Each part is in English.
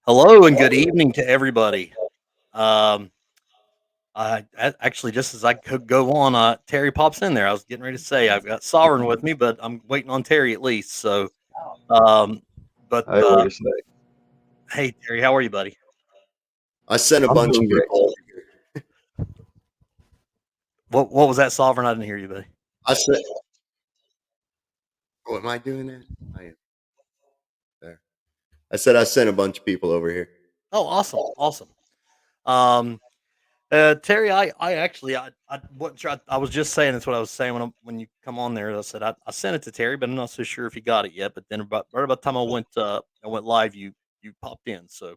Hello and good evening to everybody. Um, actually, just as I could go on, Terry pops in there. I was getting ready to say I've got Sovereign with me, but I'm waiting on Terry at least. Um, but Hey, wait a sec. hey, Terry, how are you, buddy? I sent a I'm bunch of doing great. people over here. What was that, Sovereign? I didn't hear you, buddy. I sent. Oh, am I doing that? I am there. I said I sent a bunch of people over here. Oh, awesome, awesome. Um, Terry, I actually, I wasn't sure. I was just saying that's what I was saying when you come on there. I said I sent it to Terry, but I'm not so sure if he got it yet. But then about the time I went live, you popped in. So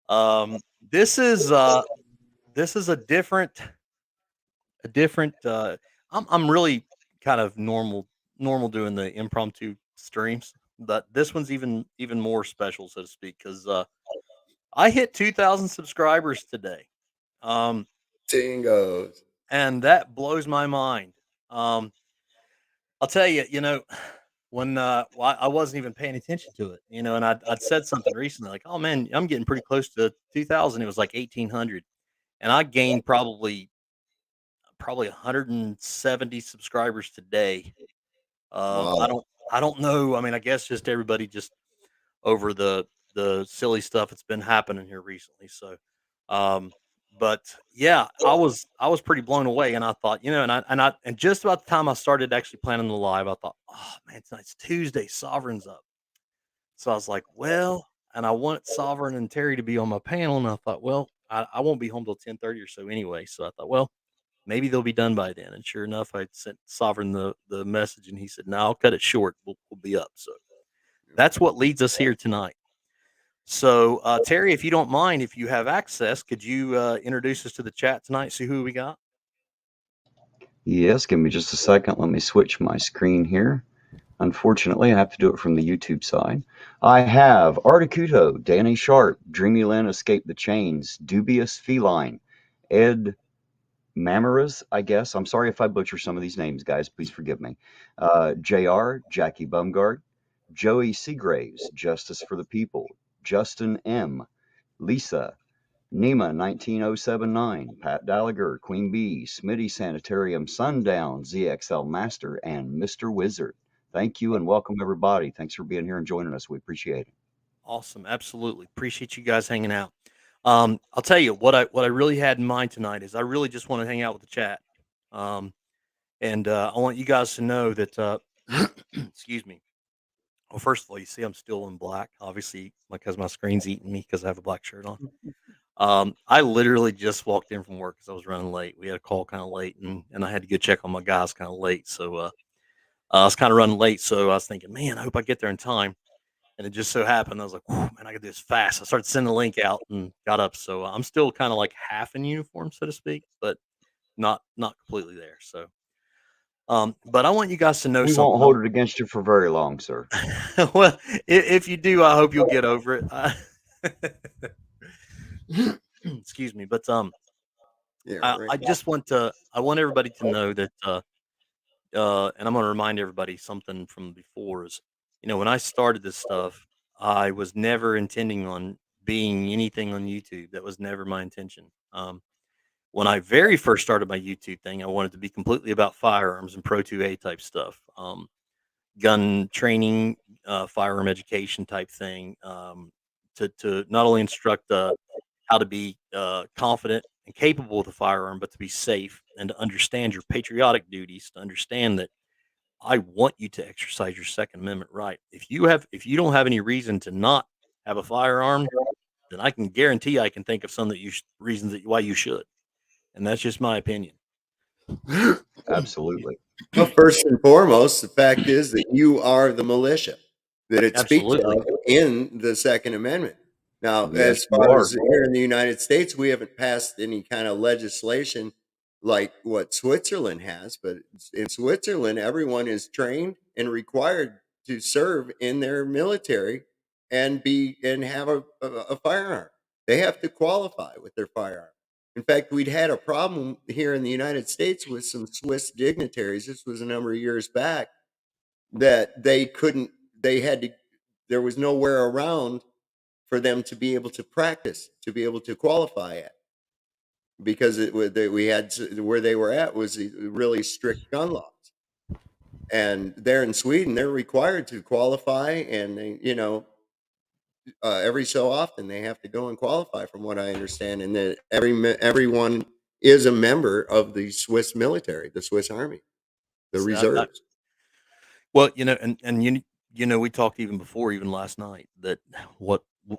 um, this is uh this is a different. I'm really kind of normal doing the impromptu streams, but this one's even more special, so to speak, because I hit 2,000 subscribers today. Um, Tingos. and that blows my mind. Um, I'll tell you, when I wasn't even paying attention to it, and I'd said something recently like, "Oh man, I'm getting pretty close to 2,000." It was like 1,800, and I gained probably 170 subscribers today. I Wow. don't know. I mean, I guess just everybody just over the silly stuff that's been happening here recently. Um, but yeah, I was pretty blown away, and I thought, and just about the time I started actually planning the live, I thought, oh man, tonight's Tuesday, Sovereign's up. So I was like, well, and I want Sovereign and Terry to be on my panel, and I thought, well, I won't be home till 10:30 or so anyway. So I thought, well, maybe they'll be done by then. And sure enough, I sent Sovereign the message, and he said, no, I'll cut it short. We'll be up. So that's what leads us here tonight. So, Terry, if you don't mind, if you have access, could you introduce us to the chat tonight? See who we got? Yes, give me just a second. Let me switch my screen here. Unfortunately, I have to do it from the YouTube side. I have Articuto, Danny Sharp, Dreamyland Escape the Chains, Dubious Feline, Ed Mamoras, I guess. I'm sorry if I butcher some of these names, guys. Please forgive me. JR, Jackie Bumgard, Joey Seagraves, Justice for the People, Justin M., Lisa, NEMA 19079, Pat Gallagher, Queen Bee, Smitty Sanitarium, Sundown, ZXL Master, and Mr. Wizard. Thank you and welcome everybody. Thanks for being here and joining us. We appreciate it. Awesome, absolutely. Appreciate you guys hanging out. I'll tell you what I really had in mind tonight is I really just want to hang out with the chat, um, and I want you guys to know that. Excuse me. Well, first of all, you see I'm still in black, obviously, because my screen's eating me because I have a black shirt on. I literally just walked in from work because I was running late. We had a call kind of late, and I had to go check on my guys kind of late. So I was kind of running late. So I was thinking, man, I hope I get there in time. And it just so happened, I was like, "Whew, man, I got to do this fast." I started sending the link out and got up. So I'm still kind of like half in uniform, so to speak, but not completely there. So, but I want you guys to know We won't something. hold it against you for very long, sir. Well, if you do, I hope you'll get over it. Excuse me, but Yeah, right. I want everybody to know that and I'm going to remind everybody something from before is, when I started this stuff, I was never intending on being anything on YouTube. That was never my intention. When I very first started my YouTube thing, I wanted to be completely about firearms and Pro 2A type stuff, gun training, firearm education type thing, to not only instruct how to be confident and capable with a firearm, but to be safe and to understand your patriotic duties, to understand that I want you to exercise your Second Amendment right. If you don't have any reason to not have a firearm, then I can guarantee I can think of some reasons why you should, and that's just my opinion. Absolutely. Well, first and foremost, the fact is that you are the militia that it speaks Absolutely. of in the Second Amendment. Now, Yes, as you far are. as here in the United States, we haven't passed any kind of legislation like what Switzerland has, but in Switzerland, everyone is trained and required to serve in their military and have a firearm. They have to qualify with their firearm. In fact, we'd had a problem here in the United States with some Swiss dignitaries. This was a number of years back that they couldn't. They had to. There was nowhere around for them to be able to practice, to be able to qualify at, because we had where they were at was really strict gun laws. And there in Sweden, they're required to qualify, and every so often they have to go and qualify, from what I understand, and that everyone is a member of the Swiss military, the Swiss Army, the See, reserves. well, we talked even before, even last night, that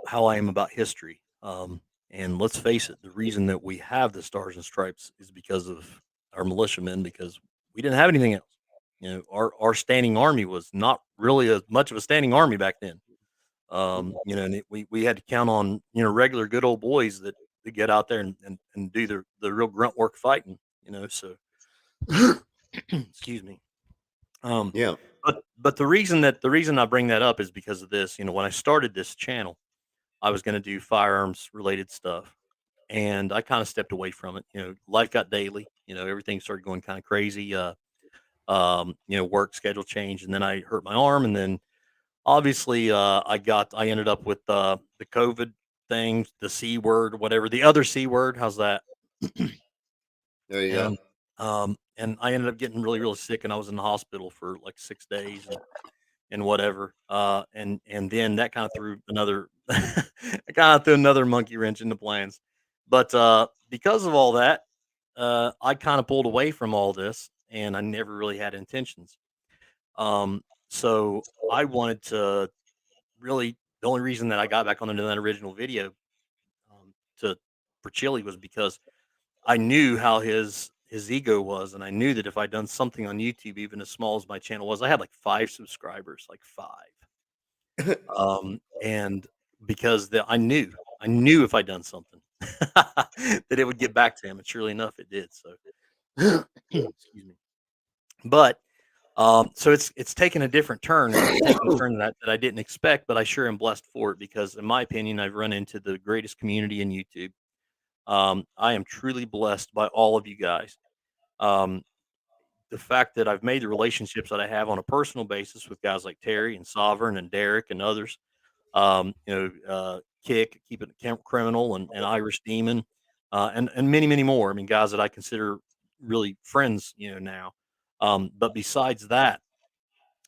how I am about history. And let's face it, the reason that we have the Stars and Stripes is because of our militiamen, because we didn't have anything else. Our standing army was not really as much of a standing army back then. And we had to count on regular good old boys that to get out there and do the real grunt work fighting. So excuse me. Yeah. But the reason I bring that up is because of this. When I started this channel, I was going to do firearms related stuff, and I kind of stepped away from it. Life got daily. Everything started going kind of crazy. Work schedule changed, and then I hurt my arm, and then obviously I ended up with the COVID thing, the C word, whatever, the other C word. How's that? There you go. And I ended up getting really, really sick, and I was in the hospital for like 6 days and whatever. And then that kind of threw another, another monkey wrench into plans. But because of all that, I kind of pulled away from all this, and I never really had intentions. So I wanted to really, the only reason that I got back on into that original video to for Chili was because I knew how his ego was, and I knew that if I'd done something on YouTube, even as small as my channel was, I had like 5 subscribers, like 5. And because I knew if I'd done something that it would get back to him, and surely enough, it did. So, excuse me. But so it's taken a different turn, taken a turn that I didn't expect, but I sure am blessed for it because, in my opinion, I've run into the greatest community in YouTube. I am truly blessed by all of you guys. Um, the fact that I've made the relationships that I have on a personal basis with guys like Terry and Sovereign and Derek and others, Kick, Keep It Criminal, and Irish Demon, and many, many more. I mean, guys that I consider really friends, now. But besides that,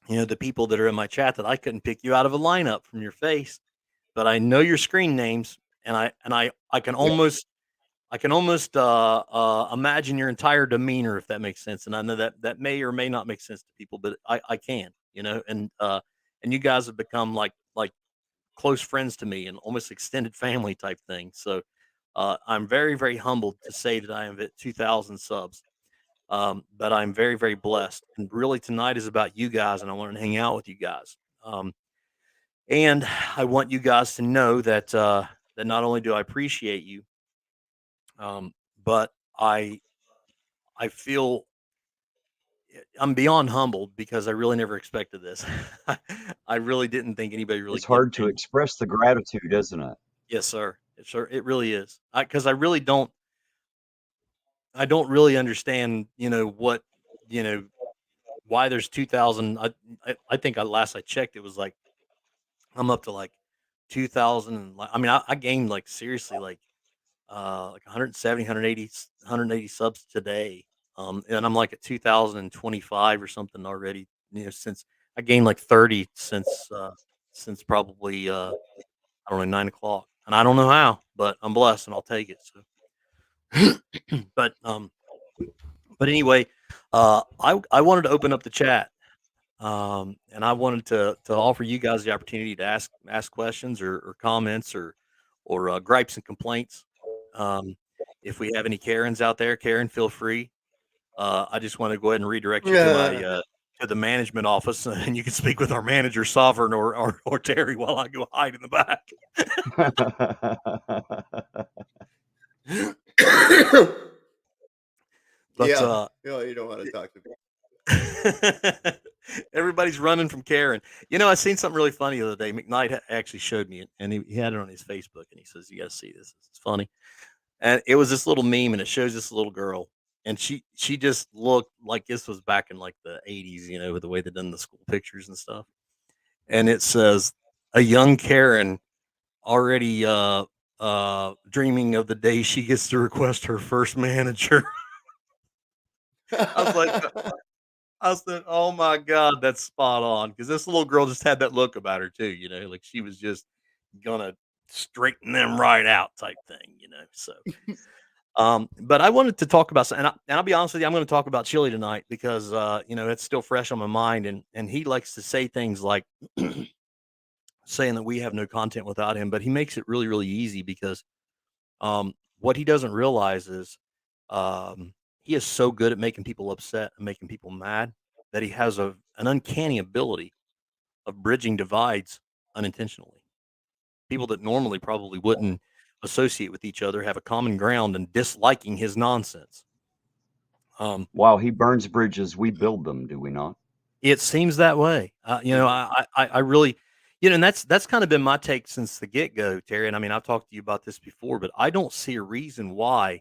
the people that are in my chat that I couldn't pick you out of a lineup from your face, but I know your screen names, and I can almost imagine your entire demeanor, if that makes sense. And I know that may or may not make sense to people, but I can, and you guys have become like close friends to me and almost extended family type thing. So I'm very, very humbled to say that I am at 2,000 subs. But I'm very, very blessed. And really, tonight is about you guys, and I want to hang out with you guys. And I want you guys to know that that not only do I appreciate you, but I feel I'm beyond humbled because I really never expected this. I really didn't think anybody really It's hard to gave. express the gratitude, isn't it? Yes, sir. Yes, sir. It really is. Because I really don't. I don't really understand. What. Why there's 2,000. I think last I checked, it was like I'm up to like 2,000. And I mean, I gained like seriously like 170, 180 subs today. And I'm like at 2,025 or something already. Since I gained like 30 since probably I don't know 9 o'clock, and I don't know how, but I'm blessed and I'll take it. So, but anyway, I wanted to open up the chat. And I wanted to offer you guys the opportunity to ask questions or comments or gripes and complaints. If we have any Karens out there, Karen, feel free. I just want to go ahead and redirect you to my to the management office, and you can speak with our manager, Sovereign, or Terry, while I go hide in the back. But Yeah, you don't want to talk to me. everybody's running from Karen. I seen something really funny the other day. McKnight actually showed me it, and he had it on his Facebook, and he says, "You got to see this. It's funny." And it was this little meme, and it shows this little girl, and she just looked like this was back in like the 80s, with the way they done the school pictures and stuff. And it says, "A young Karen already dreaming of the day she gets to request her first manager. I was like, I said, "Oh my god, that's spot on." Because this little girl just had that look about her too, like she was just gonna straighten them right out type thing. So, but I wanted to talk about, and I'll be honest with you, I'm going to talk about Chili tonight because it's still fresh on my mind, and he likes to say things like saying that we have no content without him, but he makes it really, really easy because what he doesn't realize is he is so good at making people upset and making people mad that he has an uncanny ability of bridging divides unintentionally. People that normally probably wouldn't associate with each other have a common ground in disliking his nonsense. While he burns bridges, we build them, do we not? It seems that way. I really, and that's kind of been my take since the get go, Terry. And I mean, I've talked to you about this before, but I don't see a reason why.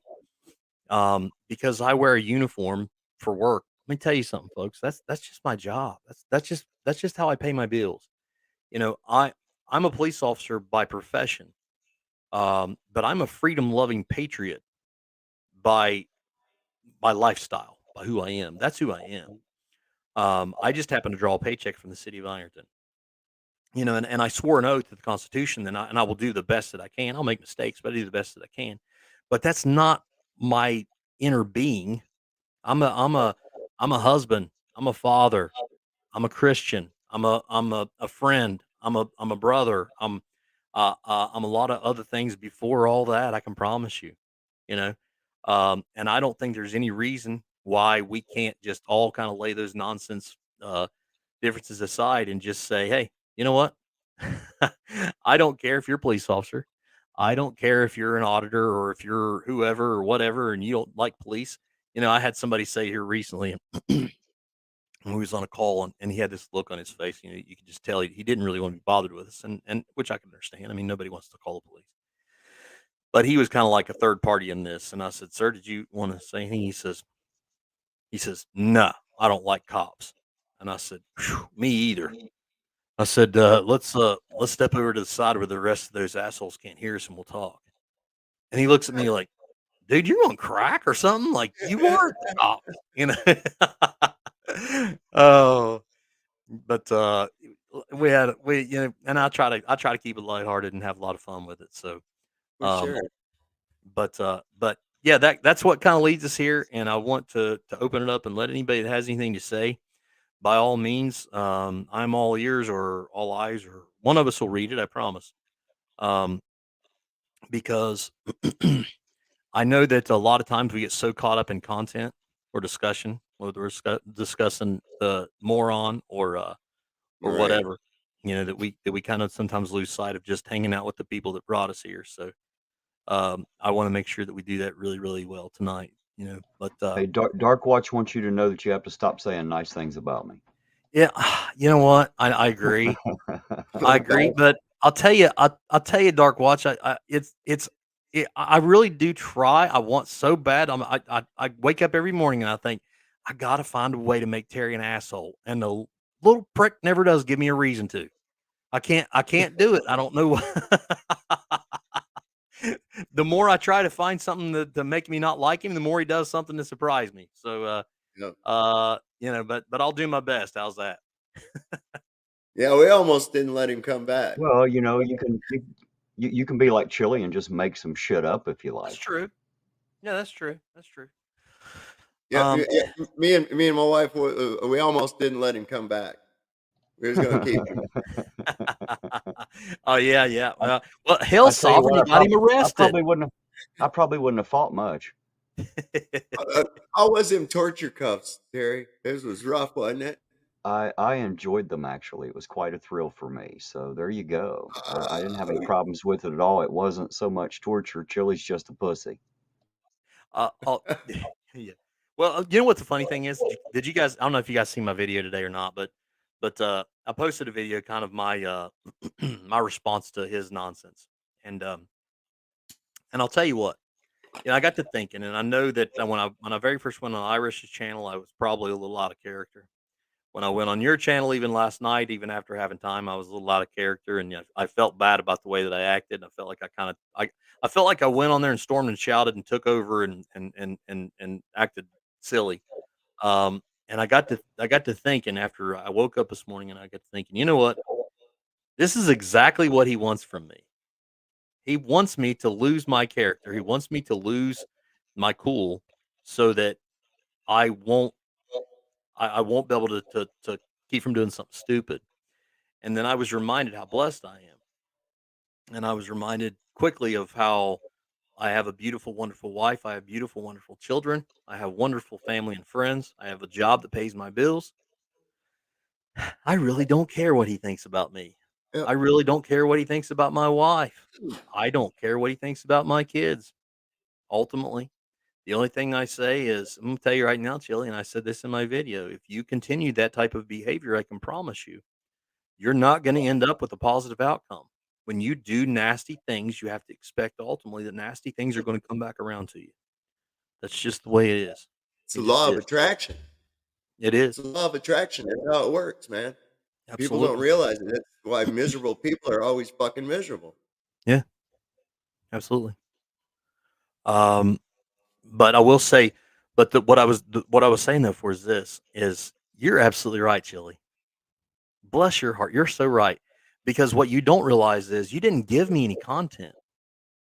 Because I wear a uniform for work. Let me tell you something, folks. That's just my job. That's just how I pay my bills. I'm a police officer by profession, but I'm a freedom loving patriot by lifestyle, by who I am. That's who I am. I just happen to draw a paycheck from the city of Ironton. And I swore an oath to the Constitution, and I will do the best that I can. I'll make mistakes, but I do the best that I can. But that's not my inner being. I'm a husband. I'm a father. I'm a Christian. I'm a friend. I'm a brother. I'm a lot of other things before all that. I can promise you. You know, and I don't think there's any reason why we can't just all kind of lay those nonsense differences aside and just say, hey, you know what? I don't care if you're a police officer. I don't care if you're an auditor or if you're whoever or whatever, and you don't like police. I had somebody say here recently, and we was on a call, and he had this look on his face. You could just tell he didn't really want to be bothered with us, and which I can understand. I mean, nobody wants to call the police, but he was kind of like a third party in this. And I said, "Sir, did you want to say anything?" He says, "No, I don't like cops." And I said, "Phew, me either." I said, let's step over to the side where the rest of those assholes can't hear us, and we'll talk." And he looks at me like, "Dude, you're on crack or something? Like you are?" Stop, you know. Oh, but and I try to keep it lighthearted and have a lot of fun with it. So, For um, sure. but yeah, that's what kind of leads us here, and I want to open it up and let anybody that has anything to say, by all means. I'm all ears or all eyes, or one of us will read it. I promise. Um, because I know that a lot of times we get so caught up in content or discussion, whether we're discussing the moron or Right. whatever, that we kind of sometimes lose sight of just hanging out with the people that brought us here. So I want to make sure that we do that really, really well tonight. But Hey, Dark Watch wants you to know that you have to stop saying nice things about me. yeah, you know what? I agree. I agree, but I'll tell you, Dark Watch. I really do try. I want so bad. I wake up every morning and I think I got to find a way to make Terry an asshole, and the little prick never does give me a reason to. I can't do it. I don't know. The more I try to find something to make me not like him, the more he does something to surprise me. So, Yep. but I'll do my best. How's that? Yeah, we almost didn't let him come back. Well, you can be like Chili and just make some shit up if you That's like. true. Yeah, that's true. That's true. Yeah, Um, me and my wife, we almost didn't let him come back. We was gonna keep him. oh yeah, yeah. Well, hell, I tell you sovereign, what, he got him I arrested. probably wouldn't have fought much. How was them torture cuffs, Terry? This was rough, wasn't it? I enjoyed them actually. It was quite a thrill for me. So there you go. I didn't have any problems with it at all. It wasn't so much torture. Chili's just a pussy. Oh, yeah. Well, you know what the funny thing is? Did you guys? I don't know if you guys seen my video today or not, but I posted a video, kind of my my response to his nonsense, and I'll tell you what. I got to thinking, and I know that when I very first went on Irish's channel, I was probably a little out of character. when I went on your channel, even last night, even after having time, I was a little out of character, and I felt bad about the way that I acted. I felt like I felt like I went on there and stormed and shouted and took over and acted silly. And I got to thinking after I woke up this morning, and I got to thinking, you know what? This is exactly what he wants from me. He wants me to lose my character. He wants me to lose my cool so that I won't I won't be able to keep from doing something stupid. And then I was reminded how blessed I am. And I was reminded quickly of how I have a beautiful, wonderful wife. I have beautiful, wonderful children. I have wonderful family and friends. I have a job that pays my bills. I really don't care what he thinks about me. Yeah. I really don't care what he thinks about my wife. I don't care what he thinks about my kids. Ultimately, the only thing I say is, I'm gonna tell you right now, Chili, and I said this in my video. If you continue that type of behavior, I can promise you, you're not going to end up with a positive outcome. When you do nasty things, you have to expect ultimately that nasty things are going to come back around to you. That's just the way it is. It's the It just law of is. attraction. It It's is. the law of attraction. That's how it works, man. People don't Absolutely. realize it. That's why miserable people are always fucking miserable. Yeah, absolutely. Um, but I will say, but what I was saying though for is this is you're absolutely right, Chili. Bless your heart. You're so right. Because what you don't realize is you didn't give me any content.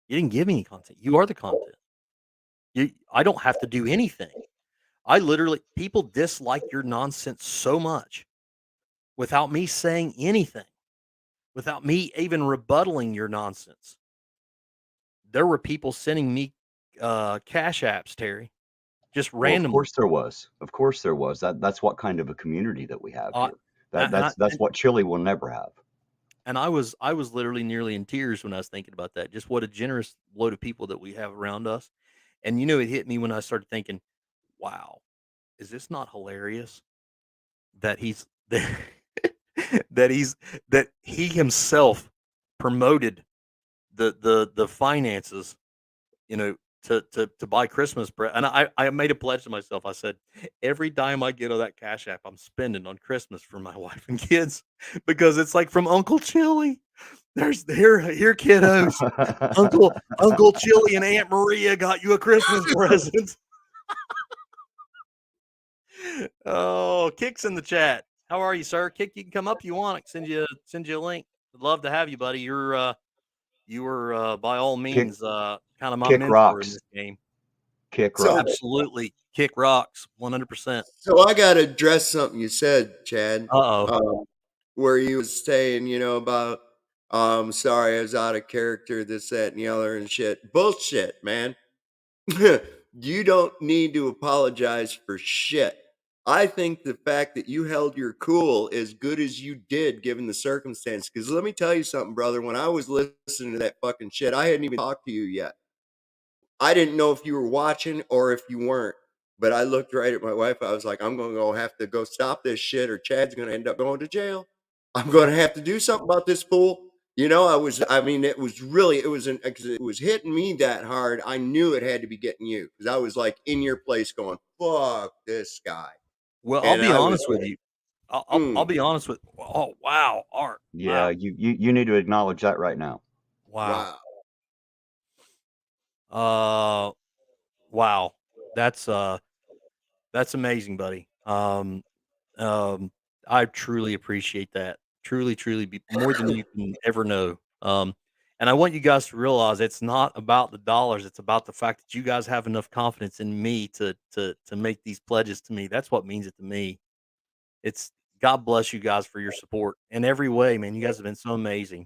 You didn't give me any content. You are the content. I don't have to do anything. I literally people dislike your nonsense so much without me saying anything, without me even rebuttaling your nonsense. There were people sending me cash apps, Terry, just Well, of randomly. course there was. Of course there was. That's what kind of a community that we have Uh, here. a- and I That's what Chile will never have. and I was literally nearly in tears when I was thinking about that. Just what a generous load of people that we have around us. And it hit me when I started thinking, wow, is this not hilarious that that he's that he himself promoted the finances, you know, to buy Christmas and I made a pledge to myself. I said, every dime I get on that Cash App, I'm spending on Christmas for my wife and kids because it's like from Uncle Chili. There's here kiddos. Uncle Chili and Aunt Maria got you a Christmas present. Oh, Kick's in the chat. How are you, sir? Kick, you can come up if you want. I can send you a link. I'd love to have you, buddy. You were by all Kick means kind of my kick mentor in rocks. this game. Kick So, rocks. Absolutely. Kick rocks 100%. so I got to address something you said, Chad, Uh-oh. where you was saying, about, sorry, I was out of character, this, that, and the other, and shit. Bullshit, man. You don't need to apologize for shit. I think the fact that you held your cool as good as you did, given the circumstance, because let me tell you something, brother. When I was listening to that fucking shit, I hadn't even talked to you yet. I didn't know if you were watching or if you weren't. But I looked right at my wife. I was like, I'm going to have to go stop this shit, or Chad's going to end up going to jail. I'm going to have to do something about this fool. It was really, because it was hitting me that hard. I knew it had to be getting you, because I was like in your place going, fuck this guy. Well, I'll And be I was honest with you. I'll like, be honest with. Oh, wow, Art. Yeah, Wow. you need to acknowledge that right now. Wow. wow. Wow. That's amazing, buddy. I truly appreciate that. Truly, truly, more than you can ever know. And I want you guys to realize it's not about the dollars. It's about the fact that you guys have enough confidence in me to make these pledges to me. That's what means it to me. It's God bless you guys for your support in every way, man. You guys have been so amazing.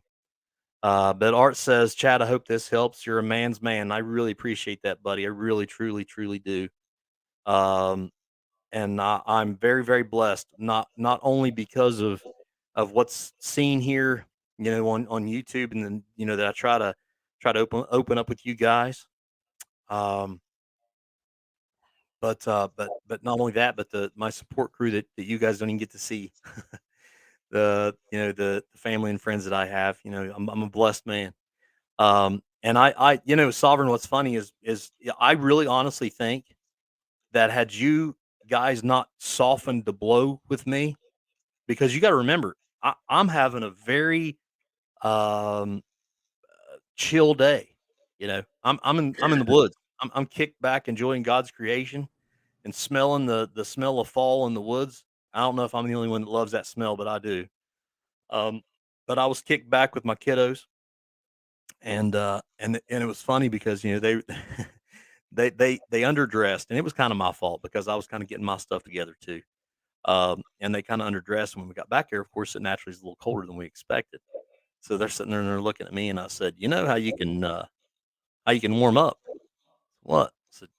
But Art says, Chad, I hope this helps. You're a man's man. I really appreciate that, buddy. I really, truly, truly do. Um, and I'm very, very blessed. Not only because of what's seen here, on YouTube, and then that I try to open up with you guys. Um, but not only that, but my support crew that you guys don't even get to see. The family and friends that I have. I'm a blessed man. And Sovereign. What's funny is yeah, I really honestly think that had you guys not softened the blow with me, because you got to remember, I'm having a very um, chill day. I'm in the woods. I'm kicked back, enjoying God's creation and smelling the smell of fall in the woods. I don't know if I'm the only one that loves that smell, but I do. Um, but I was kicked back with my kiddos, and it was funny because they they underdressed, and it was kind of my fault because I was kind of getting my stuff together too. And they kind of underdressed when we got back here. Of course, it naturally is a little colder than we expected. So they're sitting there and they're looking at me, and I said, "You know how you can warm up? What?" I said,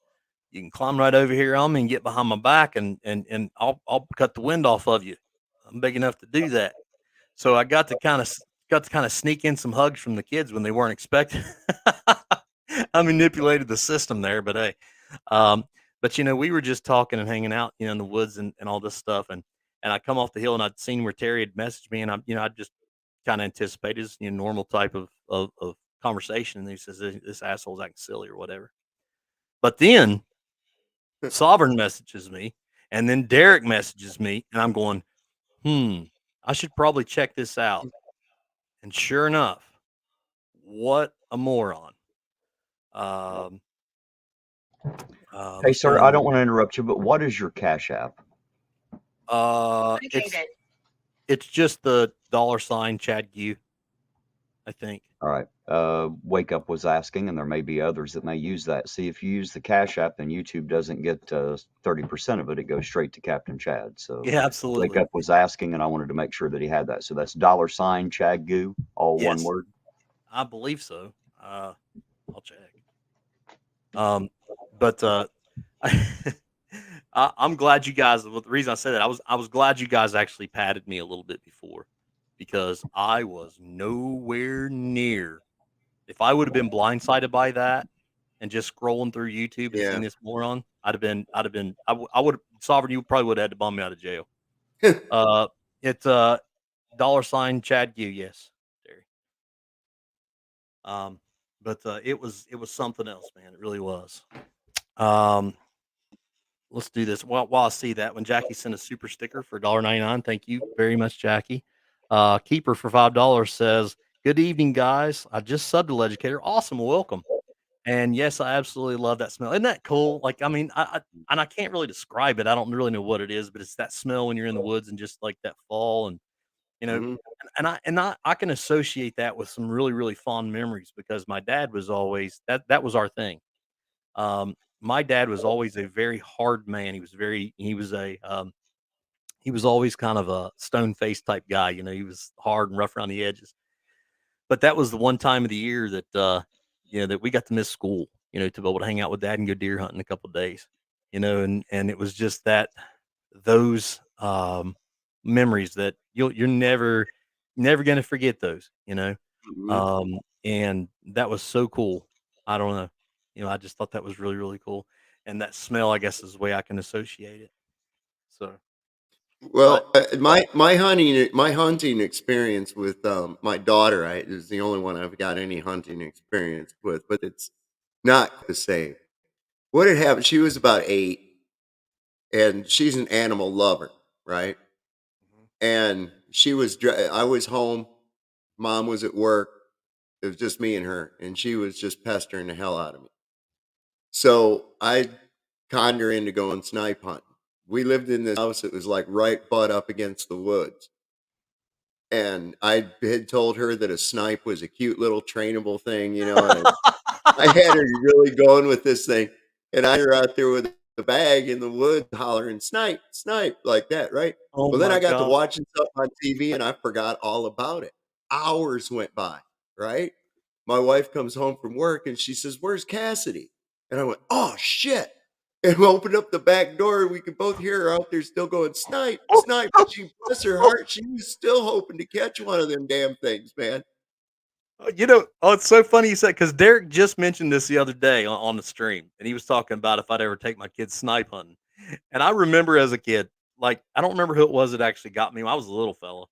"You can climb right over here on me and get behind my back, and I'll cut the wind off of you. I'm big enough to do that." So I got to kind of sneak in some hugs from the kids when they weren't expecting. I manipulated the system there, but hey, um, but we were just talking and hanging out, in the woods and all this stuff, and I come off the hill and I'd seen where Terry had messaged me, and I just kind of anticipated his normal type of conversation, and he says this asshole's acting silly or whatever. But then Sovereign messages me, and then Derek messages me, and I'm going, I should probably check this out. And sure enough, what a moron. Um, Hey, let's go sir, I on. don't want to interrupt you, but what is your Cash App? It's just the $ Chad Gu, I think. All right. Wake Up was asking, and there may be others that may use that. See, if you use the Cash App, then YouTube doesn't get 30% of it. It goes straight to Captain Chad. So Yeah, Wake absolutely. Up was asking, and I wanted to make sure that he had that. So that's $ Chad Goo, all one Yes, word. I believe so. I'll check. But I'm glad you guys. Well, the reason I said that, I was glad you guys actually patted me a little bit before, because I was nowhere near. If I would have been blindsided by that and just scrolling through YouTube and seen Yeah. this moron, I would Sovereign, you probably would have had to bum me out of jail. It's $ Chad Gu, yes, Terry. But it was something else, man. It really was. Um, let's do this. While I see that, when Jackie sent a super sticker for $1.99, thank you very much, Jackie. Keeper for $5 says, "Good evening, guys. I just subbed to Educator. Awesome, welcome." And yes, I absolutely love that smell. Isn't that cool? Like, I mean, I can't really describe it. I don't really know what it is, but it's that smell when you're in the woods and just like that fall, and you know, hmm and I can associate that with some really really fond memories, because my dad was always that was our thing. My dad was always a very hard man. He was always kind of a stone faced type guy. He was hard and rough around the edges. But that was the one time of the year that that we got to miss school, to be able to hang out with dad and go deer hunting a couple of days, and it was just those memories that you're never gonna forget those, hmm and that was so cool. I don't know, I just thought that was really really cool, and that smell, I guess, is the way I can associate it. So, but Well, my hunting experience with my daughter, I is the only one I've got any hunting experience with, but it's not the same. What had happened? She was about 8, and she's an animal lover, right? And I was home, mom was at work. It was just me and her, and she was just pestering the hell out of me. So I conned her into going snipe hunting. We lived in this house that was like right butt up against the woods. And I had told her that a snipe was a cute little trainable thing, and I had her really going with this thing. And I had her out there with the bag in the woods hollering, snipe, snipe, like that, right? oh Well, then my I got to god, watching stuff on TV and I forgot all about it. Hours went by, right? My wife comes home from work and she says, "Where's Cassidy?" And I went, "Oh, shit." And we opened up the back door and we could both hear her out there still going, snipe, snipe. She, bless her heart, she was still hoping to catch one of them damn things, man. it's so funny you said, because Derek just mentioned this the other day on the stream, and he was talking about if I'd ever take my kids snipe hunting. And I remember as a kid, like, I don't remember who it was that actually got me. I was a little fella,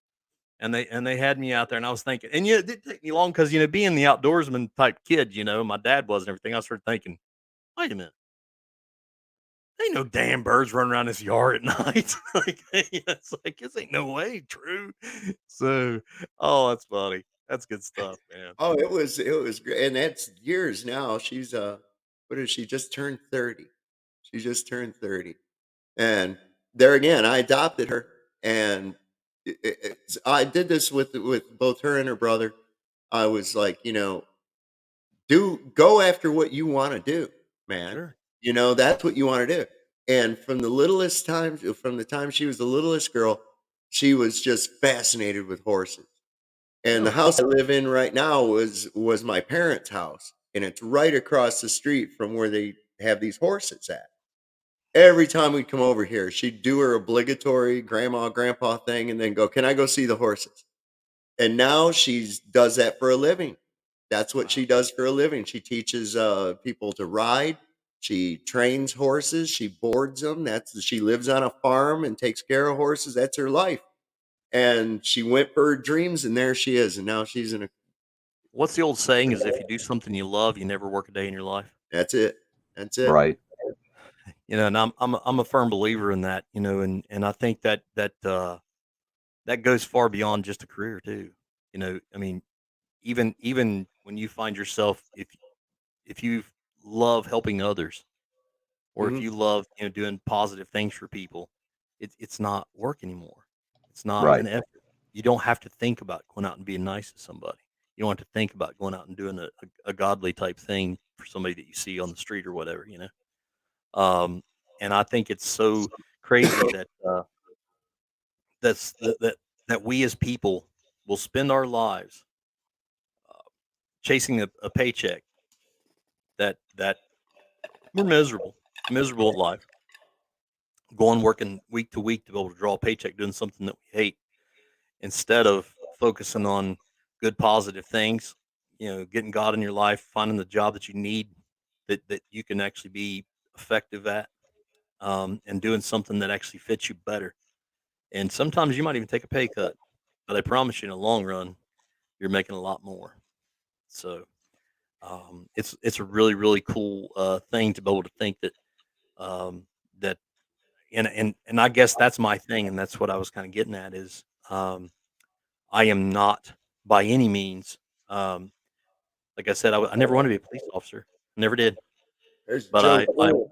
and they had me out there, and I was thinking, and it didn't take me long, because being the outdoorsman type kid, my dad was and everything. I started thinking, wait a minute, ain't no damn birds running around this yard at night. Like, it's like this ain't no way true. So, oh, that's funny. That's good stuff, man. Oh, it was great, and that's years now. She's what is she? Just turned 30. She just turned 30, and there again, I adopted her, and I did this with both her and her brother. I was like, do go after what you want to do, man. Sure. That's what you want to do. And from the littlest time, from the time she was the littlest girl, she was just fascinated with horses. And the Really? house I live in right now was my parents' house, and it's right across the street from where they have these horses at. Every time we'd come over here, she'd do her obligatory grandma grandpa thing and then go, "Can I go see the horses?" And now she's does that for a living. That's what Wow. she does for a living. She teaches people to ride. She trains horses. She boards them. She lives on a farm and takes care of horses. That's her life. And she went for her dreams, and there she is. And now she's in a. What's the old saying is if you do something you love, you never work a day in your life. That's it. That's it. Right. And I'm a firm believer in that, and I think that goes far beyond just a career too. I mean, even when you find yourself, if you love helping others, or if Mhm. you love, doing positive things for people, it's not work anymore. It's not Right. an effort. You don't have to think about going out and being nice to somebody. You don't have to think about going out and doing a godly type thing for somebody that you see on the street or whatever. Um, and I think it's so crazy that that's that we as people will spend our lives chasing a paycheck that we're miserable at life, going working week to week to be able to draw a paycheck doing something that we hate instead of focusing on good positive things, getting God in your life, finding the job that you need that you can actually be effective at, and doing something that actually fits you better. And sometimes you might even take a pay cut, but I promise you in the long run, you're making a lot more. So it's a really really cool thing to be able to think um, that and I guess that's my thing, and that's what I was kind of getting at is I am not by any means like I said I never wanted to be a police officer, never did, There's but Joe.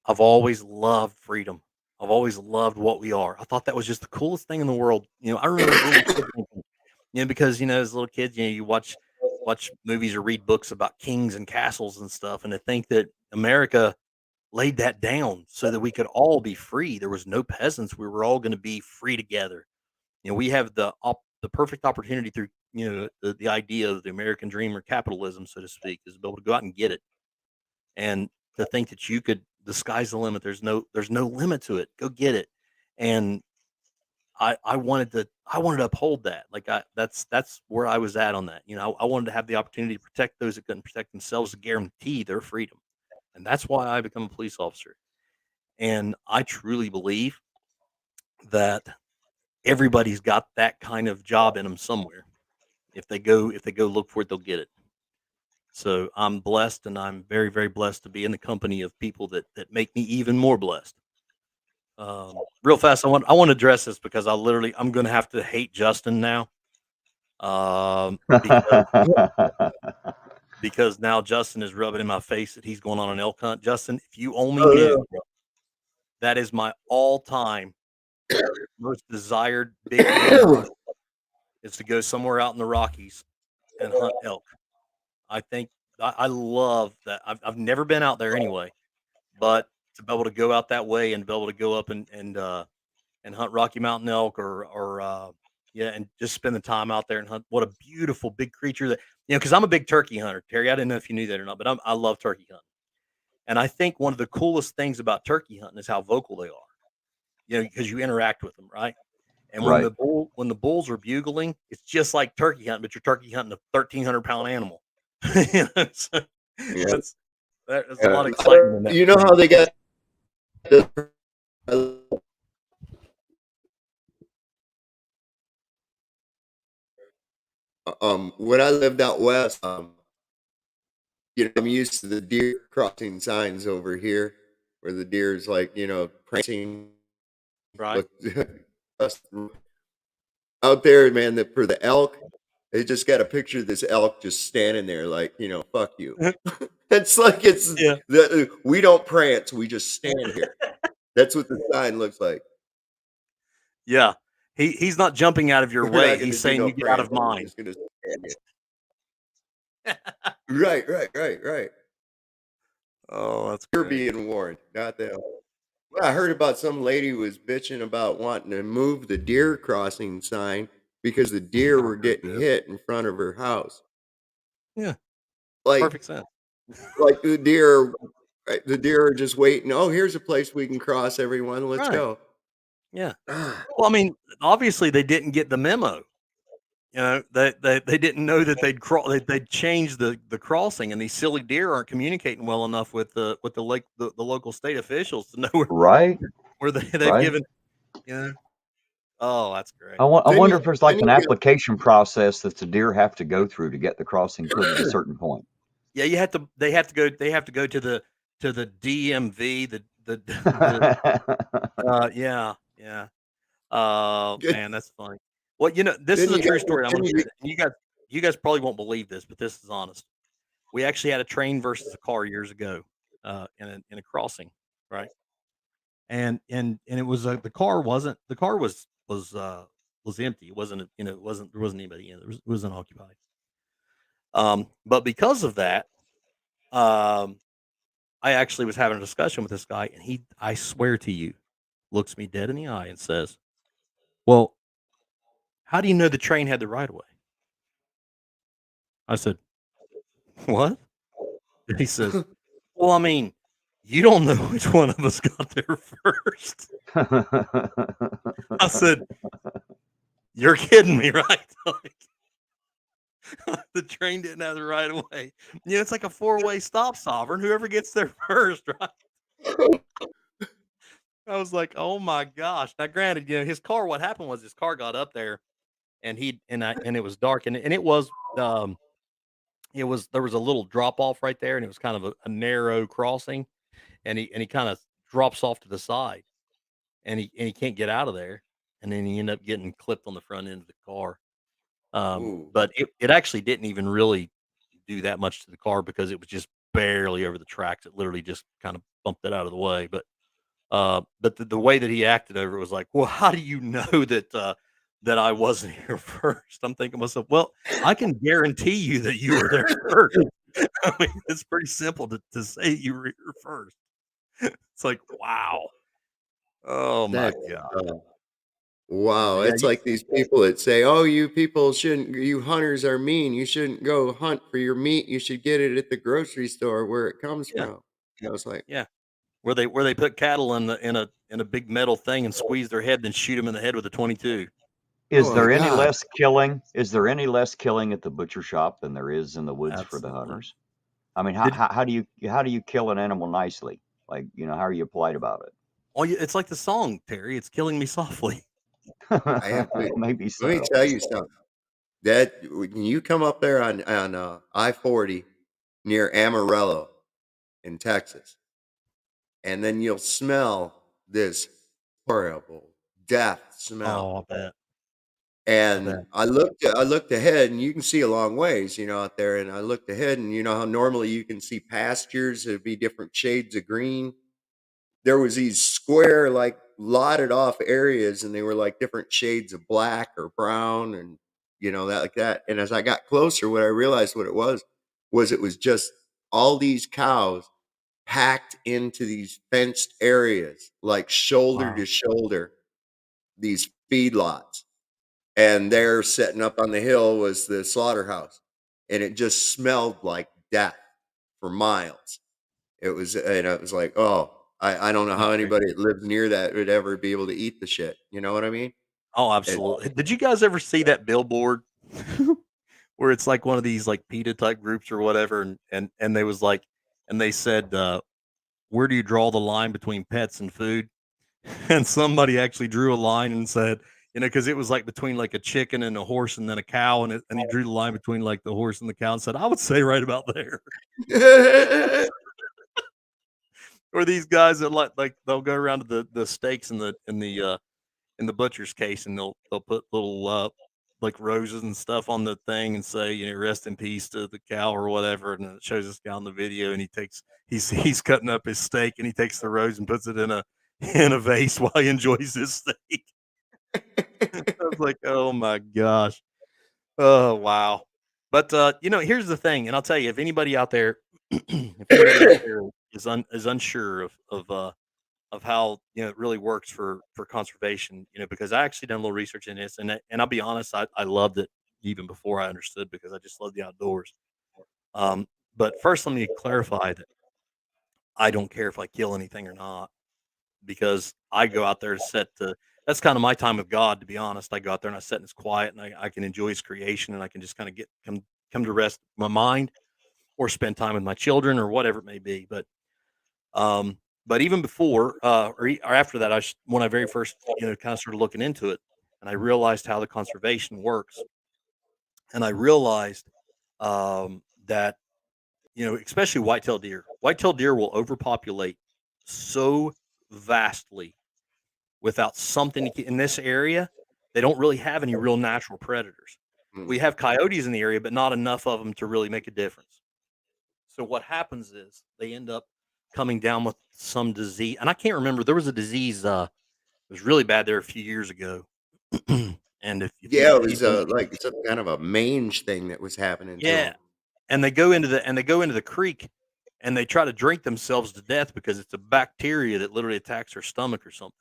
I've always loved freedom. I've always loved what we are. I thought that was just the coolest thing in the world. I remember as a little kid thinking, because as little kids, you watch movies or read books about kings and castles and stuff, and to think that America laid that down so that we could all be free. There was no peasants. We were all going to be free together. We have the perfect opportunity through the idea of the American dream or capitalism, so to speak, is to be able to go out and get it. And to think that you could the sky's the limit. There's no limit to it. Go get it. And I wanted to uphold that. Like that's where I was at on that. I wanted to have the opportunity to protect those that couldn't protect themselves to guarantee their freedom. And that's why I become a police officer. And I truly believe that everybody's got that kind of job in them somewhere. If they go look for it, they'll get it. So I'm blessed, and I'm very, very blessed to be in the company of people that make me even more blessed. Real fast, I want to address this because I'm going to have to hate Justin now. Because now Justin is rubbing in my face that he's going on an elk hunt. Justin, if you only knew, bro, that is my all-time most desired big game hunt is to go somewhere out in the Rockies and hunt elk. I think I love that. I've never been out there anyway, but to be able to go out that way and to be able to go up and hunt Rocky Mountain elk or yeah, and just spend the time out there and hunt. What a beautiful big creature that because I'm a big turkey hunter, Terry. I didn't know if you knew that or not, but I love turkey hunting, and I think one of the coolest things about turkey hunting is how vocal they are. Because you interact with them, right? And Right. when the bulls are bugling, it's just like turkey hunting, but you're turkey hunting a 1,300-pound animal. So Yeah. there's a lot of excitement in that. You know how they got the when I lived out west, I'm used to the deer crossing signs over here where the deer's like, prancing. Right. Look, out there, man, that for the elk, they just got a picture of this elk just standing there like, fuck you. It's like Yeah. we don't prance, we just stand here. That's what the sign looks like. Yeah. He's not jumping out of your We're not way. gonna He's do saying no you get out of prancing. We're mine. just gonna stand here. Right. Oh, that's You're great. being warned, not them. Well, I heard about some lady who was bitching about wanting to move the deer crossing sign because the deer I were heard getting this. hit in front of her house. Yeah. Like Perfect sense. like the deer are just waiting. Oh, here's a place we can cross, everyone. Let's Right. go. Yeah. Ah, Well, I mean, obviously they didn't get the memo. They didn't know that they'd changed the crossing, and these silly deer aren't communicating well enough with the local state officials to know Right, where they've right. given. Yeah. Oh, that's great. I then wonder you if there's then like an you application process that the deer have to go through to get the crossing put at a certain point. Yeah, you have to. They have to go. They have to go to the DMV. The yeah. get Man, that's funny. Well, this then is a you true got story. I'm then going to you share. You guys probably won't believe this, but this is honest. We actually had a train versus a car years ago, in a crossing, right? And it was the car was empty. It wasn't there wasn't anybody in it. It was unoccupied. But because of that, um, I actually was having a discussion with this guy, and I swear to you, looks me dead in the eye and says, "Well, how do you know the train had the right of way?" I said, "What?" And he says, "Well, I mean, you don't know which one of us got there first." I said, "You're kidding me, right?" Like, the train didn't have the right of way. It's like a four-way stop, Sovereign. Whoever gets there first, right? I was like, "Oh my gosh." Now, granted, his car. What happened was his car got up there, and it was dark, and it was there was a little drop off right there, and it was kind of a narrow crossing, and he kind of drops off to the side, and he can't get out of there, and then he ended up getting clipped on the front end of the car. Ooh, But it actually didn't even really do that much to the car because it was just barely over the tracks. It literally just kind of bumped it out of the way. But the way that he acted over it was like, well, how do you know that I wasn't here first? I'm thinking to myself, well, I can guarantee you that you were there first. I mean, it's pretty simple to say you were here first. It's like, wow. Oh my that's god. uh, wow. Yeah, It's like these people that say, "Oh, you hunters are mean. You shouldn't go hunt for your meat. You should get it at the grocery store where it comes yeah, from." It's like, yeah. Where they put cattle in a big metal thing and squeeze their head, then shoot them in the head with a 22. Is oh my there any God. less killing? Is there any less killing at the butcher shop than there is in the woods for the Absolutely. hunters? I mean, Did how do you kill an animal nicely? Like, how are you polite about well, it's like the song, Terry. It's killing me softly. I have it? to Maybe let me so. tell you something. That when you come up there on I-40 near Amarillo in Texas, and then you'll smell this horrible death smell. Oh, I bet. I bet. And I looked ahead, and you can see a long ways, out there. And I looked ahead, and you know how normally you can see pastures, there'd be different shades of green. There was these square, like lotted off areas, and they were like different shades of black or brown, and that like that. And as I got closer, what I realized what it was it was just all these cows packed into these fenced areas, like shoulder Wow. to shoulder, these feedlots. And there sitting up on the hill was the slaughterhouse. And it just smelled like death for miles. It was like, oh, I don't know I how agree. anybody that lives near that would ever be able to eat the shit. You know what I mean? Oh, It, absolutely. Did you guys ever see that billboard where it's like one of these like PETA type groups or whatever, and they was like, and they said, where do you draw the line between pets and food? And somebody actually drew a line and said, because it was like between like a chicken and a horse and then a cow, and he drew the line between like the horse and the cow and said, I would say right about there. or these guys that like they'll go around to the steaks in the butcher's case, and they'll put little like roses and stuff on the thing and say, rest in peace to the cow or whatever. And then it shows this guy on the video, and he's cutting up his steak, and he takes the rose and puts it in a in a vase while he enjoys his steak. I was like, oh my gosh. Oh wow. But here's the thing, and I'll tell you, if anybody out there if anybody out there is unsure of how it really works for conservation, because I actually done a little research in this, and I'll be honest, I loved it even before I understood, because I just love the outdoors. But first, let me clarify that I don't care if I kill anything or not, because I go out there to set the that's kind of my time with God, to be honest. I go out there and I sit and it's quiet, and I can enjoy his creation, and I can just kind of come to rest my mind, or spend time with my children, or whatever it may be. But even before, or after that, when I very first, kind of started looking into it, and I realized how the conservation works, and I realized that, especially whitetail deer will overpopulate so vastly without something in this area. They don't really have any real natural predators. We have coyotes in the area, but not enough of them to really make a difference. So what happens is they end up coming down with some disease, and I can't remember. There was a disease. It was really bad there a few years ago, and Yeah, it if you was don't, like some kind of a mange thing that was happening to yeah, them. and they go into the creek, and they try to drink themselves to death because it's a bacteria that literally attacks their stomach or something.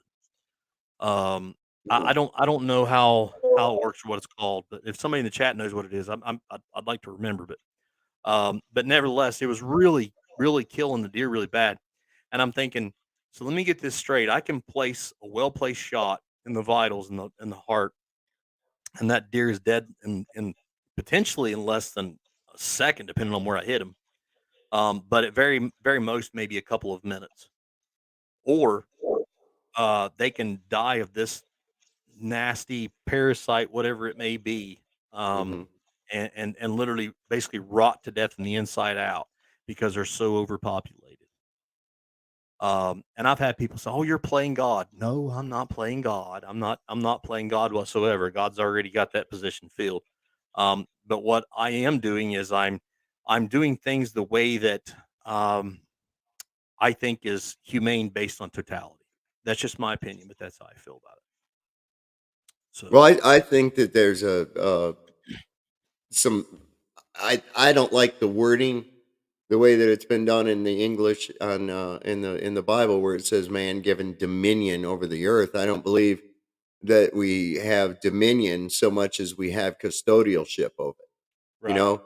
Um, I don't know how it works or what it's called, but if somebody in the chat knows what it is, I'd like to remember. But nevertheless, it was really, really killing the deer really bad. And I'm thinking, so let me get this straight. I can place a well placed shot in the vitals, in the heart, and that deer is dead in potentially in less than a second, depending on where I hit him. But at very, very most, maybe a couple of minutes. Or they can die of this nasty parasite, whatever it may be, um, Hmm. and literally basically rot to death from the inside out, because they're so overpopulated. And I've had people say, "Oh, you're playing God." No, I'm not playing God. I'm not playing God whatsoever. God's already got that position filled. But what I am doing is I'm doing things the way that um, I think is humane based on totality. That's just my opinion, but that's how I feel about it. So, Well, I think that there's some I don't like the wording, the way that it's been done in the English on in the Bible, where it says man given dominion over the earth. I don't believe that we have dominion so much as we have custodialship over it. You right, know,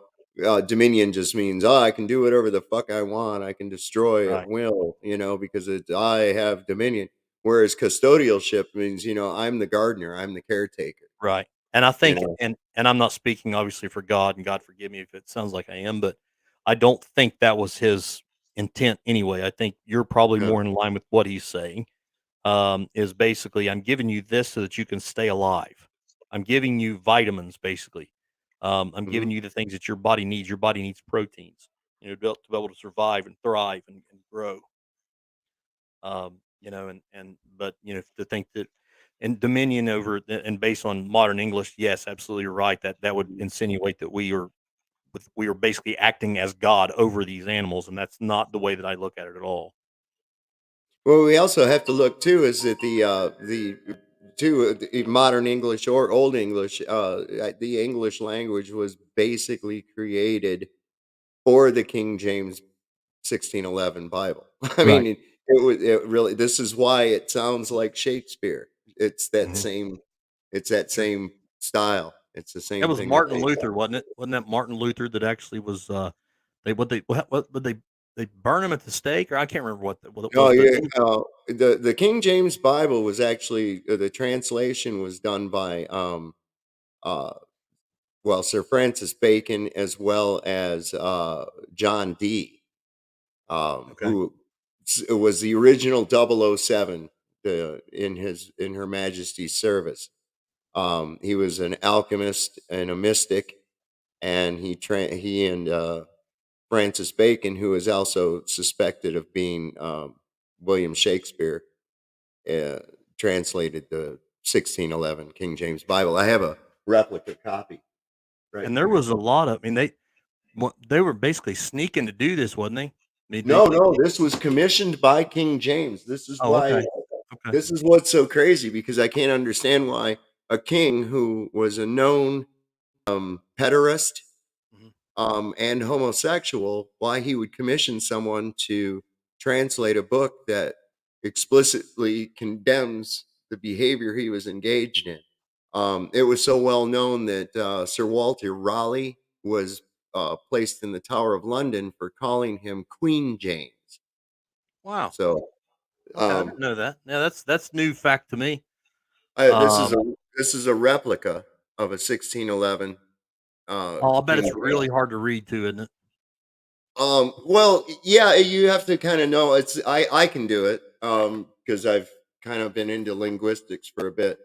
dominion just means, oh, I can do whatever the fuck I want. I can destroy at right. will. Because I have dominion. Whereas custodialship means, I'm the gardener, I'm the caretaker. Right. And I You think, know, and I'm not speaking obviously for God, and God forgive me if it sounds like I am, but I don't think that was his intent anyway. I think you're probably yeah. more in line with what he's saying. Is basically, I'm giving you this so that you can stay alive. I'm giving you vitamins, basically. I'm Hmm. giving you the things that your body needs. Your body needs proteins, to be able to survive and thrive and grow. But to think that, and dominion over and based on modern English, yes, absolutely you're right. That would insinuate that we are basically acting as God over these animals, and that's not the way that I look at it at all. Well, we also have to look too is that the modern English or Old English, the English language was basically created for the King James 1611 Bible. I mean, Right. it was it really. This is why it sounds like Shakespeare. It's that Mhm. same. It's that Sure. same style. It's the That same was thing that Martin they. Luther, wasn't it? Wasn't that Martin Luther that actually was? What did they burn him at the stake, or I can't remember what it Oh was, but yeah, it was the King James Bible was actually the translation was done by uh, Sir Francis Bacon as well as John Dee, okay. who was the original 007 in Her Majesty's service. He was an alchemist and a mystic, and he and Francis Bacon, who is also suspected of being William Shakespeare uh, translated the 1611 King James Bible. I have a replica copy right And there here. was a lot of, I mean, they were basically sneaking to do this, wasn't they? I mean, No, no, this was commissioned by King James. oh, okay. Okay. This is what's so crazy, because I can't understand why a king who was a known pederast Mhm. and homosexual, why he would commission someone to translate a book that explicitly condemns the behavior he was engaged in. It was so well known that Sir Walter Raleigh was placed in the Tower of London for calling him Queen James. Wow. So Okay, I um, didn't know that. Yeah, that's new fact to me. this is Um, a replica of a 1611 oh, I bet King it's James. really hard to read too, isn't it? Well, yeah, you have to kind of know it's I can do it because I've kind of been into linguistics for a bit,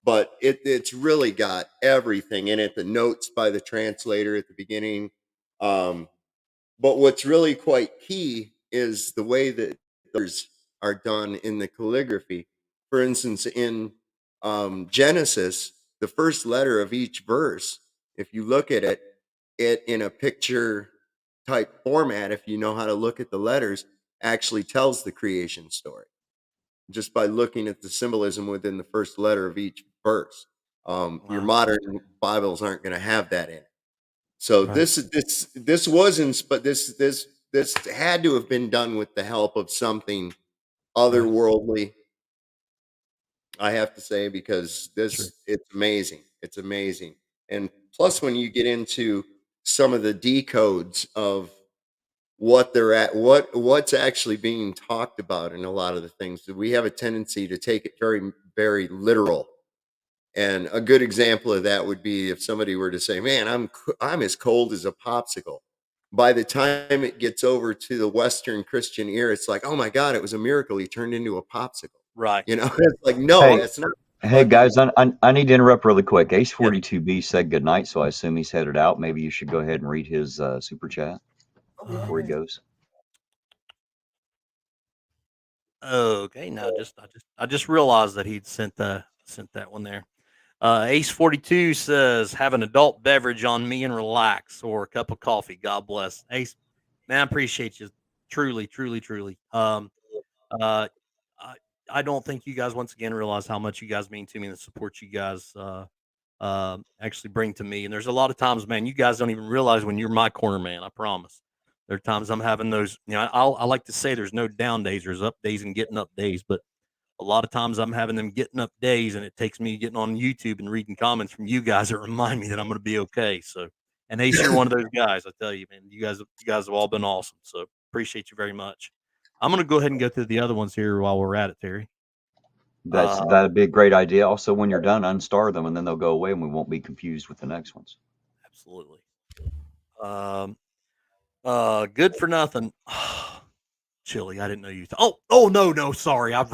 but it's really got everything in it, the notes by the translator at the beginning. Um but what's really quite key is the way that letters are done in the calligraphy. For instance, in Genesis, the first letter of each verse, if you look at it in a picture type format, if you know how to look at the letters, actually tells the creation story just by looking at the symbolism within the first letter of each verse. Your Wow. modern Bibles aren't going to have that in it. So Right. this wasn't, but this had to have been done with the help of something Right. otherworldly, I have to say, because Sure. it's amazing. It's amazing. And plus, when you get into some of the decodes of what they're at, what's actually being talked about in a lot of the things, we have a tendency to take it very, very literal. And a good example of that would be if somebody were to say, "Man, I'm as cold as a popsicle." By the time it gets over to the Western Christian ear, it's like, "Oh my God, it was a miracle. He turned into a popsicle." Right. You know, it's like, no, Hey, that's not hey fucking. guys, I need to interrupt really quick. Ace Yeah. 42B said goodnight, so I assume he's headed out. Maybe you should go ahead and read his super chat before he goes. Okay. Now, I just realized that he'd sent that one there. Ace 42 says, "Have an adult beverage on me and relax, or a cup of coffee. God bless." Ace, man, I appreciate you truly, truly, truly. Uh, I I don't think you guys once again realize how much you guys mean to me and the support you guys actually bring to me. And there's a lot of times, man, you guys don't even realize when you're my corner man. I promise. There are times I'm having those. You know, I like to say there's no down days, there's up days and getting up days, but a lot of times I'm having them getting up days, and it takes me getting on YouTube and reading comments from you guys that remind me that I'm going to be okay. So, and Ace, you're one of those guys. I tell you, man, you guys have all been awesome. So appreciate you very much. I'm going to go ahead and go through the other ones here while we're at it, Terry. Uh, That'd be a great idea. Also, when you're done, unstar them, and then they'll go away, and we won't be confused with the next ones. Absolutely. Um, good for nothing. Chili. I didn't know you. Oh, no. Sorry. I've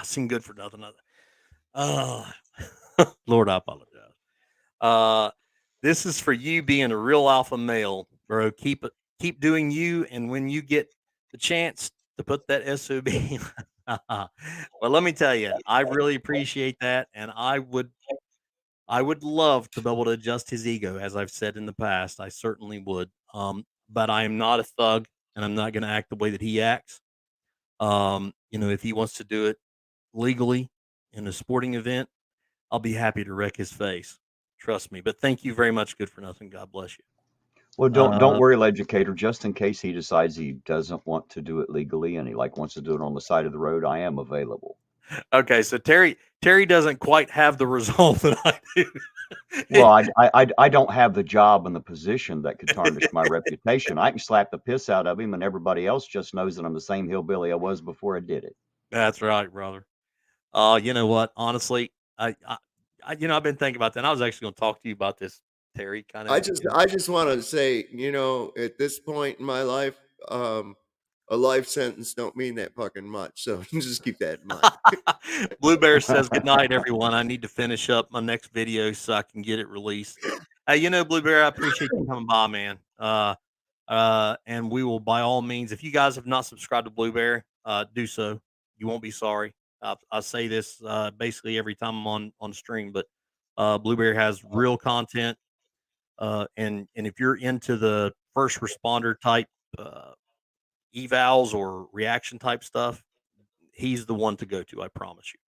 seen good for nothing. Uh, Lord, I apologize. Uh, this is for you being a real alpha male, bro. Keep doing you, and when you get the chance to put that SOB, well, let me tell you, I really appreciate that, and I would love to be able to adjust his ego, as I've said in the past. I certainly would. But I am not a thug, and I'm not going to act the way that he acts. You know, if he wants to do it legally in a sporting event, I'll be happy to wreck his face. Trust me. But thank you very much. Good for nothing. God bless you. Well, don't Uh, worry, educator. Just in case he decides he doesn't want to do it legally and he wants to do it on the side of the road, I am available. okay, so Terry doesn't quite have the result that I do. Well, I don't have the job and the position that could tarnish my reputation. I can slap the piss out of him, and everybody else just knows that I'm the same hillbilly I was before I did it. That's right, brother. You know what? Honestly, you know, I've been thinking about that. And I was actually going to talk to you about this, Terry. Kind of. I just want to say, at this point in my life, a life sentence don't mean that fucking much. So just keep that in mind. Blue Bear says good night, everyone. I need to finish up my next video so I can get it released. Hey, you know, Blue Bear, I appreciate you coming by, man. And we will, by all means, if you guys have not subscribed to Blue Bear, do so. You won't be sorry. I say this basically every time I'm on stream, but Blueberry has real content, and if you're into the first responder type uh, evals or reaction type stuff, he's the one to go to. I promise you.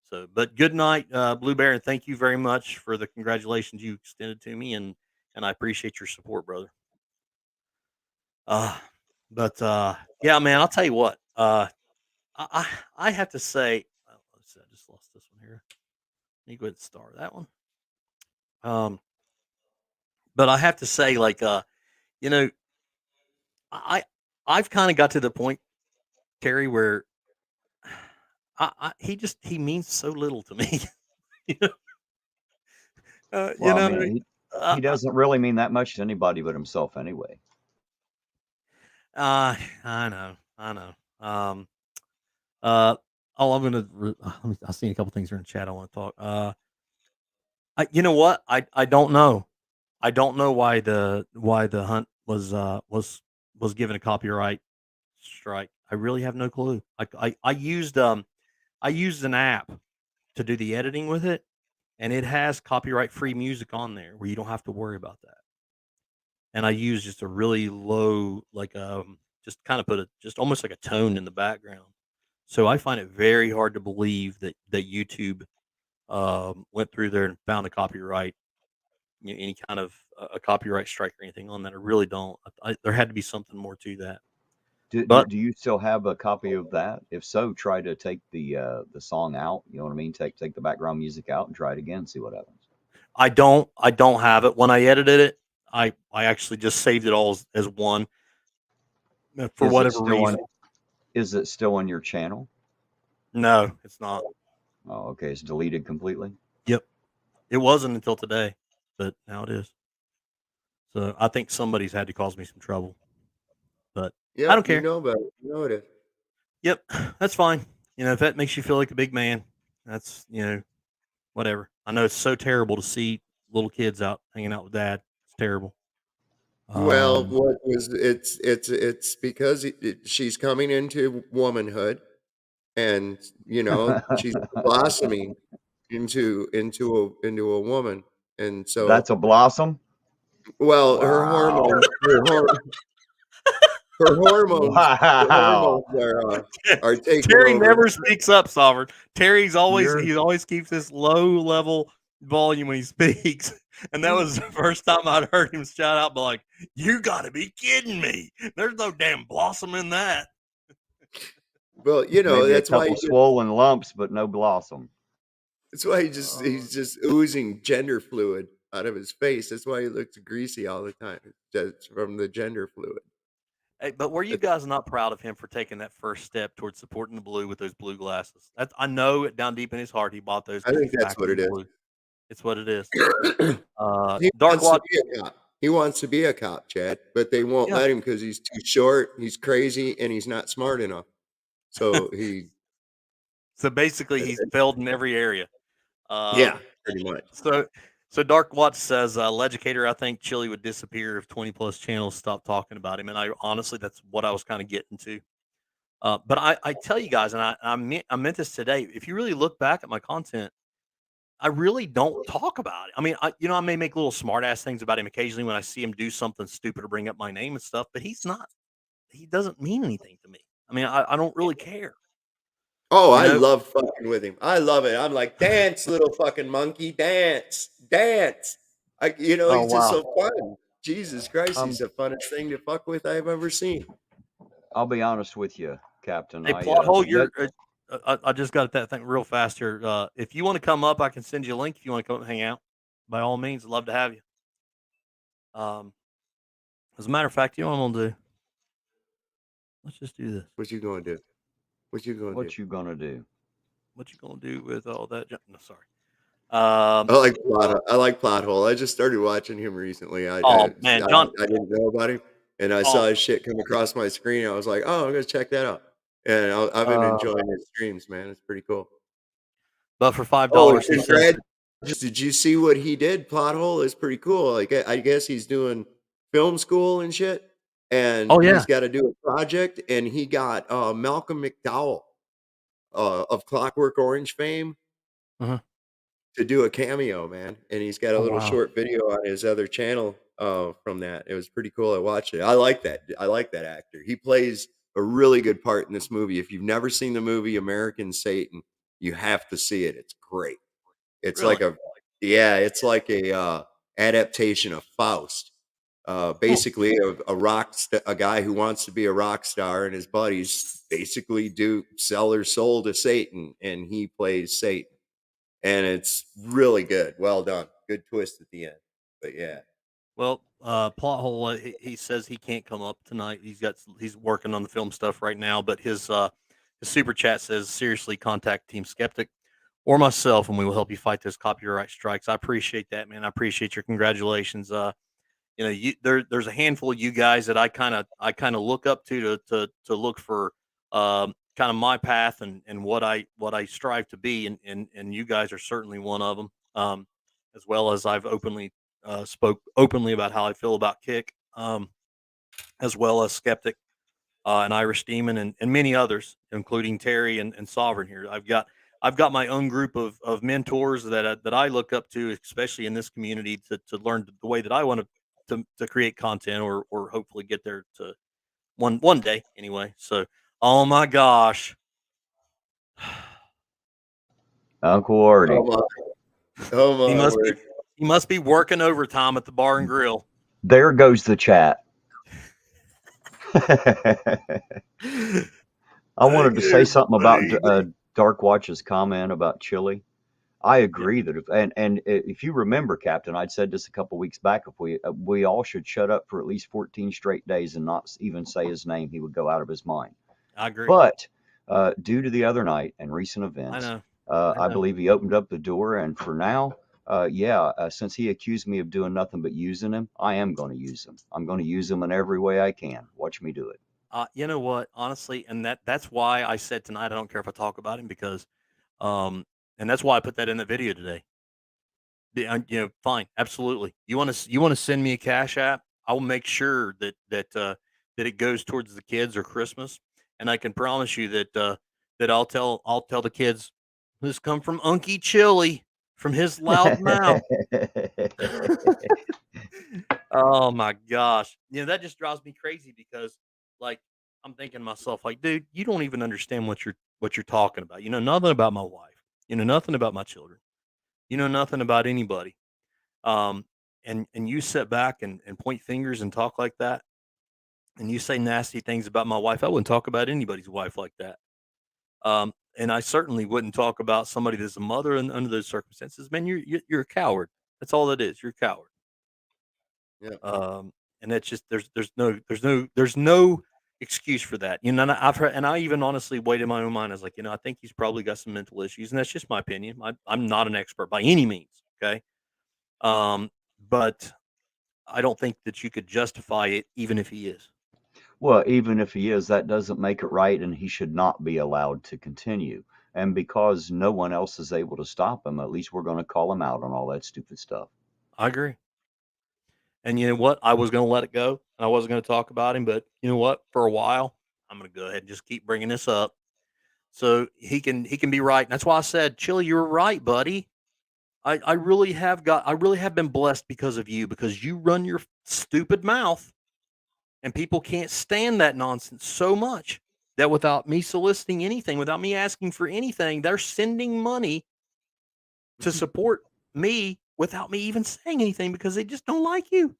So, but good night, Blueberry, and thank you very much for the congratulations you extended to me, and I appreciate your support, brother. Uh, but yeah, man, I'll tell you what. I have to say, let's see, I just lost this one here. Let me go ahead and star that one. Um, but I have to say, like, you know, I I've kind of got to the point, Terry, where he means so little to me. you know, you Well, I know, mean, he doesn't really mean that much to anybody but himself anyway. I know, I know. Uh, oh, I'm gonna. I've seen a couple things here in chat. I want to talk. You know what? I don't know. I don't know why the hunt was given a copyright strike. I really have no clue. I used an app to do the editing with it, and it has copyright free music on there where you don't have to worry about that. And I use just a really low, like just kind of put a just almost like a tone in the background. So I find it very hard to believe that YouTube went through there and found a copyright, any kind of a copyright strike or anything on that. I really don't. There had to be something more to that. But Do you still have a copy of that? If so, try to take the song out. You know what I mean? Take the background music out and try it again. See what happens. I don't have it. When I edited it, I actually just saved it all as one for Is it whatever still on? reason. Is it still on your channel? No, it's not. Oh, okay. It's deleted completely. Yep, it wasn't until today, but now it is. So I think somebody's had to cause me some trouble, but I Yep, don't care. about it. You know it is. Yep, that's fine. If that makes you feel like a big man, that's whatever. I know it's so terrible to see little kids out hanging out with dad. It's terrible. Well, Um, what was it's because she's coming into womanhood, and she's blossoming into a woman, and so That's a blossom. well, Wow. her hormones Wow. are taking Terry over. never speaks up, Sovereign. You're He always keeps this low level volume when he speaks. And that was the first time I'd heard him shout out, but like, you gotta be kidding me. There's no damn blossom in that. Well, maybe a that's why couple swollen lumps, but no blossom. he's just oozing gender fluid out of his face. That's why he looks greasy all the time. That's from the gender fluid. Hey, but were you guys not proud of him for taking that first step towards supporting the blue with those blue glasses? I know it down deep in his heart he bought those I because think he's that's what backing it the is. blue. It's what it is. He Dark wants to Watch, be a cop. He wants to be a cop, Chad, but they won't yeah. let him because he's too short, he's crazy, and he's not smart enough. So So basically, he's failed in every area. yeah, pretty much. So Dark Watch says, Legicator, I think Chili would disappear if 20 plus channels stopped talking about him. And I honestly, that's what I was kind of getting to. But I tell you guys, and I meant this today. If you really look back at my content, I really don't talk about it. I mean, I may make little smart ass things about him occasionally when I see him do something stupid or bring up my name and stuff, but he doesn't mean anything to me. I mean, I don't really care. Oh, You I know, love fucking with him. I love it. I'm like, dance, little fucking monkey, dance, dance. Oh He's just wow. so fun. Jesus Christ, he's Um, the funnest thing to fuck with I've ever seen. I'll be honest with you, Captain. hey, plot hole, Yet I just got that thing real fast here. If you want to come up, I can send you a link. If you want to come hang out, by all means, I'd love to have you. As a matter of fact, you know what I'm gonna do? Let's just do this. What you gonna do? What you gonna do? what you gonna do? What you gonna do with all that? No, sorry. I like plot hole. I just started watching him recently. Oh man, John. I didn't know about him, and I saw Oh, his shit come across my screen. I was like, oh, I'm gonna check that out. And I've been Uh, enjoying his streams, man. It's pretty cool. but for Oh, $5, he says, congrats! Did you see what he did? Plot hole is pretty cool. Like I guess he's doing film school and shit, and "Oh yeah, he's got to do a project, and he got Malcolm McDowell of Clockwork Orange fame Uh-huh. to do a cameo, man. And he's got a Oh, little wow. short video on his other channel from that. It was pretty cool. I watched it. I like that. I like that actor. He plays a really good part in this movie. If you've never seen the movie American Satan, you have to see it. It's great. It's like Really? it's like a adaptation of Faust. Cool. Basically, a guy who wants to be a rock star, and his buddies basically do sell their soul to Satan, and he plays Satan, and it's really good. Well done. Good twist at the end. But yeah, Well, plot hole. He says he can't come up tonight. He's working on the film stuff right now. But his super chat says, seriously, contact Team Skeptic or myself, and we will help you fight those copyright strikes. I appreciate that, man. I appreciate your congratulations. There's a handful of you guys that I kind of look up to look for kind of my path and what I strive to be, and you guys are certainly one of them. As well as I've openly spoke openly about how I feel about Kick, as well as Skeptic, and Irish Demon, and many others, including Terry and Sovereign here. I've got my own group of mentors that I look up to, especially in this community, to learn the way that I want to create content, or hopefully get there to one day anyway. So, oh my gosh, Uncle Artie. oh my, oh he my must be word. he must be working overtime at the bar and grill. There goes the chat. I wanted to say something about Dark Watch's comment about chili. I Yeah. agree that if you remember, Captain, I'd said this a couple weeks back. If we all should shut up for at least 14 straight days and not even say his name, he would go out of his mind. I agree. But due to the other night and recent I events, know. I know. believe he opened up the door. And for now, since he accused me of doing nothing but using him, I am going to use him. I'm going to use him in every way I can. Watch me do it. You know what? Honestly, and that's why I said tonight I don't care if I talk about him, because, and that's why I put that in the video today. Fine, absolutely. You want to send me a Cash App? I will make sure that it goes towards the kids or Christmas, and I can promise you that I'll tell the kids, this come from Unky Chili, from his loud mouth. Oh my gosh. That just drives me crazy, because, like, I'm thinking to myself, like, dude, you don't even understand what you're talking about. You know nothing about my wife. You know nothing about my children. You know nothing about anybody. Um, and you sit back and point fingers and talk like that, and you say nasty things about my wife. I wouldn't talk about anybody's wife like that. And I certainly wouldn't talk about somebody that's a mother under those circumstances. Man, you're a coward. That's all that is. You're a coward. Yeah. And that's just there's no excuse for that. And I've heard, and I even honestly weighed in my own mind. I was like, I think he's probably got some mental issues, and that's just my opinion. I'm not an expert by any means. Okay. But I don't think that you could justify it, even if he is. Well, even if he is, that doesn't make it right, and he should not be allowed to continue. And because no one else is able to stop him, at least we're going to call him out on all that stupid stuff. I agree. And you know what? I was going to let it go, and I wasn't going to talk about him. But you know what? For a while, I'm going to go ahead and just keep bringing this up, so he can be right. And that's why I said, Chili, you're right, buddy. I really have been blessed because of you, because you run your stupid mouth, and people can't stand that nonsense so much that without me soliciting anything, without me asking for anything, they're sending money to support me without me even saying anything, because they just don't like you.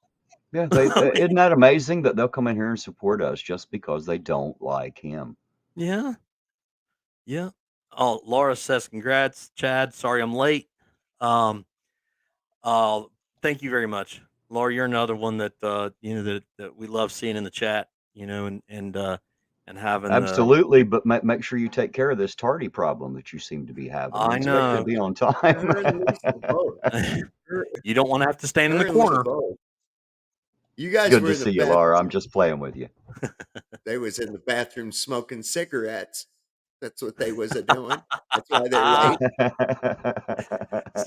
Yeah, isn't that amazing that they'll come in here and support us just because they don't like him? Yeah. Yeah. Oh, Laura says, congrats, Chad. Sorry I'm late. Um, uh, Thank you very much. Laura, you're another one that we love seeing in the chat, and having Absolutely, but make sure you take care of this tardy problem that you seem to be having. I We expect you to know. be on Her time. and Lisa both. Her, You don't want to have to stand in her the and Lisa corner. both. You guys Good were to in the see you, bathroom. Laura. I'm just playing with you. They was in the bathroom smoking cigarettes. That's what they was a doing. That's why they're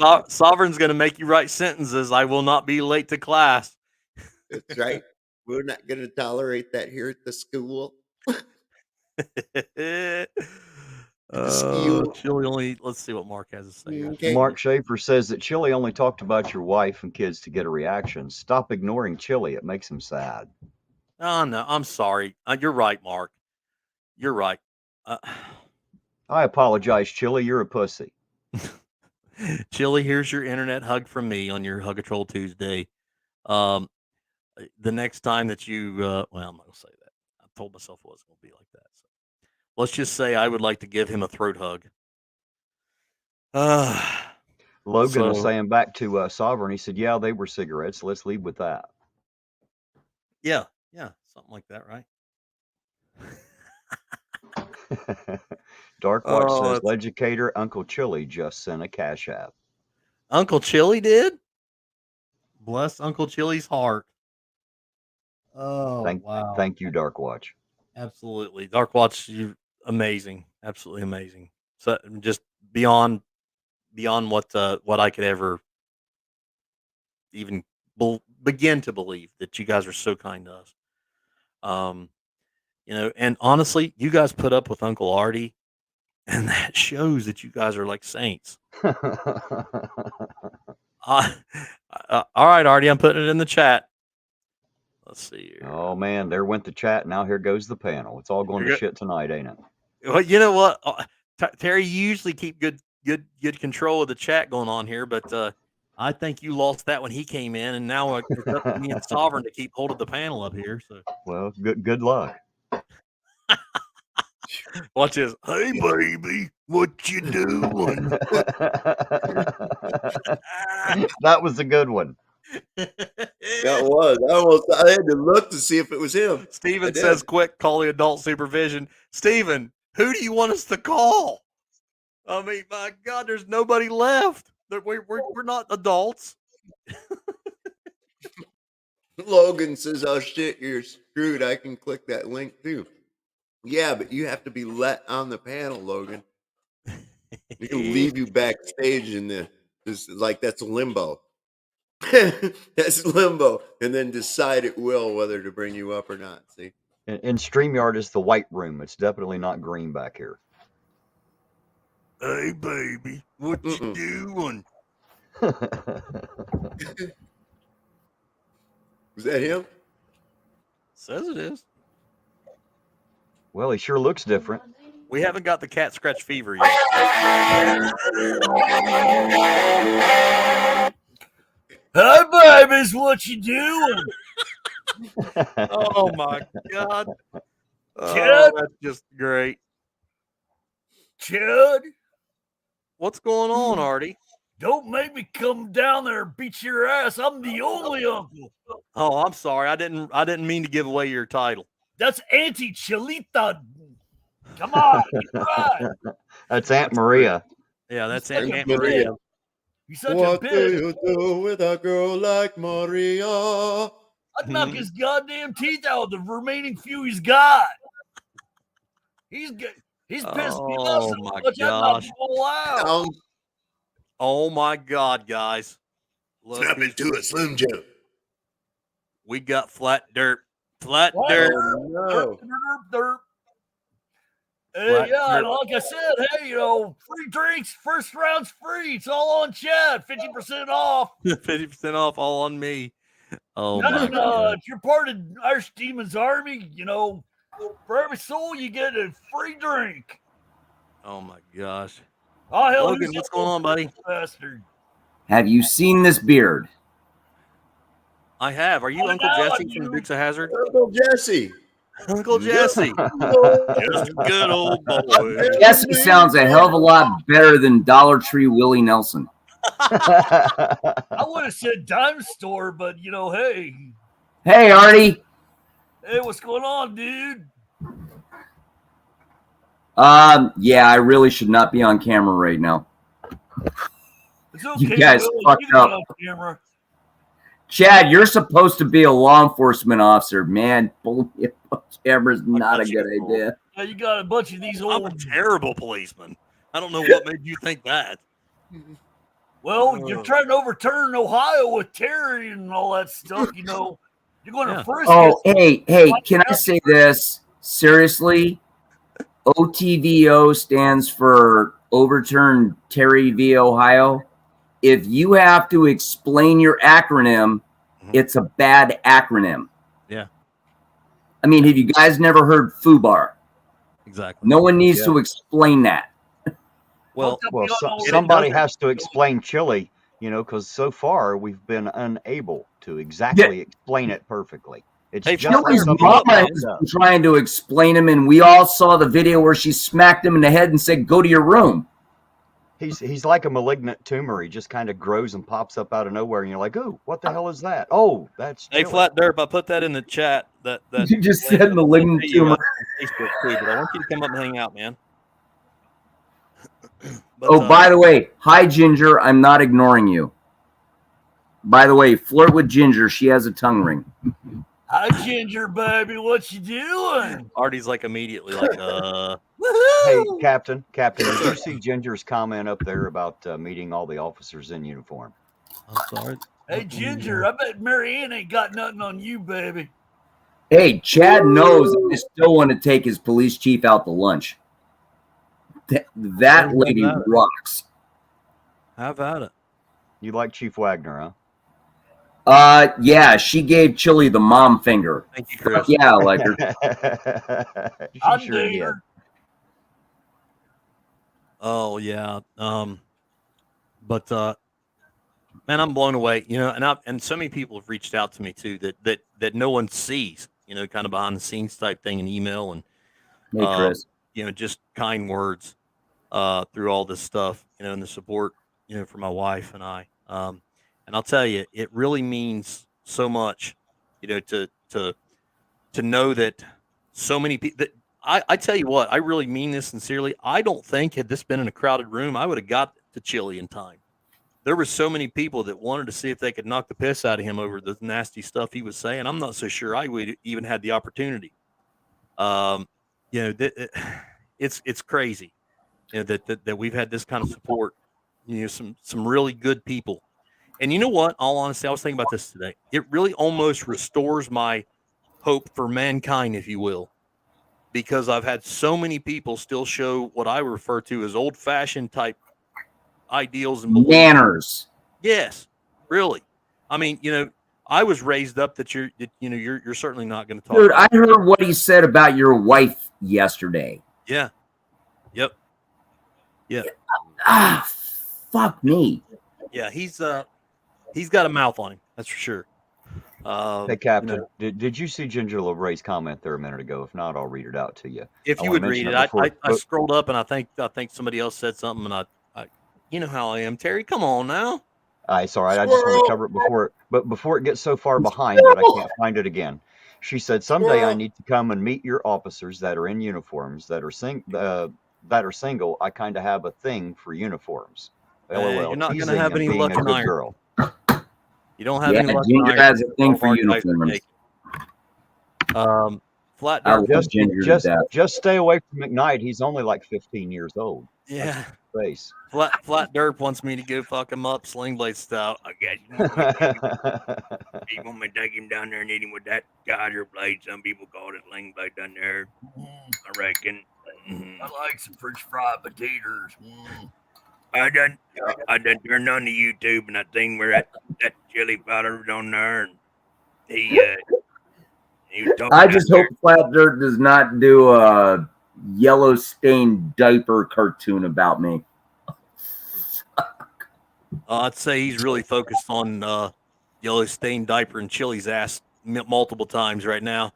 late. Sovereign's going to make you write sentences. I will not be late to class. That's right. We're not going to tolerate that here at the school. Skew. Chili only. Let's see what Mark has to say here. Okay. Mark Schaefer says that Chili only talked about your wife and kids to get a reaction. Stop ignoring Chili. It makes him sad. Oh no, I'm sorry. You're right, Mark. You're right. I apologize, Chili. You're a pussy. Chili, here's your internet hug from me on your Hug a Troll Tuesday. The next time that you, well, I'm not gonna say that. I told myself it wasn't gonna be like that. So let's just say I would like to give him a throat hug. Logan was So- saying back to Sovereign, he said, yeah, they were cigarettes. Let's leave with that. Yeah, something like that, right? Dark Watch Oh, says, Legicator Uncle Chili just sent a cash app. Uncle Chili did. Bless Uncle Chili's heart. Oh, wow. Thank you, Dark Watch. Absolutely. Dark Watch, you amazing. Absolutely amazing. So just beyond what I could ever even begin to believe that you guys are so kind to us. And honestly, you guys put up with Uncle Artie, and that shows that you guys are like saints. All right, Artie, I'm putting it in the chat. Let's see here. Oh, man, there went the chat. Now here goes the panel. It's all going to shit tonight, ain't it? Well, you know what, Terry, you usually keep good control of the chat going on here, but I think you lost that when he came in, and now it's up to me and Sovereign to keep hold of the panel up here. So, well, good luck. Watch this. Hey, baby, what you doing? That was a good one. That was. I had to look to see if it was him. Steven says, quick, call the adult supervision. Steven, who do you want us to call? I mean, my God, there's nobody left. We're not adults. Logan says, oh shit, you're screwed. I can click that link too. Yeah, but you have to be let on the panel, Logan. We can leave you backstage in this like that's limbo. That's limbo. And then decide at will whether to bring you up or not. See? And StreamYard is the white room. It's definitely not green back here. Hey, baby, what you doing? Was that him? Says it is. Well, he sure looks different. We haven't got the cat scratch fever yet. Hey, babies, what you doing? Oh my God. Chad? That's just great. Chad, What's going on, Artie? don't make me come down there and beat your ass. I'm the only uncle. Oh, I'm sorry. I didn't mean to give away your title. That's Auntie Chelita. Come on, get right. That's Aunt Maria. Yeah, that's Such a Aunt bitch. Maria. You're such What a do bitch. you do with a girl like Maria? I'd knock his goddamn teeth out with the remaining few he's got. He's pissed me off so Oh, my much. I'd knock gosh. him all out. Oh my God, guys. Look, Snap into a Slim Jim. we got flat dirt. Flat Flat dirt. Oh, no. Derp. Flat Yeah, and dirt. like I said, hey, free drinks, first round's free. It's all on Chad, 50% off. 50% off, all on me. Oh my And God. if you're part of Irish Demon's Army, for every soul you get a free drink. Oh my gosh. Oh, hell, Logan, who's what's that going on, buddy? bastard? Have you seen this beard? I have. Are you Oh, Uncle now I Jesse do. from Dukes of Hazzard? Uncle Jesse. Uncle Jesse. Just a good old boy. Jesse sounds a hell of a lot better than Dollar Tree Willie Nelson. I would have said dime store, but hey, Hey, Artie. what's going on, dude? Yeah, I really should not be on camera right now. It's okay. You guys Willie, fucked you can get up. on camera. Chad, you're supposed to be a law enforcement officer. Man, pulling you on camera is not a good idea. Yeah, you got a bunch of these I'm a old. terrible policeman. I don't know what made you think that. Well, you're trying to overturn Ohio with Terry and all that stuff. You're going to Yeah. frisk Oh, us. hey, can I say this? Seriously? OTVO stands for Overturn Terry v. Ohio. If you have to explain your acronym, it's a bad acronym. Yeah. I mean, have you guys never heard FUBAR? Exactly. No one needs to explain that. Well, somebody has to explain chili, because so far we've been unable to exactly explain it perfectly. It's Hey, just like Chili's something mama that has pops up. been trying to explain him, and we all saw the video where she smacked him in the head and said, "Go to your room." He's like a malignant tumor. He just kind of grows and pops up out of nowhere, and you're like, "Oh, what the hell is that?" Oh, that's hey, chili. Flat Derp, I put that in the chat. That You just link said malignant to you tumor. on Facebook too, but I want you to come up and hang out, man. But, Oh, by the way, hi Ginger. I'm not ignoring you. By the way, flirt with Ginger. She has a tongue ring. Hi, Ginger, baby. What you doing? Artie's like immediately like, Hey, Captain, did you see Ginger's comment up there about meeting all the officers in uniform? I'm sorry. Hey, Ginger, I bet Marianne ain't got nothing on you, baby. Hey, Chad knows I still want to take his police chief out to lunch. That lady rocks. How about it? You like Chief Wagner, huh? Yeah, she gave Chili the mom finger. Thank you, Chris. Yeah, I like her. I'll She sure date did. her. Oh yeah. But man, I'm blown away. And so many people have reached out to me too that no one sees. Kind of behind the scenes type thing in email and Hey, Chris. just kind words through all this stuff. And the support for my wife and I. And I'll tell you, it really means so much. To know that so many people. That I tell you what, I really mean this sincerely. I don't think had this been in a crowded room, I would have got to Chili in time. There were so many people that wanted to see if they could knock the piss out of him over the nasty stuff he was saying. I'm not so sure I would even had the opportunity. It's crazy, that we've had this kind of support. Some really good people. And you know what? All honesty, I was thinking about this today. It really almost restores my hope for mankind, if you will, because I've had so many people still show what I refer to as old-fashioned type ideals and beliefs. Manners. Yes, really. I mean, I was raised up that you're certainly not going to talk. Dude, I heard what he said about your wife yesterday. Yeah. Yep. Yeah. Fuck me. Yeah, he's got a mouth on him. That's for sure. Hey, Captain, did you see Ginger LeRay's comment there a minute ago? If not, I'll read it out to you. If you would read it, I scrolled up and I think somebody else said something, and I you know how I am, Terry. Come on now. It's all right. I just want to cover it before it gets so far behind that I can't find it again. She said, "Someday I need to come and meet your officers that are in uniforms that are single. I kind of have a thing for uniforms." LOL. You're not going to have any luck in iron. Girl. You don't have any luck. Ginger has a thing for uniforms. Flat Derp, just stay away from McKnight. He's only like 15 years old. Yeah. Face. Flat Derp wants me to go fuck him up, Sling Blade style. I guess you want me to take him down there and hit him with that Dodger blade. Some people call it Sling Blade down there. I reckon. I like some French fried potatoes. I done turned on the YouTube and I seen where that chili powder was on there, and he was talking. I just hope Flat Dirt does not do a yellow stained diaper cartoon about me. I'd say he's really focused on yellow stained diaper and Chili's ass multiple times right now.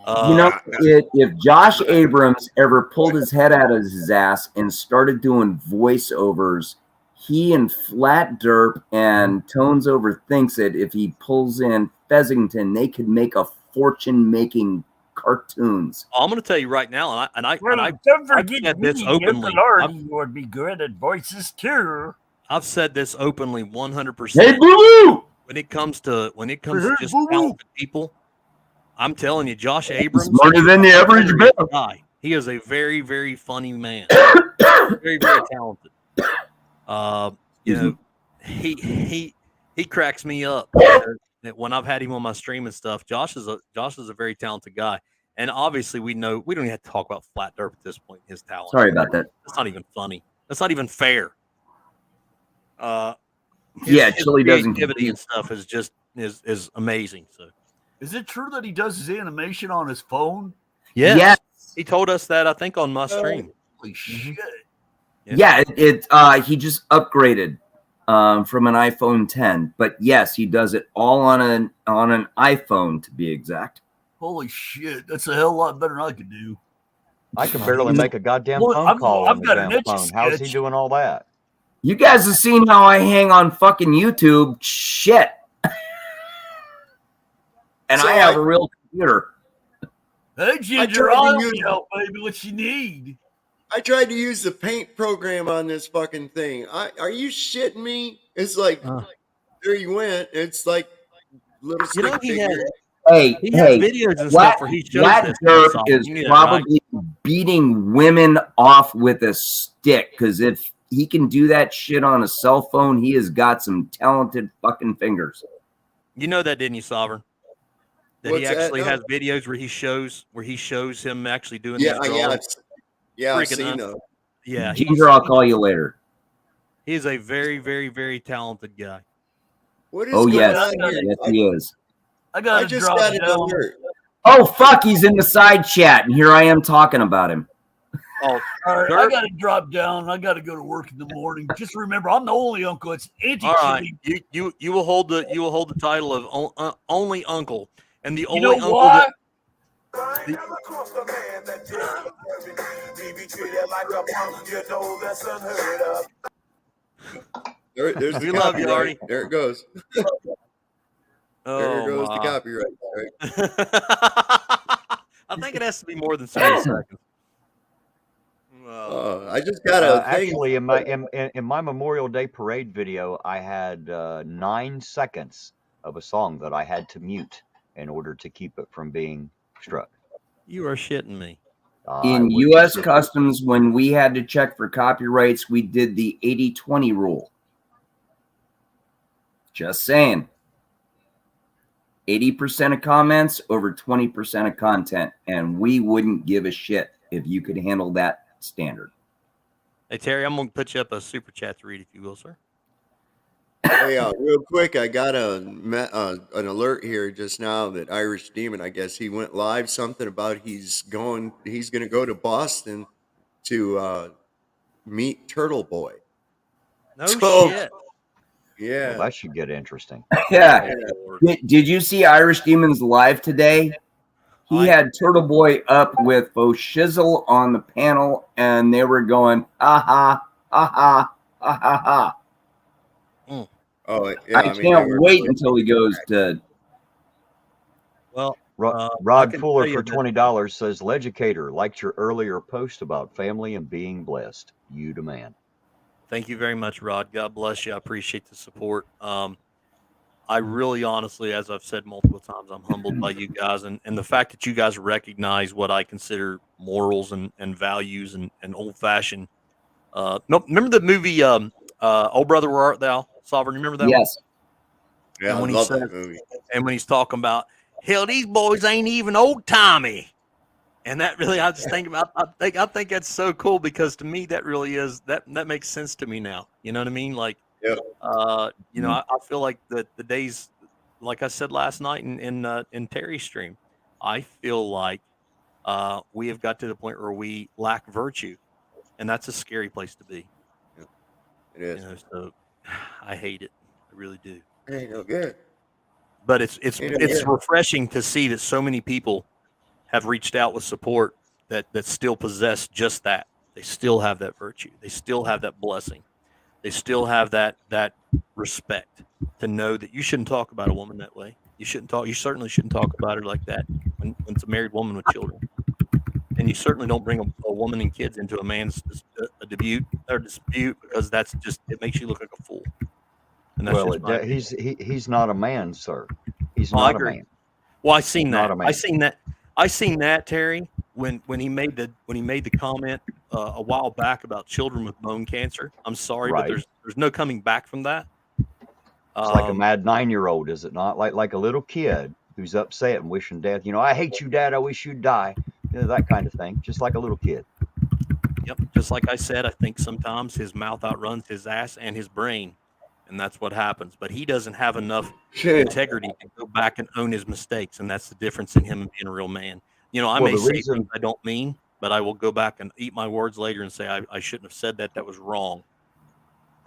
If Josh Abrams ever pulled his head out of his ass and started doing voiceovers, he and Flat Derp and Tones Overthinks It, if he pulls in Fessington, they could make a fortune making cartoons. I'm going to tell you right now, and I don't forget said this openly. You would be good at voices too. I've said this openly 100%. Hey, boo-boo! When it comes to just talented people, I'm telling you, Josh Abrams, smarter than the average guy. He is a very, very funny man. Very, very talented. He cracks me up when I've had him on my stream and stuff. Josh is a very talented guy. And obviously, we know we don't even have to talk about Flat Derp at this point. His talent. Sorry about that. That's not even funny. That's not even fair. Yeah, his Chili doesn't creativity compete. and stuff is just is amazing. So Is it true that he does his animation on his phone? Yes. he told us that I think on my stream. Holy shit! Yeah, he just upgraded from an iPhone 10, but yes, he does it all on an iPhone to be exact. Holy shit! That's a hell of a lot better than I could do. I can barely make a goddamn Look, phone I've- call I've on the got an damn Etch a phone. How's he Sketch. doing all that? You guys have seen how I hang on fucking YouTube. Shit. And So I have a real computer. Hey, Ginger, tried to I'll use- help, baby. What you need? I tried to use the paint program on this fucking thing. Are you shitting me? It's like there you went. It's like little You know, stick he has figure. Hey, he has videos and Flat, stuff where he shows Flat this. Dirt stuff. is You knew that, right? probably beating women off with a stick, because if he can do that shit on a cell phone, he has got some talented fucking fingers. You know that, didn't you, Sovereign? That he What's that? actually No. has videos where he shows him actually doing Yeah, these yeah, drawings. I've Freaking seen those. Yeah, Ginger, I'll call you later. he's a very, very, very talented guy. What is Oh, going yes. on here? Yes, he is. I got I to just drop got an down. alert. Oh, fuck, he's in the side chat, and here I am talking about him. Oh, All right, I Dirk? got to drop down. I got to go to work in the morning. Just remember, I'm the only uncle. It's Auntie all right. Chili. You will hold the title of only uncle, and the You only know uncle why? There's the We love you, copyright. Artie. There it goes. There Oh, goes the my. copyright. Right. I think it has to be more than 7 seconds. I just got a thing. Actually, in my Memorial Day parade video, I had 9 seconds of a song that I had to mute in order to keep it from being struck. You are shitting me. In was U.S. just- Customs, when we had to check for copyrights, we did the 80-20 rule. Just saying. 80% of comments over 20% of content, and we wouldn't give a shit if you could handle that standard. Hey, Terry, I'm going to put you up a super chat to read, if you will, sir. Hey, real quick, I got an alert here just now that Irish Demon, I guess he went live something about he's going to go to Boston to meet Turtle Boy. No So- shit. Yeah. Well, that should get interesting. Yeah. Lord. Did you see Irish Demons live today? He I- had Turtle Boy up with Bo Shizzle on the panel, and they were going, ha ha, ha. Oh, yeah. I mean, they can't were wait really- until he goes to. Well, I Rod can Fuller tell you for that- $20 says, Legicator, liked your earlier post about family and being blessed. You demand. thank you very much, Rod. God bless you. I appreciate the support. I really, honestly, as I've said multiple times, I'm humbled by you guys, and the fact that you guys recognize what I consider morals and values and old-fashioned. No, remember the movie "Oh Brother, Where Art Thou?" Sovereign, you remember that? Yes. Yeah, I when he love said- that movie. And when he's talking about, hell, these boys ain't even old Tommy. And that really, I just think about, I think that's so cool, because to me, that really is, that makes sense to me now. You know what I mean? Like, Yep. you know, I feel like the days, like I said last night in Terry's stream, I feel like we have got to the point where we lack virtue, and that's a scary place to be. It is. You know, so I hate it. I really do. Hey, no good. But it's Yeah. refreshing to see that so many people have reached out with support that still possess just that. They still have that virtue. They still have that blessing. They still have that respect to know that you shouldn't talk about a woman that way. You certainly shouldn't talk about her like that when it's a married woman with children. And you certainly don't bring a woman and kids into a man's dispute, because that's just, it makes you look like a fool. And that's Well, just my opinion. he's not a man, sir. He's Oh, I not a agree. man. Well, I seen Not that. a man. I seen that, Terry, when he made the comment a while back about children with bone cancer. I'm sorry, Right. but there's no coming back from that. It's like a mad 9-year-old, is it not? Like a little kid who's upset and wishing death. I hate you, Dad. I wish you'd die. That kind of thing, just like a little kid. Yep. Just like I said, I think sometimes his mouth outruns his ass and his brain, and that's what happens. But he doesn't have enough integrity to go back and own his mistakes, and that's the difference in him and being a real man. I Well, may the say reason things I don't mean, but I will go back and eat my words later and say I shouldn't have said that. That was wrong.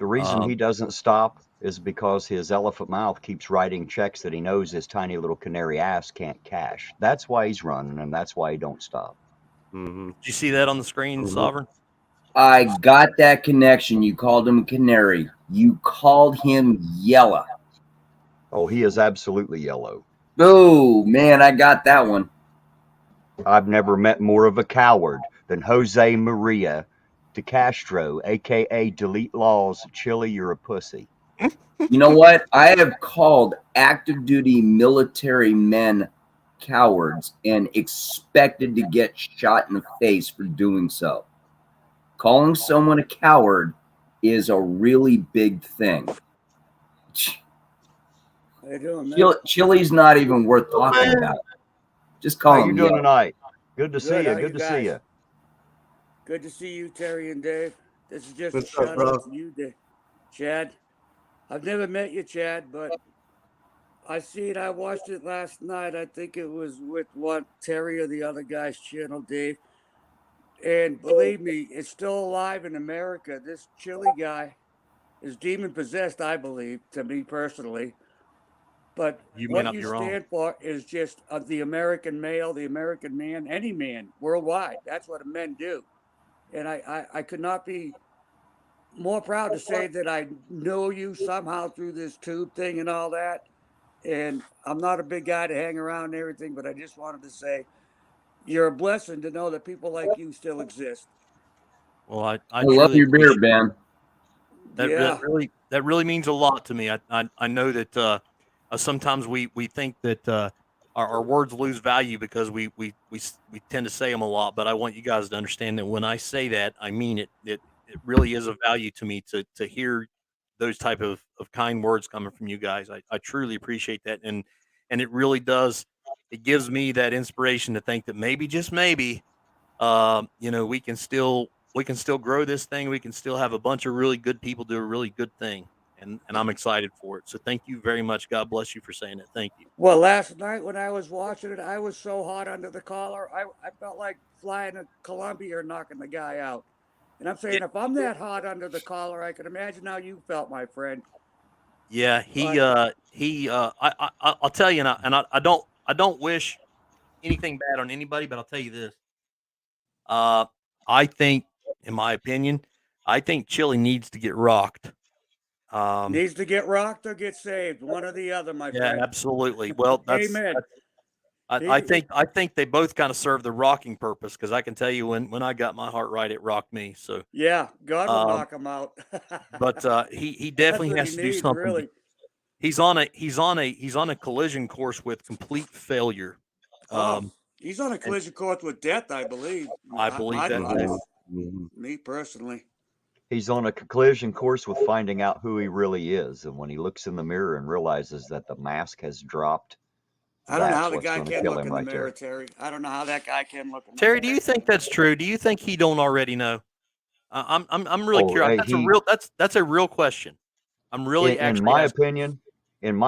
the reason he doesn't stop is because his elephant mouth keeps writing checks that he knows his tiny little canary ass can't cash. That's why he's running, and that's why he don't stop. Mm-hmm. Did you see that on the screen, Sovereign? I got that connection. You called him a canary. You called him yellow. Oh, he is absolutely yellow. Oh, man, I got that one. I've never met more of a coward than Jose Maria de Castro, a.k.a. Delete Laws. Chili, you're a pussy. You know what? I have called active duty military men cowards and expected to get shot in the face for doing so. Calling someone a coward is a really big thing. How you doing, man? Chili's not even worth talking about. Just call How him you doing yellow. tonight? Good to see Good, you. how you Good to see guys? you. Good to see you, Terry and Dave. This is just What's a up, shout bro? out to you, Chad. I've never met you, Chad, but I watched it last night. I think it was with Terry or the other guy's channel, Dave. And believe me, it's still alive in America. This Chili guy is demon possessed, I believe, to me personally. But You may what not you be wrong. stand for is just the American male, the American man, any man worldwide. That's what men do. And I could not be more proud to say that I know you somehow through this tube thing and all that. And I'm not a big guy to hang around and everything, but I just wanted to say you're a blessing to know that people like you still exist. Well, I I love truly your beer, appreciate Ben. Yeah. that really means a lot to me. I know that sometimes we think that our words lose value because we tend to say them a lot. But I want you guys to understand that when I say that, I mean it. It really is of value to me to hear those type of kind words coming from you guys. I truly appreciate that, and it really does. It gives me that inspiration to think that maybe, just maybe, we can still grow this thing. We can still have a bunch of really good people do a really good thing, and I'm excited for it. So thank you very much. God bless you for saying it. Thank you. Well, last night when I was watching it, I was so hot under the collar. I felt like flying to Columbia or knocking the guy out. And I'm saying, if I'm that hot under the collar, I can imagine how you felt, my friend. Yeah, I'll tell you, I don't wish anything bad on anybody, but I'll tell you this. I think, in my opinion, I think Chili needs to get rocked. Needs to get rocked or get saved, one or the other, my Yeah, friend. absolutely. Well, Amen. I think they both kind of serve the rocking purpose, because I can tell you when I got my heart right, it rocked me. So, Yeah, God will knock him out. but he That's definitely what has he to do needs, something. really. He's on a collision course with complete failure. He's on a collision course with death, I believe. I believe that too. Me personally. He's on a collision course with finding out who he really is. And when he looks in the mirror and realizes that the mask has dropped, I don't know how that's the what's guy going to can kill look him in the right mirror, there. Terry. I don't know how that guy can look in the Terry, mirror. do you think that's true? Do you think he don't already know? I'm really Oh, curious. hey, That's a real question. I'm really in actually my asking.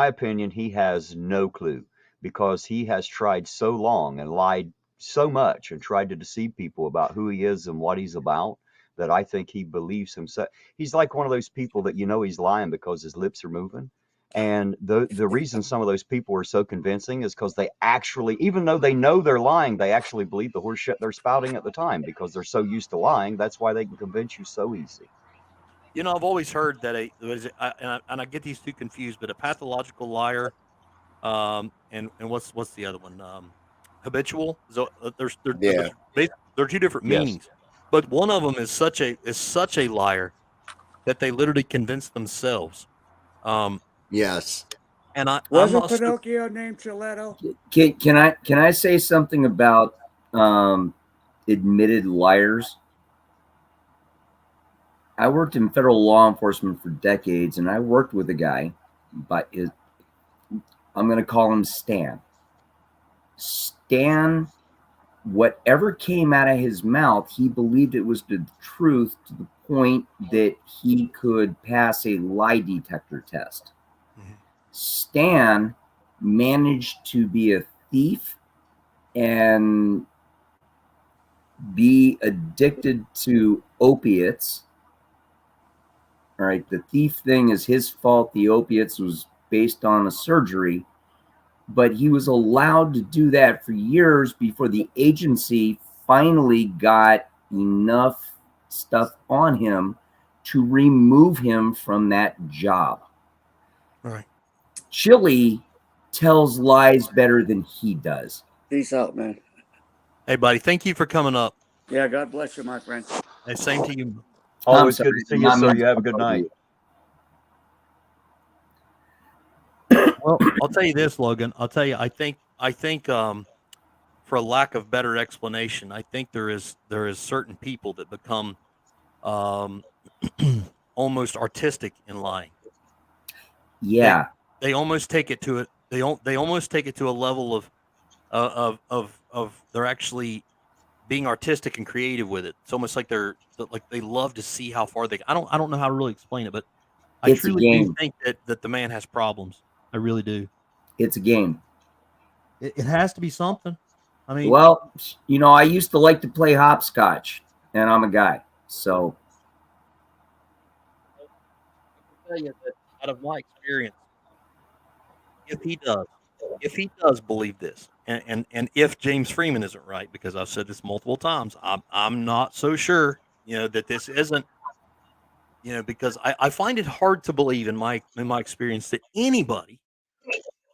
opinion, he has no clue, because he has tried so long and lied so much and tried to deceive people about who he is and what he's about, that I think he believes himself. He's like one of those people that he's lying because his lips are moving. And the reason some of those people are so convincing is because they actually, even though they know they're lying, they actually believe the horse shit they're spouting at the time, because they're so used to lying. That's why they can convince you so easy. I've always heard that and I get these two confused, but a pathological liar, and what's the other one? Habitual. So Yeah. they're two different Yes. meanings, but one of them is such a liar that they literally convince themselves. Yes. And I'm Wasn't not so, Pinocchio named Chiletto? Can I say something about admitted liars? I worked in federal law enforcement for decades, and I worked with a guy, but I'm going to call him Stan. Stan, whatever came out of his mouth, he believed it was the truth to the point that he could pass a lie detector test. Stan managed to be a thief and be addicted to opiates. All right, the thief thing is his fault. The opiates was based on a surgery, but he was allowed to do that for years before the agency finally got enough stuff on him to remove him from that job. Right. Chili tells lies better than he does. Peace out, man. Hey, buddy, thank you for coming up. Yeah, God bless you, my friend. Hey, same to you. Always sorry, good to see you, not sir. meant You to have a good bother night. you. Well, I'll tell you this, Logan. I'll tell you, I think, for a lack of better explanation, I think there is certain people that become almost artistic in lying. Yeah. They almost take it to it. They almost take it to a level of they're actually being artistic and creative with it. It's almost like they love to see how far they. I don't know how to really explain it, but I It's a truly do game. think that the man has problems. I really do. It's a game. It has to be something. I mean, Well, you know, I used to like to play hopscotch, and I'm a guy. So, I can tell you that out of my experience, if he does believe this, and if James Freeman isn't right, because I've said this multiple times, I'm not so sure, that this isn't, because I find it hard to believe in my experience that anybody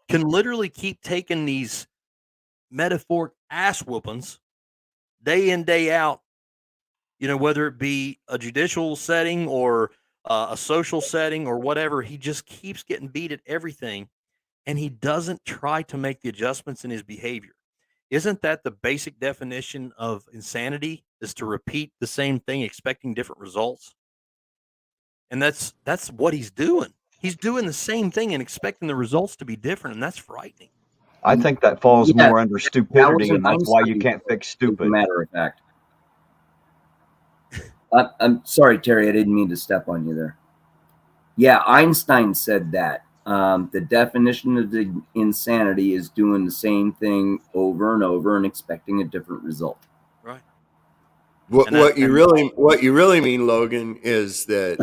can literally keep taking these metaphoric ass whoopings day in, day out, whether it be a judicial setting or a social setting or whatever. He just keeps getting beat at everything, and he doesn't try to make the adjustments in his behavior. Isn't that the basic definition of insanity, is to repeat the same thing expecting different results? And that's what he's doing. He's doing the same thing and expecting the results to be different, and that's frightening. I think that falls Yeah, more under that was stupidity, an and that's why you Einstein can't fix as a stupid. matter of fact. I'm sorry, Terry. I didn't mean to step on you there. Yeah, Einstein said that. The definition of the insanity is doing the same thing over and over and expecting a different result. Right. What you really mean, Logan, is that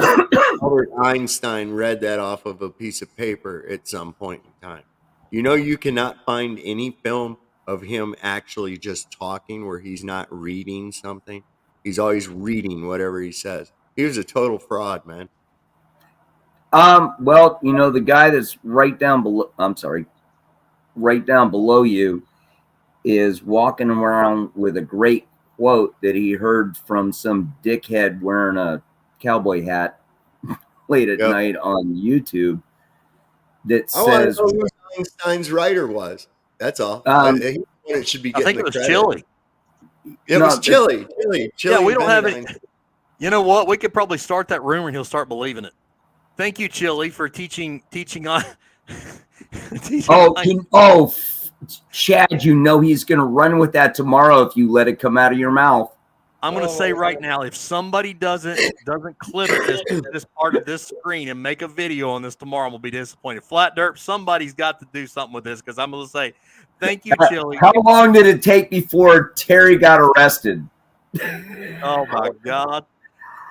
Albert Einstein read that off of a piece of paper at some point in time. You cannot find any film of him actually just talking where he's not reading something. He's always reading whatever he says. He was a total fraud, man. Well, the guy that's right down below you is walking around with a great quote that he heard from some dickhead wearing a cowboy hat late at night on YouTube that says, I want to know who Einstein's writer was. That's all. It should be I getting think it was the credit. Chili. It was Chili. Yeah, we don't have it. Einstein. You know what? We could probably start that rumor and he'll start believing it. Thank you, Chili, for teaching on. Chad, he's going to run with that tomorrow if you let it come out of your mouth. I'm going to say right now, if somebody doesn't clip this part of this screen and make a video on this tomorrow, I'm going to be disappointed. Flat Derp, somebody's got to do something with this, because I'm going to say, thank you, Chili. How long did it take before Terry got arrested? Oh, my God.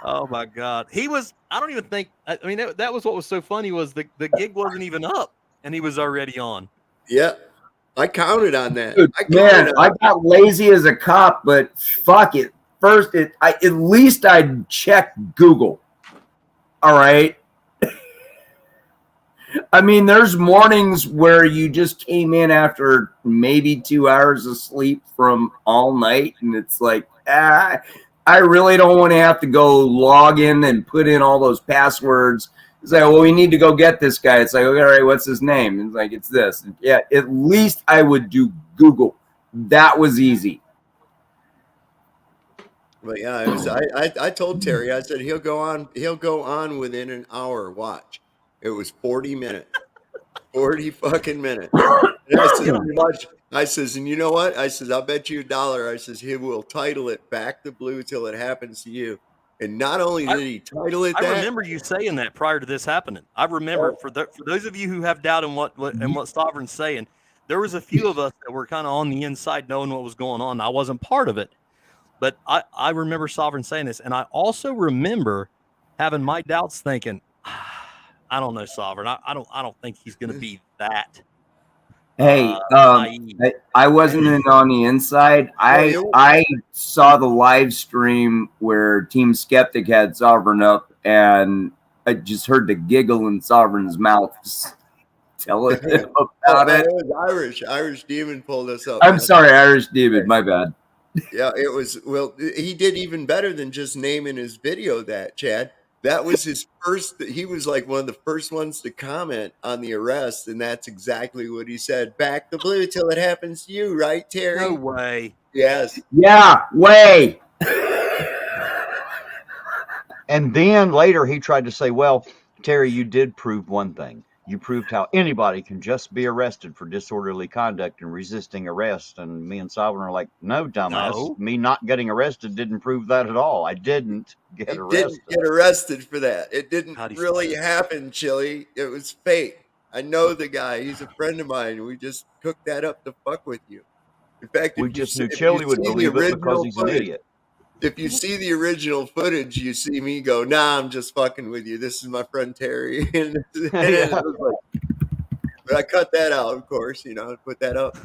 Oh, my God. He was, I don't even think, I mean, that was what was so funny, was the gig wasn't even up, and he was already on. Yeah. I counted on that. Dude, I got lazy as a cop, but fuck it. First, at least I'd check Google. All right. I mean, there's mornings where you just came in after maybe 2 hours of sleep from all night, and it's like, I really don't want to have to go log in and put in all those passwords. It's like, well, we need to go get this guy. It's like, okay, all right, what's his name? It's like, it's this. Yeah, at least I would do Google. That was easy. But yeah, it was. I told Terry, I said he'll go on within an hour. Watch. It was 40 minutes. 40 fucking minutes. And I said, watch. I says, and you know what? I says, I'll bet you $1. I says, he will title it Back the Blue Till It Happens to You. And not only did he title it I that, remember you saying that prior to this happening. I remember for those of you who have doubt in what Sovereign's saying, there was a few of us that were kind of on the inside knowing what was going on. I wasn't part of it, but I remember Sovereign saying this, and I also remember having my doubts, thinking, I don't know, Sovereign. I don't think he's going to be that. Hey, naive. I wasn't in on the inside. I saw the live stream where Team Skeptic had Sovereign up, and I just heard the giggle in Sovereign's mouth telling him about it. It was Irish Demon pulled us up. I'm sorry, Irish Demon. My bad. Yeah, it was. Well, he did even better than just naming his video that, Chad. That was his first. He was like one of the first ones to comment on the arrest, and that's exactly what he said. Back the blue till it happens to you, right, Terry? No way. Yes. Yeah, way. And then later he tried to say, well, Terry, you did prove one thing. You proved how anybody can just be arrested for disorderly conduct and resisting arrest. And me and Sovereign are like, no, dumbass. No. Me not getting arrested didn't prove that at all. I didn't get He arrested. didn't get arrested for that. It didn't How'd he really spell it? happen, Chili. It was fake. I know the guy. He's a friend of mine. We just cooked that up to fuck with you. In fact, We if you just see- knew if you Chili would see the believe it because original he's an footage- idiot. If you see the original footage, you see me go, nah, I'm just fucking with you. This is my friend Terry. and it was like, but I cut that out, of course, put that up.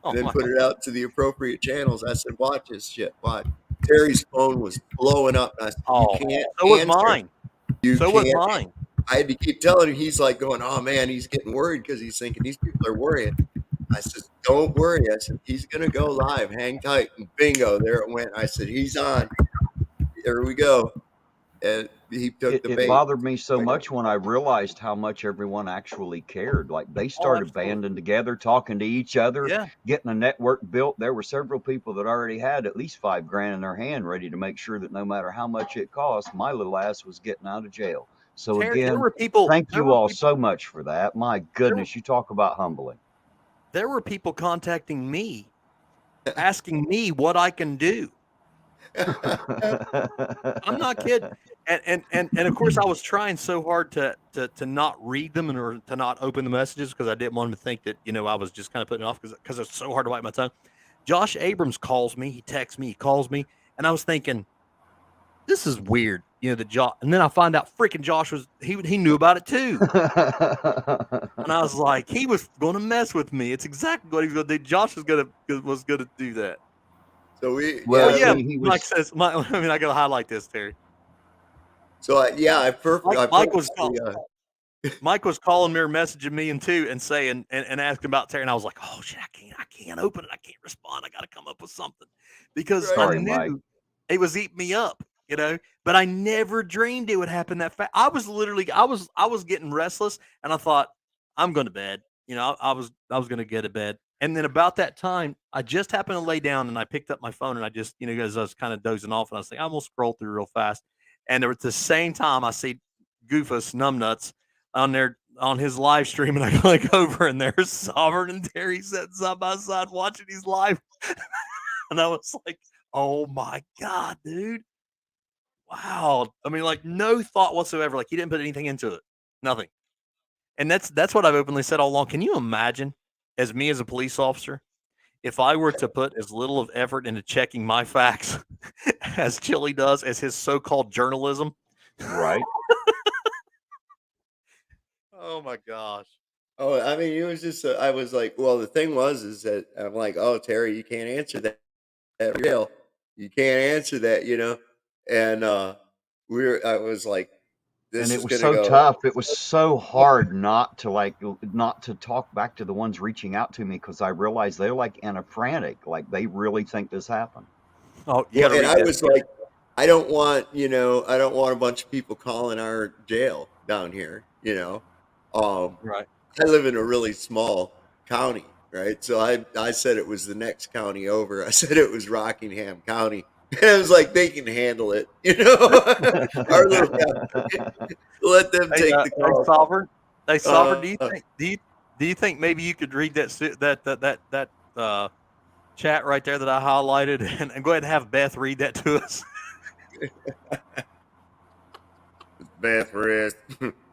Oh, And then my put it out to the appropriate channels. I said, watch this shit. Watch. Terry's phone was blowing up. And I said, Oh, you can't so was answer. mine. You So was can't. mine. I had to keep telling him. He's like going, oh, man, he's getting worried because he's thinking these people are worrying. I said, don't worry. I said, he's going to go live. Hang tight. And bingo, there it went. I said, he's on. There we go. And he took the It bait. bothered me so much when I realized how much everyone actually cared. Like they started absolutely. banding together, talking to each other, Yeah. getting a network built. There were several people that already had at least $5,000 in their hand, ready to make sure that no matter how much it cost, my little ass was getting out of jail. So Terry, there again, were people. thank there you were all people- so much for that. My goodness, you talk about humbling. There were people contacting me, asking me what I can do. I'm not kidding. And of course, I was trying so hard to not read them or to not open the messages because I didn't want them to think that I was just kind of putting it off because it's so hard to bite my tongue. Josh Abrams calls me. He texts me. He calls me, and I was thinking, this is weird. That Josh. And then I find out freaking Josh he knew about it too. And I was like, he was going to mess with me. It's exactly what he was going to do. Josh was going to do that. So we, Well, yeah. he was- Mike says, I got to highlight this, Terry. So Mike was calling me or messaging me and saying and asking about Terry, and I was like, oh shit, I can't open it, I can't respond, I got to come up with something because Sorry, I knew Mike. it was eating me up, But I never dreamed it would happen that fast. I was getting restless, and I thought I'm going to bed. I was going to get to bed, and then about that time, I just happened to lay down, and I picked up my phone, and I just as I was kind of dozing off, and I was like, I'm gonna scroll through real fast. And at the same time, I see Goofus Numbnuts on there on his live stream, and I click over, and there's Sovereign and Terry sitting side by side watching his live, and I was like, "Oh my god, dude! Wow!" I mean, like no thought whatsoever. Like he didn't put anything into it, nothing. And that's what I've openly said all along. Can you imagine, as me as a police officer, if I were to put as little of effort into checking my facts as Chili does as his so-called journalism? Right. Oh my gosh. Oh, I mean, it was just, I was like, well, the thing is that I'm like, oh, Terry, you can't answer that real. You can't answer that, And I was like, this And is it was gonna so go. tough. It was so hard not to talk back to the ones reaching out to me because I realized they're like in a frantic, like they really think this happened. Oh, you Well, gotta and read I that. was like, I don't want a bunch of people calling our jail down here, Right. I live in a really small county, right? So I said it was the next county over. I said it was Rockingham County. And I was like, they can handle it, Our little county. Let them take the call. Sovereign. Hey, Sovereign, do you Do you think maybe you could read that chat right there that I highlighted and go ahead and have Beth read that to us? Beth Rist.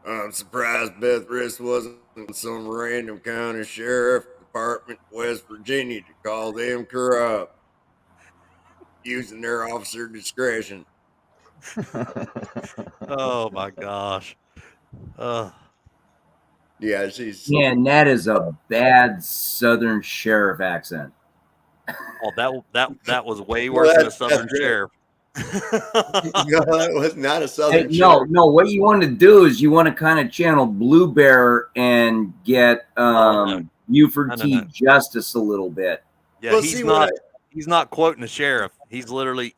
I'm surprised Beth Rist wasn't some random county sheriff department in West Virginia to call them corrupt, using their officer discretion. Oh my gosh. Yeah, she's. Man, that is a bad Southern sheriff accent. Oh, that was way Well, worse than a that's Southern good. sheriff. No, that was not a Hey, Southern no, sheriff. no. What you want to do is you want to kind of channel Blue Bear and get no. Buford No, no, T. no. Justice a little bit. Yeah, Well, he's see, not. He's not quoting the sheriff. He's literally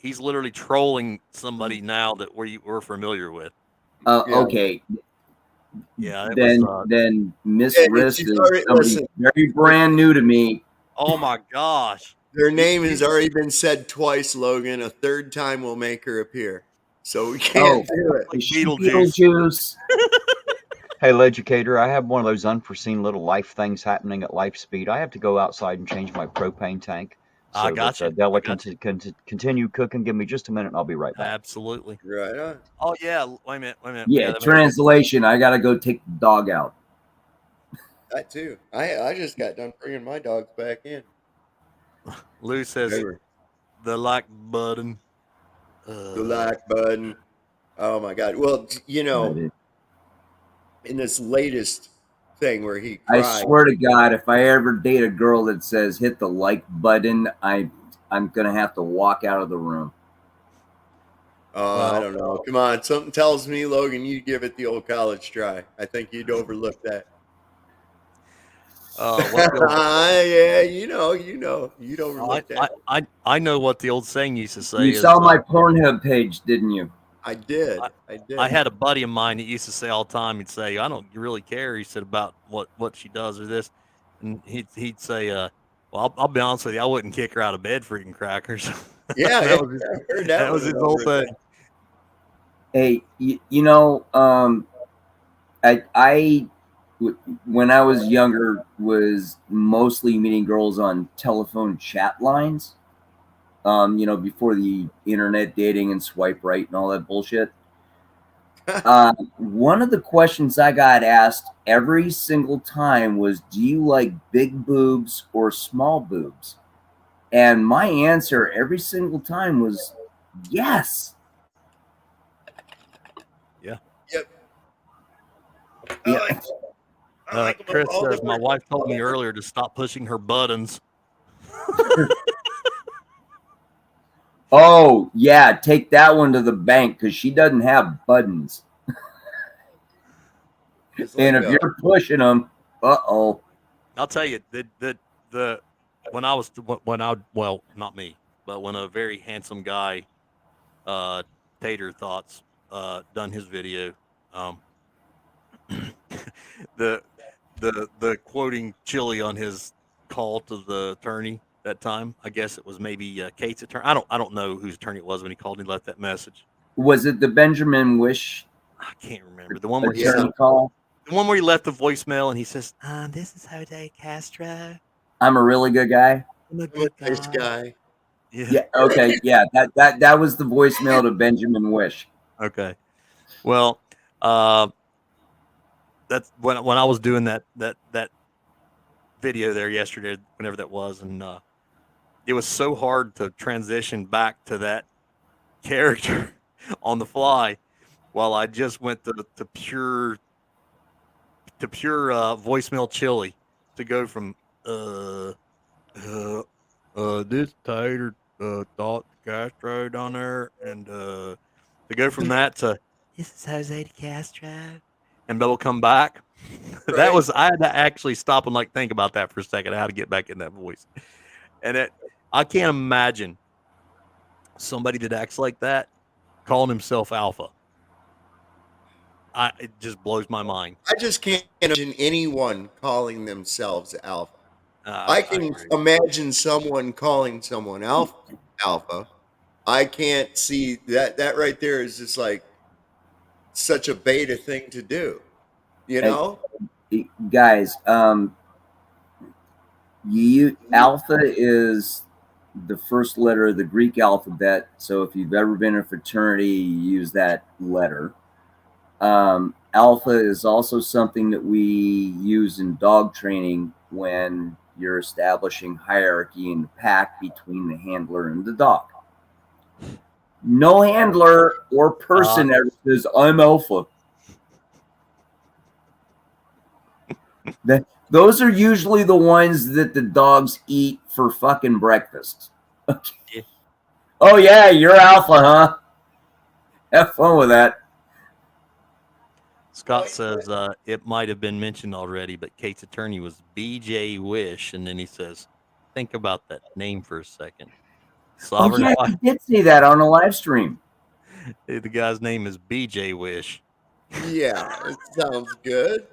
trolling somebody now that we're familiar with. Yeah. Okay, Yeah, it then was. Miss Yeah, Rist she's is already- somebody listen. very brand new to me. Oh my gosh. Their name has already been said twice, Logan. A third time will make her appear. So we can't do it. Like Is she Beetlejuice. Beetlejuice? Hey, Leducator, I have one of those unforeseen little life things happening at life speed. I have to go outside and change my propane tank. I So got that you. Della I got can continue cooking. Give me just a minute and I'll be right back. Absolutely. Right on. Oh yeah. Wait a minute. Yeah, that makes- translation. I gotta go take the dog out. That too. I just got done bringing my dogs back in. Lou says They were the like button. the like button. Oh my God. Well, you know, in this latest thing where he I cried, swear to God, if I ever date a girl that says hit the like button, I'm gonna have to walk out of the room. oh, I don't know. Come on. Something tells me, Logan, you'd give it the old college try. I think you'd overlook that. What's the old- Yeah, you know, you'd overlook that. I know what the old saying used to say. You is, saw my Pornhub page, didn't you? I did. I had a buddy of mine that used to say all the time. He'd say, "I don't really care." He said about what she does or this, and he'd say, "Well, I'll be honest with you, I wouldn't kick her out of bed for eking crackers." Yeah, that yeah, was his, I heard that that was one his whole over. thing. Hey, you know, when I was younger, was mostly meeting girls on telephone chat lines. You know, before the internet dating and swipe right and all that bullshit. One of the questions I got asked every single time was, do you like big boobs or small boobs? And my answer every single time was yes. Yep. Yeah. Chris says, "My wife told me earlier to stop pushing her buttons." Oh, yeah, take that one to the bank because she doesn't have buttons. And if you're pushing them, uh-oh. I'll tell you the when well, not me, but when a very handsome guy, Tater Thoughts, done his video, the quoting Chili on his call to the attorney that time. I guess it was maybe Kate's attorney. I don't know whose attorney it was when he called and left that message. Was it the Benjamin Wish I can't remember the one where he attorney call? the one where he left the voicemail and he says, "This is Jose Castro. I'm a really good guy. I'm a I'm a good nice guy. Yeah, okay, yeah. That was the voicemail to Benjamin Wish. Okay. Well, that's when I was doing that video there yesterday, whenever that was, and it was so hard to transition back to that character on the fly, while I just went to pure voicemail Chili to go from this Tater Thought Castro down there, and to go from that to this is Jose Castro, and Bill will come back. That Right. was I had to actually stop and think about that for a second, how to get back in that voice, and I can't imagine somebody that acts like that calling himself Alpha. It just blows my mind. I just can't imagine anyone calling themselves Alpha. I can agree. imagine someone calling someone Alpha. I can't see that right there is just like such a beta thing to do. You Hey, know? guys, alpha is the first letter of the Greek alphabet. So if you've ever been in a fraternity, you use that letter. Alpha is also something that we use in dog training when you're establishing hierarchy in the pack between the handler and the dog. No handler or person ever says, I'm alpha. Those are usually the ones that the dogs eat for fucking breakfast. Okay. Yeah. Oh, yeah, you're alpha, huh? Have fun with that. Scott says it might have been mentioned already, but Kate's attorney was BJ Wish, and then he says, think about that name for a second. Sovereign. Oh, yeah, you did say that on a live stream. The guy's name is BJ Wish. Yeah, it sounds good.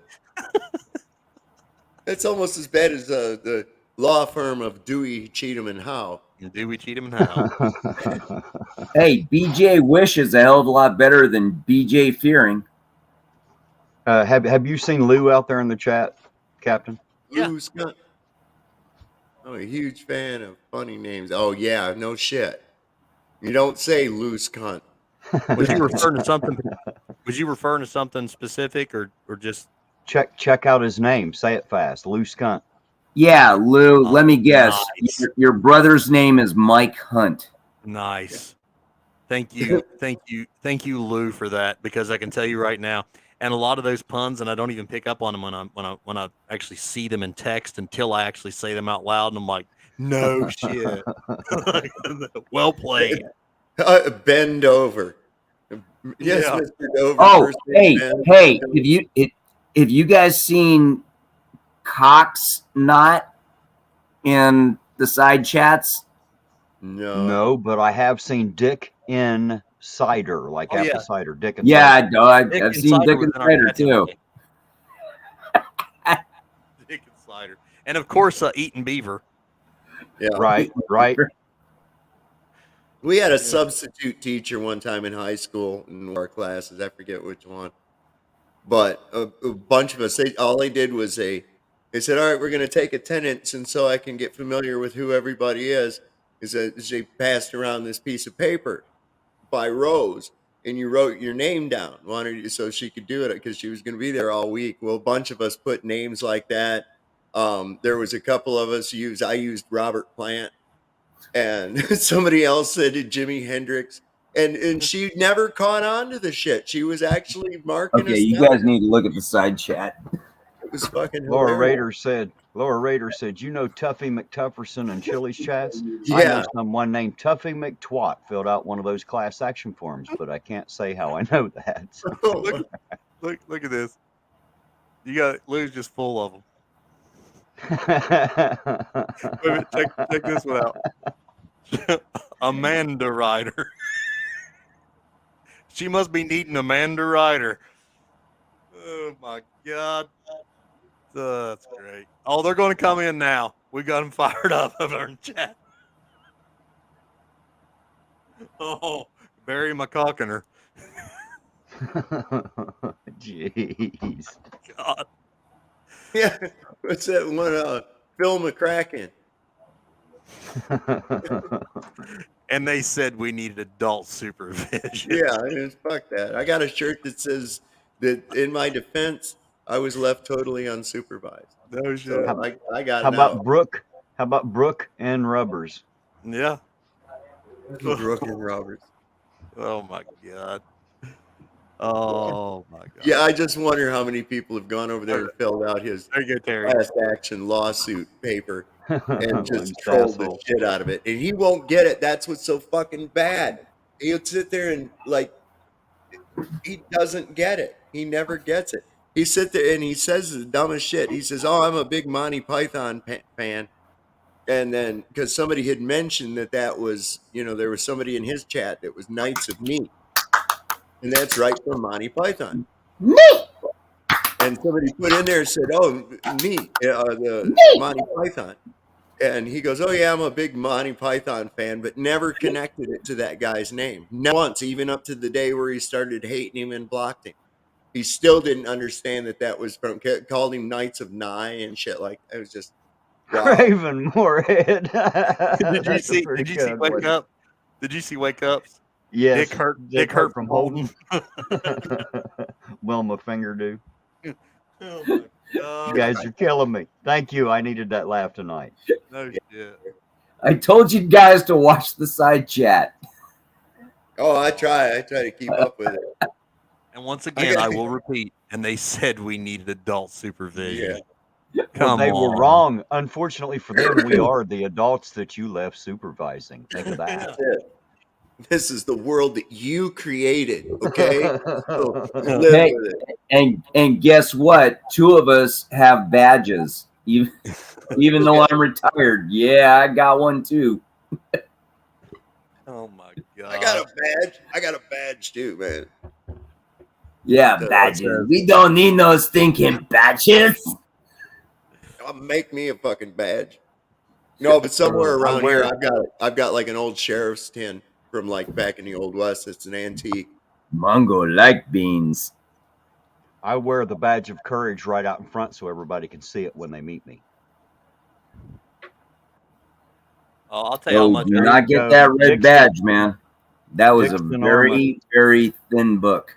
It's almost as bad as the law firm of Dewey, Cheatham, and Howe. Dewey, Cheatham, and Howe. Hey, BJ Wish is a hell of a lot better than BJ Fearing. Have you seen Lou out there in the chat, Captain? Yeah. Lou Scott. I'm a huge fan of funny names. Oh yeah, no shit. You don't say loose cunt. Was you referring to something? Was you referring to something specific, or just Check out his name. Say it fast. Loose cunt. Yeah, Lou, let me guess. Nice. Your brother's name is Mike Hunt. Nice? Thank you, Lou, for that, because I can tell you right now, and a lot of those puns, and I don't even pick up on them when I actually see them in text until I actually say them out loud, and I'm like, no shit. Well played. Bend over. Yes, Yeah. Mr. Dover. Oh, first name hey, Ben. have you guys seen Cox Knot in the side chats? No. But I have seen Dick in cider, like apple yeah. cider. Dick and Yeah, cider. dog. Dick I've and seen cider Dick was and in our Cider chat too. today. Dick and cider, and of course, Eaton Beaver. Yeah. Right. We had a substitute teacher one time in high school in one of our classes. I forget which one. But a bunch of us, all they did was they said, all right, we're going to take attendance. And so I can get familiar with who everybody is they passed around this piece of paper by rows. And you wrote your name down, so she could do it because she was going to be there all week. Well, a bunch of us put names like that. There was a couple of us I used Robert Plant, and somebody else said Jimi Hendrix. And she never caught on to the shit. She was actually marking Okay, us you down. guys need to look at the side chat. It was fucking Laura hilarious. Raider said, you know Tuffy McTufferson and Chili's chats? I Yeah. know someone named Tuffy McTwat filled out one of those class action forms, but I can't say how I know that. So. Look at this. You got Lou's just full of them. Wait a minute, check this one out. Amanda Ryder. She must be needing Amanda Ryder. Oh my God. That's great. Oh, they're going to come in now. We got them fired up over in chat. Oh, Barry McCockiner. Jeez. God. Yeah. What's that one? Phil McCracken. And they said we needed adult supervision. Yeah, fuck that. I got a shirt that says that in my defense, I was left totally unsupervised. No shit. So I got How it about out. Brooke? How about Brooke and Rubbers? Yeah. Brooke and Roberts. Oh my God. Oh my God. Yeah, I just wonder how many people have gone over there and filled out his There you go, Terry. class action lawsuit paper and just Loose trolled the asshole. shit out of it. And he won't get it. That's what's so fucking bad. He'll sit there and he doesn't get it. He never gets it. He sit there and he says the dumbest shit. He says, "Oh, I'm a big Monty Python fan," and then because somebody had mentioned that was, there was somebody in his chat that was Knights of Meat, and that's right from Monty Python. Meat. And somebody put in there and said, "Oh, me, the Monty Python," and he goes, "Oh yeah, I'm a big Monty Python fan," but never connected it to that guy's name, not once, even up to the day where he started hating him and blocked him. he still didn't understand that was from. Called him Knights of Nye and shit like that. It was just wow. Raven Moorhead. Did you That's a see? pretty Did you see good Wake one. Up? Did you see Wake Ups? Yes. Dick Hurt from Holden. Wilma Fingerdew. Oh my You god! guys are killing me. Thank you. I needed that laugh tonight. No shit. I told you guys to watch the side chat. Oh, I try to keep up with it. And once again, I will repeat. And they said we needed adult supervision. Yeah. Well, Come they on. were wrong. Unfortunately for them, we are the adults that you left supervising. Think of that. That's it. This is the world that you created, okay? So live Hey, with it. and guess what? 2 of us have badges. Even though I'm retired. Yeah, I got one too. Oh my god! I got a badge. I got a badge too, man. Yeah, badges. We don't need no stinking badges. Make me a fucking badge. No, but somewhere I around wear here, it. I've got like an old sheriff's tin from like back in the old west. It's an antique. Mongo like beans. I wear the badge of courage right out in front so everybody can see it when they meet me. I'll tell you how Oh, much. do There not you get go. that red Dixon. badge, man. That was Dixon a Armor. very, very thin book.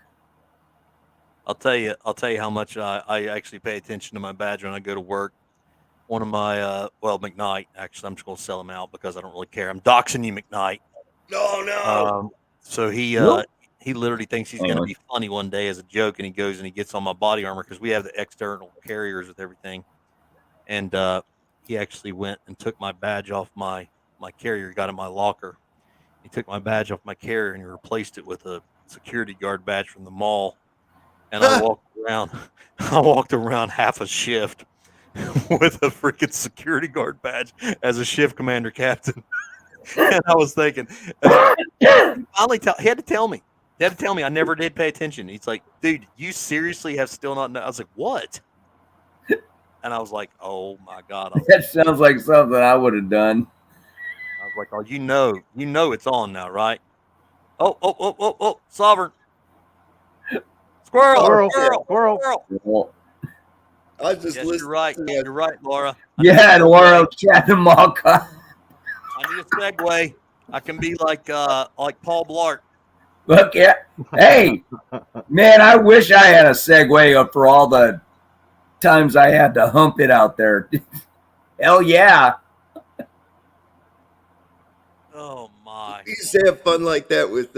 I'll tell you how much I actually pay attention to my badge when I go to work. One of my McKnight. Actually, I'm just gonna sell him out because I don't really care. I'm doxing you, McKnight. No. So he literally thinks he's gonna be funny one day as a joke, and he goes and he gets on my body armor because we have the external carriers with everything, and he actually went and took my badge off my carrier. He got in my locker. He took my badge off my carrier and he replaced it with a security guard badge from the mall. And I walked around half a shift with a freaking security guard badge as a shift commander captain. And I was thinking, he had to tell me. He had to tell me I never did pay attention. He's like, dude, you seriously have still not known. I was like, what? And I was like, oh my God. That sounds like something I would have done. I was like, oh, you know it's on now, right? Oh, Sovereign. Squirrel. Well, I was just Yes, listening. you're right. to that. You're right, Laura. yeah, Laura chatting Malka. I need a segue. I can be like Paul Blart. Look, yeah. Hey, man, I wish I had a segue up for all the times I had to hump it out there. Hell yeah. Oh my! We used to have fun like that with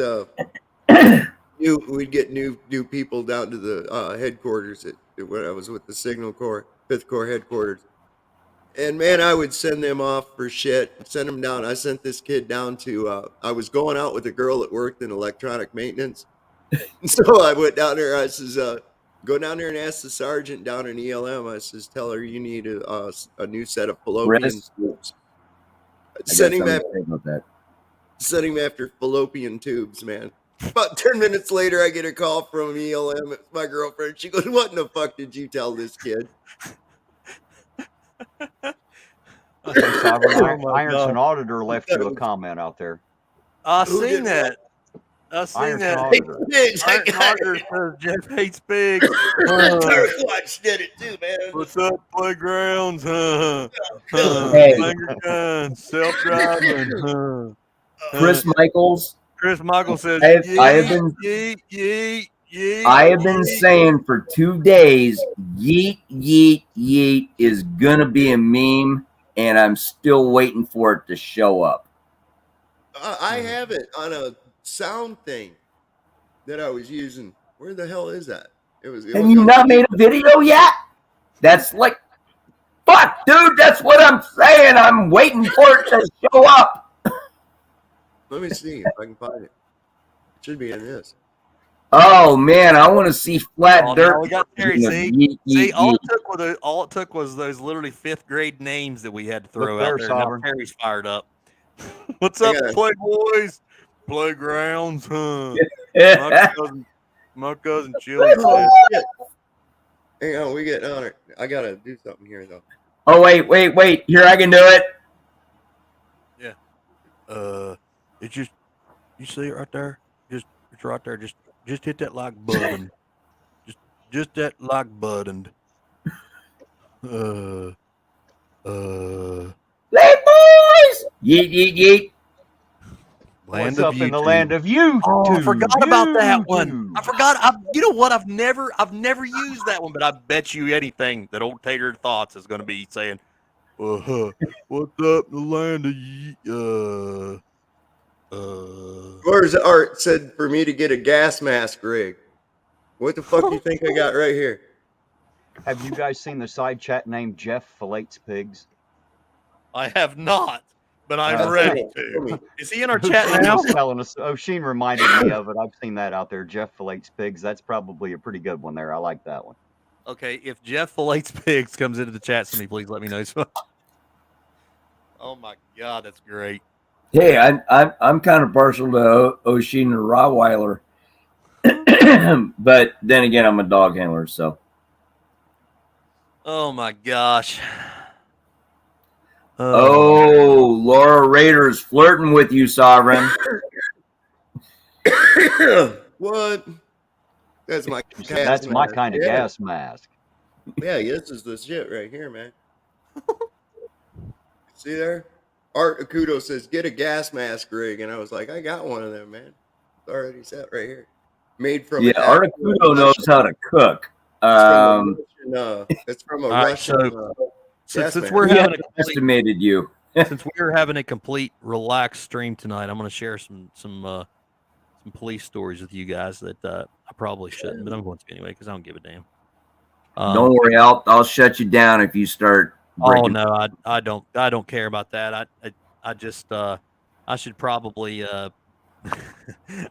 we'd get new people down to the headquarters when I was with the Signal Corps, 5th Corps headquarters. And man, I would send them off for shit, send them down. I sent this kid down to, I was going out with a girl that worked in electronic maintenance. So I went down there. I says, go down there and ask the sergeant down in ELM. I says, tell her you need a new set of fallopian Rest. tubes. I got Send him, something to say about that. send him after fallopian tubes, man. About 10 minutes later, I get a call from ELM. It's my girlfriend. She goes, what in the fuck did you tell this kid? Okay, Sovereign. Oh my Ironson God. Auditor left you a comment out there. I Who seen did that. I seen Ironson that. Auditor. Ironson Auditor says Jeff hates pigs. Watch did it too, man. What's up, playgrounds? Hey. Finger guns, self-driving. Chris Michaels, Chris Michael says, I have been- yeet. I have been saying for 2 days, yeet, yeet, yeet is going to be a meme, and I'm still waiting for it to show up. I have it on a sound thing that I was using. Where the hell is that? It was Have you not made a video yet? That's like, fuck, dude, that's what I'm saying. I'm waiting for it to show up. Let me see if I can find it. It should be in this. Oh, man, I want to see flat Oh, dirt. no, we got Terry, see? Yeet, See, yeet, all yeet. it took was those literally 5th grade names that we had to throw Look there, out there. Now Sovereign. Terry's fired up. What's I up, got it. Playboys? Playgrounds, huh? My cousin Chili said, Oh, shit. Hang on, we get on it. I gotta do something here though. Oh, wait. Here, I can do it. it's just, you see it right there? It's right there. Just hit that like button. just that like buttoned. Hey, boys! Yeet, yeet, yeet. Land What's of up in the YouTube. land of YouTube? Oh, I forgot about that one. YouTube. I forgot. You know what? I've never used that one, but I bet you anything that old Tater Thoughts is going to be saying, what's up in the land of Where's Art said for me to get a gas mask rig? What the fuck do you think I got right here? Have you guys seen the side chat named Jeff Fillets Pigs? I have not, but I'm Uh, ready Tell me. to. Is he in our chat O'Sheen now? was telling us. O'Sheen reminded me of it. I've seen that out there. Jeff Fillets Pigs. That's probably a pretty good one there. I like that one. Okay, if Jeff Fillets Pigs comes into the chat, somebody please let me know. Oh my God, that's great. Hey, I'm kind of partial to O'Sheen and Rottweiler, but then again, I'm a dog handler, so. Oh my gosh. Oh, Laura Rader's flirting with you, Sovereign. What? That's my She said, that's my kind of Yeah. gas mask. Yeah, this is the shit right here, man. See there? Art Akudo says, get a gas mask rig. And I was like, I got one of them, man. It's already set right here. Made from Yeah, Articuno knows how to cook. It's from a All right, Russian. Since mask. we're He having a complete, estimated you. since we're having a complete relaxed stream tonight, I'm going to share some police stories with you guys that I probably shouldn't, but I'm going to anyway because I don't give a damn. Don't worry, I'll shut you down if you start. Oh breaking- no, I don't care about that. I just I should probably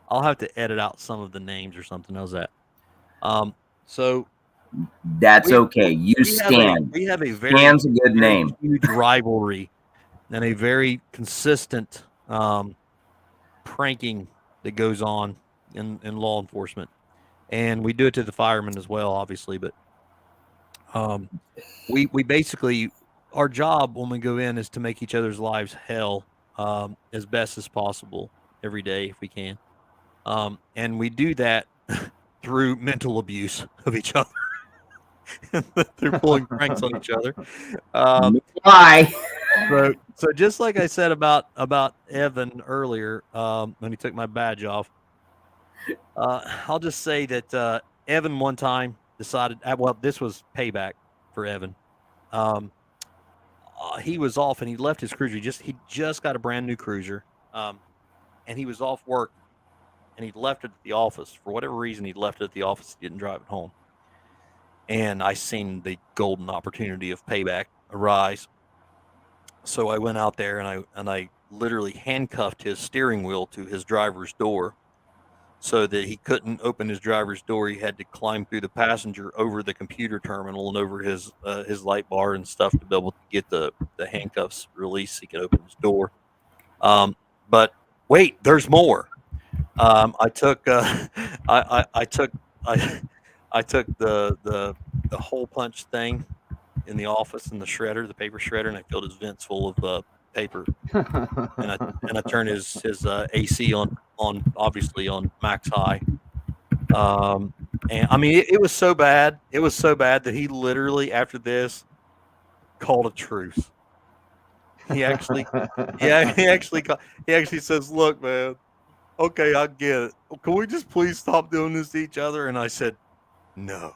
I'll have to edit out some of the names or something. How's that? So That's we- okay. You stand. we have a very Stand's a good name. huge rivalry and a very consistent pranking that goes on in law enforcement, and we do it to the firemen as well, obviously. But we basically, our job when we go in is to make each other's lives hell as best as possible every day if we can, and we do that through mental abuse of each other. Through pulling pranks on each other. Why? So just like I said about Evan earlier, when he took my badge off, I'll just say that Evan one time decided. Well, this was payback for Evan. He was off and he left his cruiser. He just got a brand new cruiser, and he was off work, and he left it at the office for whatever reason. He left it at the office. He didn't drive it home. And I seen the golden opportunity of payback arise. So I went out there and I literally handcuffed his steering wheel to his driver's door so that he couldn't open his driver's door. He had to climb through the passenger over the computer terminal and over his light bar and stuff to be able to get the handcuffs released so he could open his door. But wait, there's more. I took the hole punch thing in the office in the shredder, the paper shredder, and I filled his vents full of paper. And I turned his AC on obviously on max high. And I mean it was so bad. It was so bad that he literally after this called a truce. He actually he actually says, "Look, man, okay, I get it. Can we just please stop doing this to each other?" And I said, "No,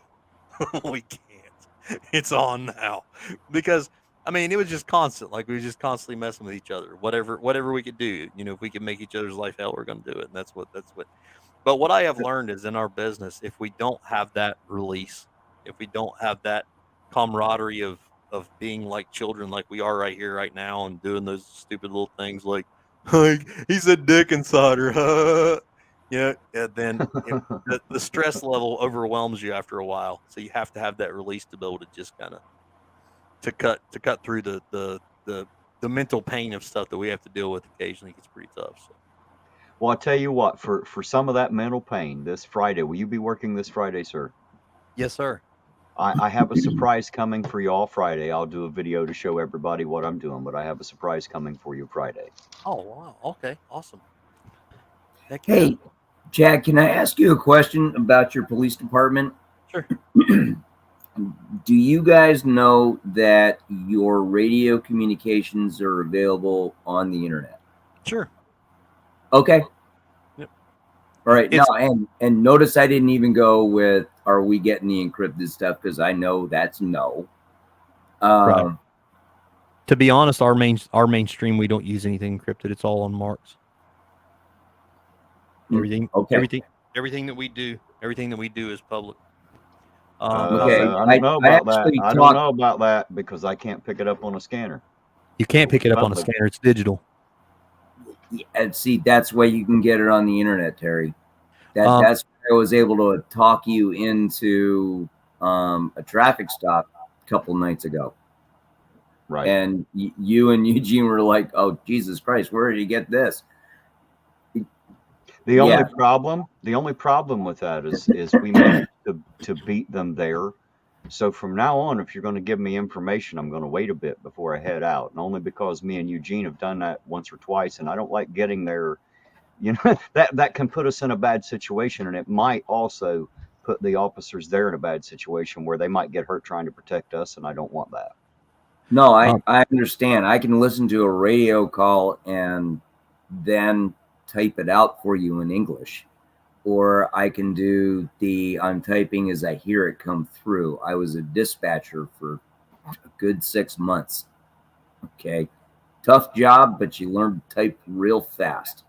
we can't. It's on now." Because I mean, it was just constant. Like we were just constantly messing with each other. Whatever we could do, if we could make each other's life hell, we're going to do it. And that's what. But what I have learned is in our business, if we don't have that release, if we don't have that camaraderie of being like children, like we are right here, right now, and doing those stupid little things like he said dick inside her. Yeah, and then the stress level overwhelms you after a while. So you have to have that release to be able to just kind of to cut through the mental pain of stuff that we have to deal with occasionally. It's pretty tough. So. Well, I'll tell you what, for some of that mental pain this Friday, will you be working this Friday, sir? Yes, sir. I have a surprise coming for you all Friday. I'll do a video to show everybody what I'm doing, but I have a surprise coming for you Friday. Oh, wow. Okay, awesome. Hey, Chad, can I ask you a question about your police department? Sure. Do you guys know that your radio communications are available on the internet? Sure. Okay. Yep. All right. It's- No, and notice I didn't even go with are we getting the encrypted stuff, because I know that's no. Right. To be honest, our mainstream, we don't use anything encrypted. It's all on marks. Everything, Okay. everything that we do is public. Okay. I don't know about that. actually I don't know about that because I can't pick it up on a scanner. You can't pick it up on a Public. scanner. It's digital. And see, that's why you can get it on the internet, Terry. That's why I was able to talk you into a traffic stop a couple nights ago. Right. And you and Eugene were like, "Oh, Jesus Christ, where did you get this?" The only problem with that is we managed to beat them there. So from now on, if you're going to give me information, I'm going to wait a bit before I head out, and only because me and Eugene have done that once or twice, and I don't like getting there. You know, that can put us in a bad situation, and it might also put the officers there in a bad situation where they might get hurt trying to protect us, and I don't want that. No, I understand. I can listen to a radio call and then type it out for you in English. Or I can do I'm typing as I hear it come through. I was a dispatcher for a good 6 months. Okay. Tough job, but you learn to type real fast.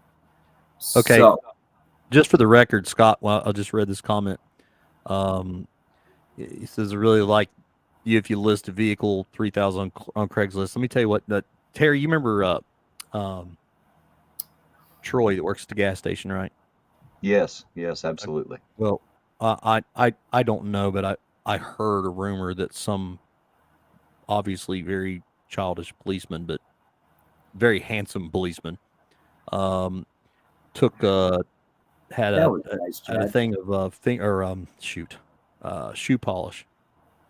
Okay. So, Just for the record, Scott, well, I just read this comment. He says, I really like you if you list a vehicle 3,000 on Craigslist. Let me tell you what, Terry, you remember Troy that works at the gas station, right? Yes, absolutely. Well, I don't know, but I heard a rumor that some obviously very childish policeman, but very handsome policeman, had that a was nice, had a Chad. thing of shoe polish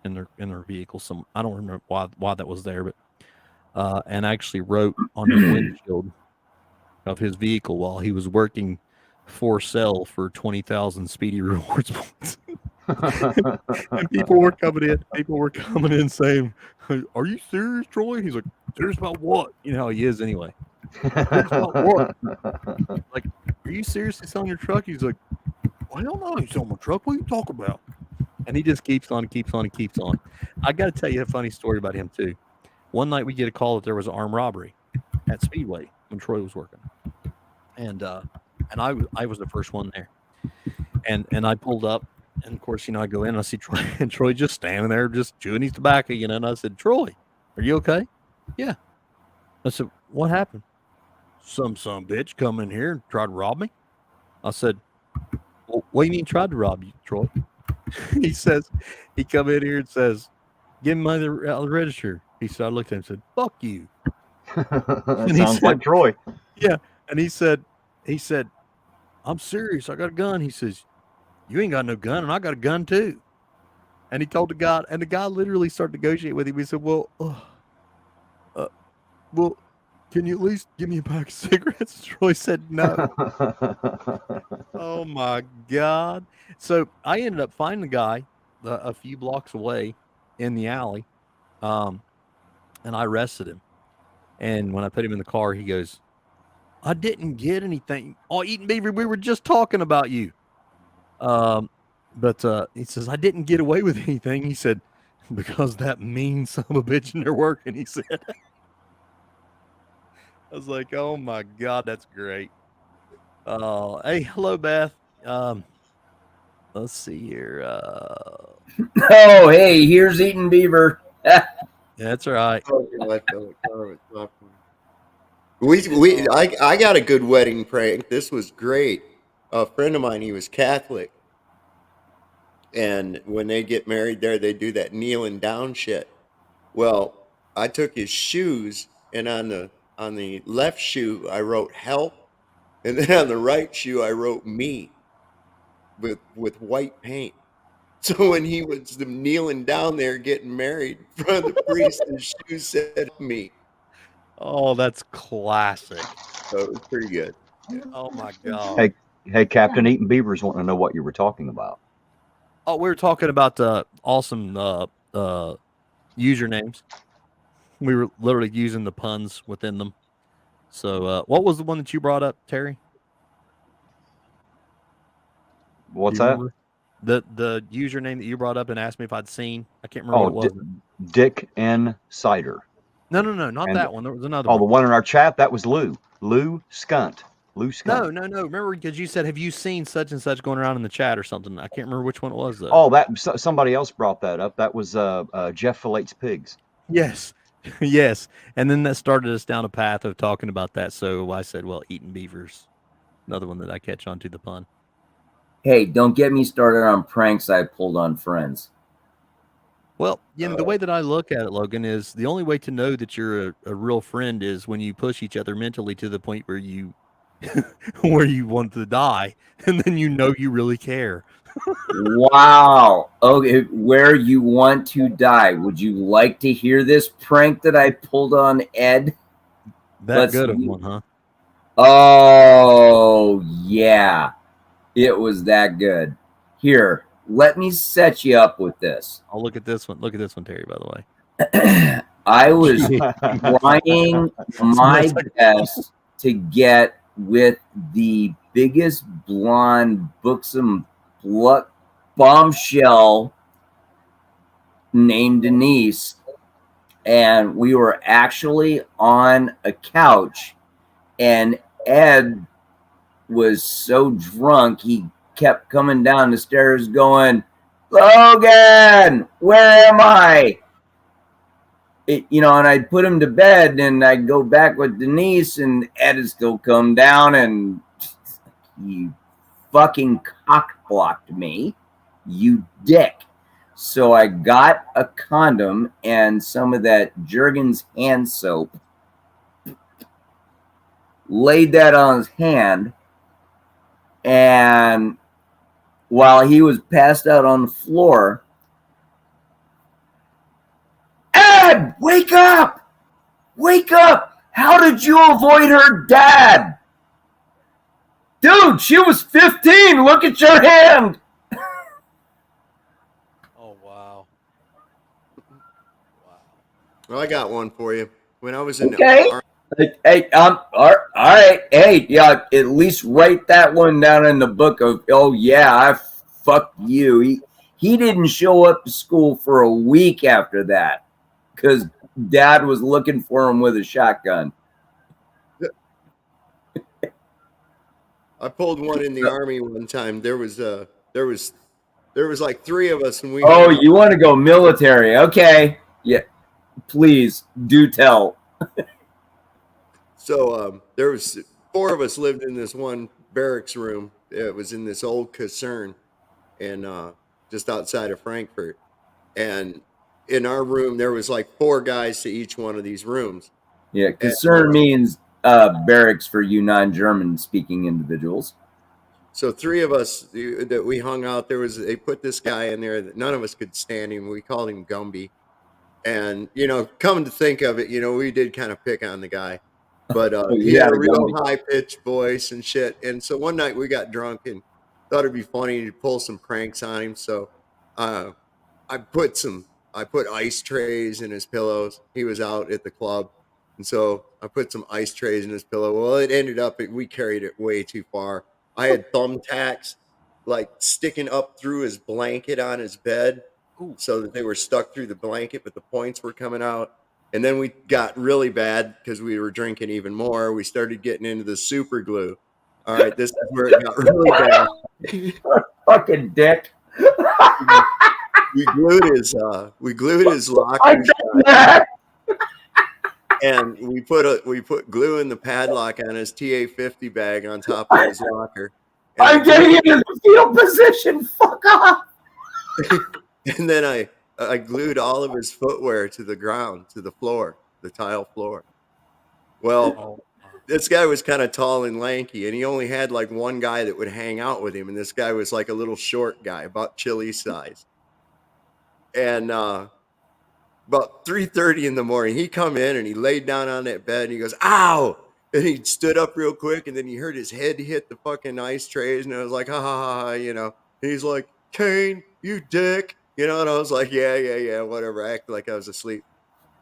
in their vehicle. I don't remember why that was there, but and actually wrote on the windshield of his vehicle while he was working for sale for 20,000 Speedy Rewards points. And people were coming in saying, "Are you serious, Troy?" He's like, "Serious about what?" You know how he is anyway. Serious about what? Like, are you seriously selling your truck? He's like, "Well, hell no, I ain't selling my truck. What are you talking about?" And he just keeps on. I got to tell you a funny story about him too. One night we get a call that there was an armed robbery at Speedway when Troy was working, and I was the first one there, and I pulled up, and of course, I go in and I see Troy, and Troy just standing there, just chewing his tobacco, and I said, "Troy, are you okay?" "Yeah." I said, "What happened?" Some bitch come in here and tried to rob me." I said, "Well, what do you mean tried to rob you, Troy?" he come in here and says, "Give me the register." He said, I looked at him and said, "Fuck you." That sounds like Troy. Yeah. And he said, "I'm serious. I got a gun." He says, "You ain't got no gun, and I got a gun too." And he told the guy, and the guy literally started negotiating with him. He said, well, can you at least give me a pack of cigarettes?" Troy said, "No." Oh my God. So I ended up finding the guy a few blocks away in the alley. And I arrested him. And when I put him in the car, he goes, "I didn't get anything. Oh, Eaton Beaver, we were just talking about you." But he says, "I didn't get away with anything." He said, "Because that mean son of a bitch in there working," he said. I was like, oh my God, that's great. Hey, hello, Beth. Let's see here. Oh, hey, here's Eaton Beaver. That's right. I got a good wedding prank. This was great. A friend of mine, he was Catholic, and when they get married there, they do that kneeling down shit. Well, I took his shoes, and on the left shoe I wrote "help," and then on the right shoe I wrote "me" with white paint. So when he was kneeling down there getting married in front of the priest, his shoe said "me." Oh, that's classic. So it was pretty good. Oh my God. Hey, Captain Eaton Beaver's wanting to know what you were talking about. Oh, we were talking about awesome usernames. We were literally using the puns within them. So, what was the one that you brought up, Terry? Do What's you that? remember? The username that you brought up and asked me if I'd seen. I can't remember Oh, what it was. Dick N. Cider. No, not And that one. There was another oh, the one. one in our chat, that was Lou. Lou Skunt. Lou Skunt. No. Remember, because you said, "Have you seen such and such going around in the chat or something?" I can't remember which one it was though. Oh, that somebody else brought that up. That was Jeff Filletes Pigs. Yes, yes. And then that started us down a path of talking about that. So I said, "Well, eating beavers." Another one that I catch on to the pun. Hey, don't get me started on pranks I pulled on friends. Well, the way that I look at it, Logan, is the only way to know that you're a real friend is when you push each other mentally to the point where you where you want to die, and then you know you really care. Wow. Okay, where you want to die. Would you like to hear this prank that I pulled on Ed? That good of one, huh? Oh, yeah. It was that good. Here, let me set you up with this. I'll look at this one. Look at this one, Terry, by the way. I was trying my best to get with the biggest blonde, buxom, bombshell named Denise. And we were actually on a couch, and Ed was so drunk, he kept coming down the stairs going, "Logan, where am I?" And I'd put him to bed, and I'd go back with Denise, and Ed would still come down, and you fucking cock-blocked me, you dick. So I got a condom and some of that Jergens hand soap, laid that on his hand, and while he was passed out on the floor, "Ed, wake up! Wake up! How did you avoid her dad? Dude, she was 15. Look at your hand." Oh, wow. Well, I got one for you. When I was in Okay. Hey, all right. Hey, yeah, at least write that one down in the book of, oh, yeah, I fucked you. He didn't show up to school for a week after that because dad was looking for him with a shotgun. I pulled one in the army one time. There was like three of us, and we. Oh, you want to go military? Okay, yeah. Please do tell. So there was four of us lived in this one barracks room. It was in this old caserne, and just outside of Frankfurt. And in our room, there was like four guys to each one of these rooms. Yeah, concern means barracks for you non-German speaking individuals. So three of us that we hung out, they put this guy in there that none of us could stand him. We called him Gumby. And, coming to think of it, we did kind of pick on the guy. But he had a real high-pitched voice and shit. And so one night we got drunk and thought it'd be funny to pull some pranks on him. So I put ice trays in his pillows. He was out at the club. And so I put some ice trays in his pillow. Well, it ended up, we carried it way too far. I had thumbtacks like sticking up through his blanket on his bed. So that they were stuck through the blanket, but the points were coming out. And then we got really bad because we were drinking even more. We started getting into the super glue. All right, this is where it got really bad. Fucking dick. We glued his locker shut, and we put glue in the padlock on his TA-50 bag on top of his locker. I'm getting into the fetal position. Fuck off. And then I glued all of his footwear to the ground, to the floor, the tile floor. Well, this guy was kind of tall and lanky, and he only had like one guy that would hang out with him, and this guy was like a little short guy, about Chili's size. And about 3:30 in the morning, he come in and he laid down on that bed, and he goes, "Ow!" And he stood up real quick, and then he heard his head hit the fucking ice trays, and I was like, ha ha ha, And he's like, Kane, you dick. You know, and I was like, yeah, whatever. I acted like I was asleep.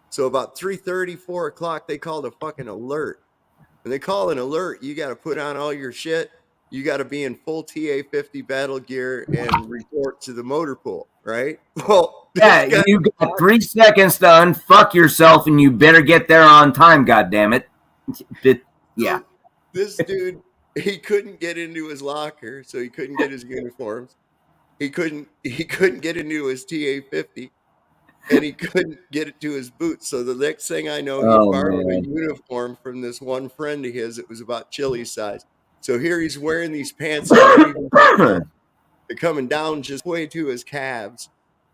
So about 3:30, 4 o'clock, they called a fucking alert. When they call an alert, you got to put on all your shit. You got to be in full TA-50 battle gear and report to the motor pool, right? Well, this Yeah, guy, you got 3 seconds to unfuck yourself, and you better get there on time. Goddammit. Yeah. this dude, he couldn't get into his locker, so he couldn't get his uniforms. He couldn't get into his TA-50, and he couldn't get it to his boots. So the next thing I know, he Oh borrowed a man. uniform from this one friend of his. It was about Chili's size. So here he's wearing these pants that aren't even they're coming down just way to his calves.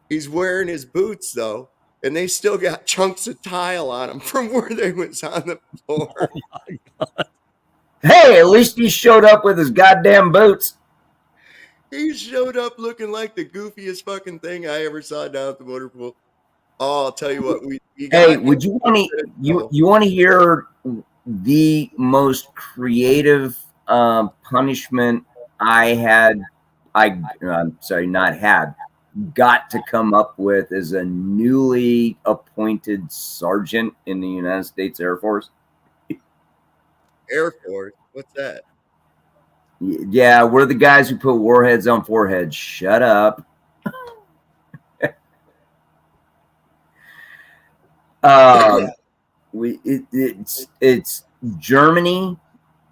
He's wearing his boots though, and they still got chunks of tile on them from where they was on the floor. Hey, at least he showed up with his goddamn boots. He showed up looking like the goofiest fucking thing I ever saw down at the motor pool. Oh, I'll tell you what, we Hey, got. would you want to you want to hear the most creative punishment I'm sorry, not had, got to come up with as a newly appointed sergeant in the United States Air Force? Air Force? What's that? Yeah, we're the guys who put warheads on foreheads. Shut up. It's Germany,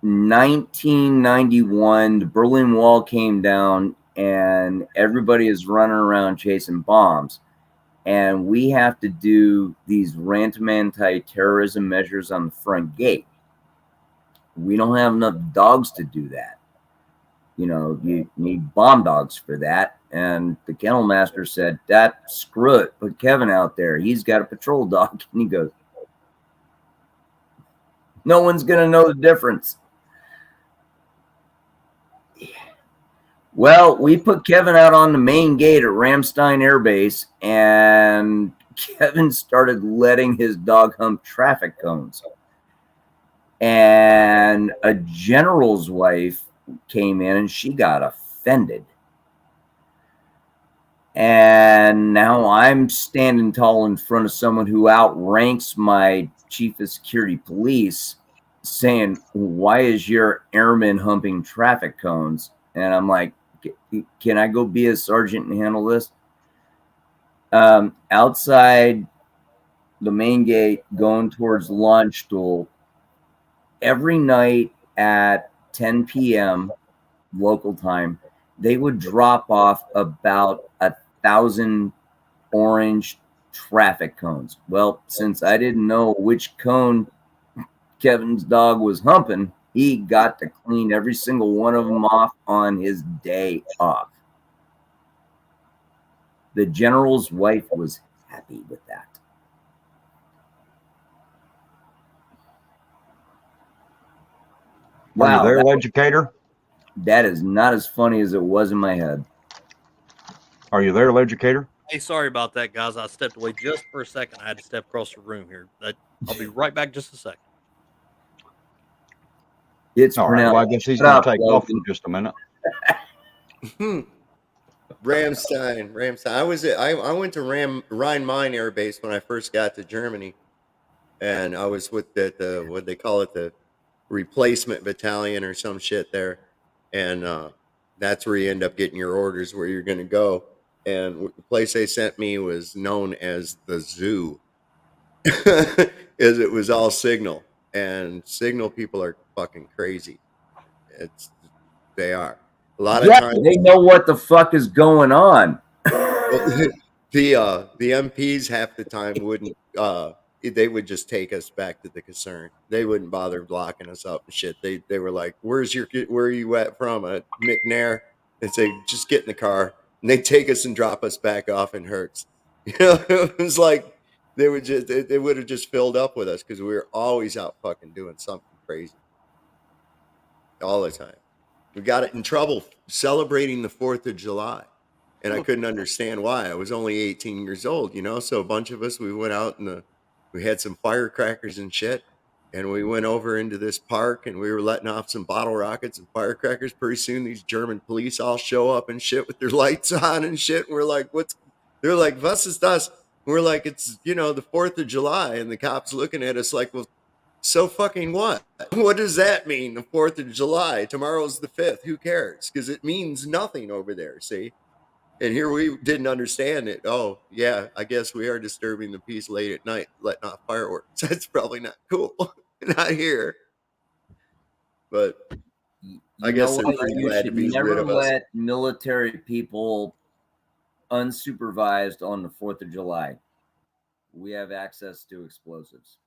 1991. The Berlin Wall came down, and everybody is running around chasing bombs. And we have to do these random anti-terrorism measures on the front gate. We don't have enough dogs to do that. You know, you need bomb dogs for that. And the kennel master said, screw it, put Kevin out there. He's got a patrol dog. And he goes, no one's going to know the difference. Well, we put Kevin out on the main gate at Ramstein Air Base, and Kevin started letting his dog hump traffic cones. And a general's wife came in, and she got offended. And now I'm standing tall in front of someone who outranks my chief of security police, saying, why is your airman humping traffic cones? And I'm like, can I go be a sergeant and handle this? Outside the main gate, going towards the launch stool, every night at 10 p.m. local time, they would drop off about 1,000 orange traffic cones. Well, since I didn't know which cone Kevin's dog was humping, he got to clean every single one of them off on his day off. The general's wife was happy with that. Are you there, Wow, Educator? that is not as funny as it was in my head. Are you there, Educator? Hey, sorry about that, guys. I stepped away just for a second. I had to step across the room here. I'll be right back just a second. It's All right. pronounced. Well, I guess he's Shut going up, to take off for Logan. just a minute. Ramstein. I went to Rhein-Main Air Base when I first got to Germany, and I was with the what they call it, the replacement battalion or some shit there, and that's where you end up getting your orders where you're going to go. And the place they sent me was known as the zoo, as it was all signal, and signal people are fucking crazy. They are. A lot of times they know what the fuck is going on. the MPs half the time wouldn't they would just take us back to the concern. They wouldn't bother blocking us up and shit. They were like, where are you at from? McNair. They'd say, just get in the car. And they'd take us and drop us back off in Hertz. You know, it was like they would have just filled up with us because we were always out fucking doing something crazy. All the time. We got it in trouble celebrating the 4th of July. And I couldn't understand why. I was only 18 years old, you know? So a bunch of us, we went out and we had some firecrackers and shit. and we went over into this park and we were letting off some bottle rockets and firecrackers. Pretty soon these German police all show up and shit with their lights on and shit. And we're like, they're like, was ist das? And we're like, it's, the 4th of July. And the cops looking at us like, well, so fucking what? What does that mean? The 4th of July. Tomorrow's the 5th. Who cares? Because it means nothing over there. See? And here we didn't understand it. Oh, yeah, I guess we are disturbing the peace late at night, letting off fireworks. That's probably not cool. Not here. But I guess they're pretty glad to be rid never of us. let military people unsupervised on the 4th of July. We have access to explosives.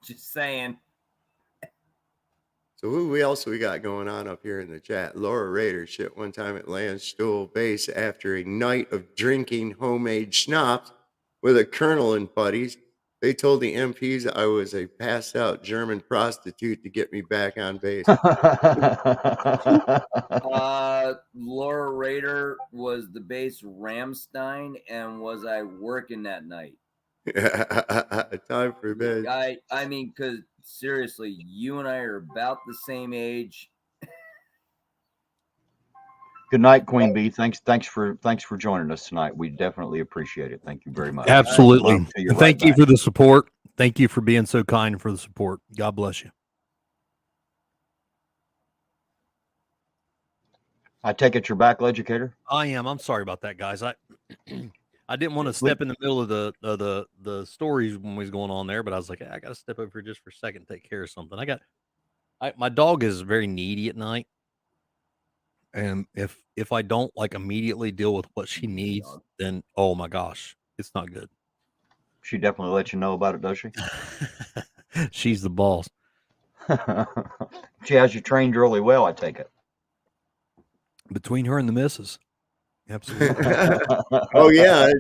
Just saying. So who else we got going on up here in the chat? Laura Rader shit one time at Landstuhl Base after a night of drinking homemade schnapps with a colonel and buddies. They told the MPs I was a passed out German prostitute to get me back on base. Laura Rader was the base Ramstein, and was I working that night? Time for bed. I mean, because seriously, you and I are about the same age. Good night, Queen Bee. Thanks for joining us tonight. We definitely appreciate it. Thank you very much. Absolutely. Love to you And right thank you back. for the support. Thank you for being so kind for the support. God bless you. I take it you're back, educator. I am. I'm sorry about that, guys. I didn't want to step in the middle of the stories when we was going on there, but I was like, I got to step over just for a second and take care of something. My dog is very needy at night, and if I don't like immediately deal with what she needs, then oh my gosh, it's not good. She definitely let you know about it, does she? She's the boss. She has you trained really well, I take it. Between her and the missus. Absolutely. Oh yeah.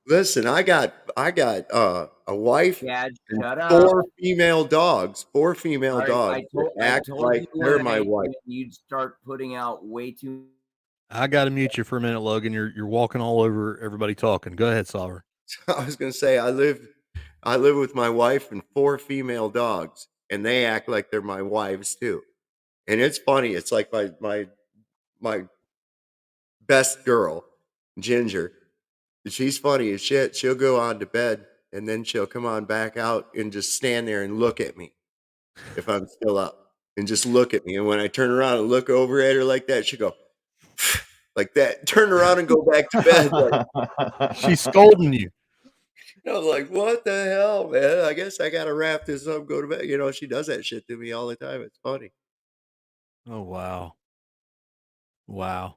Listen, I got a wife Dad, and shut up. 4 female dogs. 4 female I dogs that act like you they're when my wife. you'd start putting out way too. I got to mute you for a minute, Logan. You're walking all over everybody talking. Go ahead, Solver. I was gonna say I live with my wife and 4 female dogs, and they act like they're my wives too. And it's funny. It's like my best girl, Ginger. She's funny as shit. She'll go on to bed and then she'll come on back out and just stand there and look at me if I'm still up, and just look at me. And when I turn around and look over at her like that, she'll go like that, turn around and go back to bed. Like, She's scolding you. I was like, what the hell, man? I guess I gotta wrap this up, go to bed. She does that shit to me all the time. It's funny. Oh wow. Wow.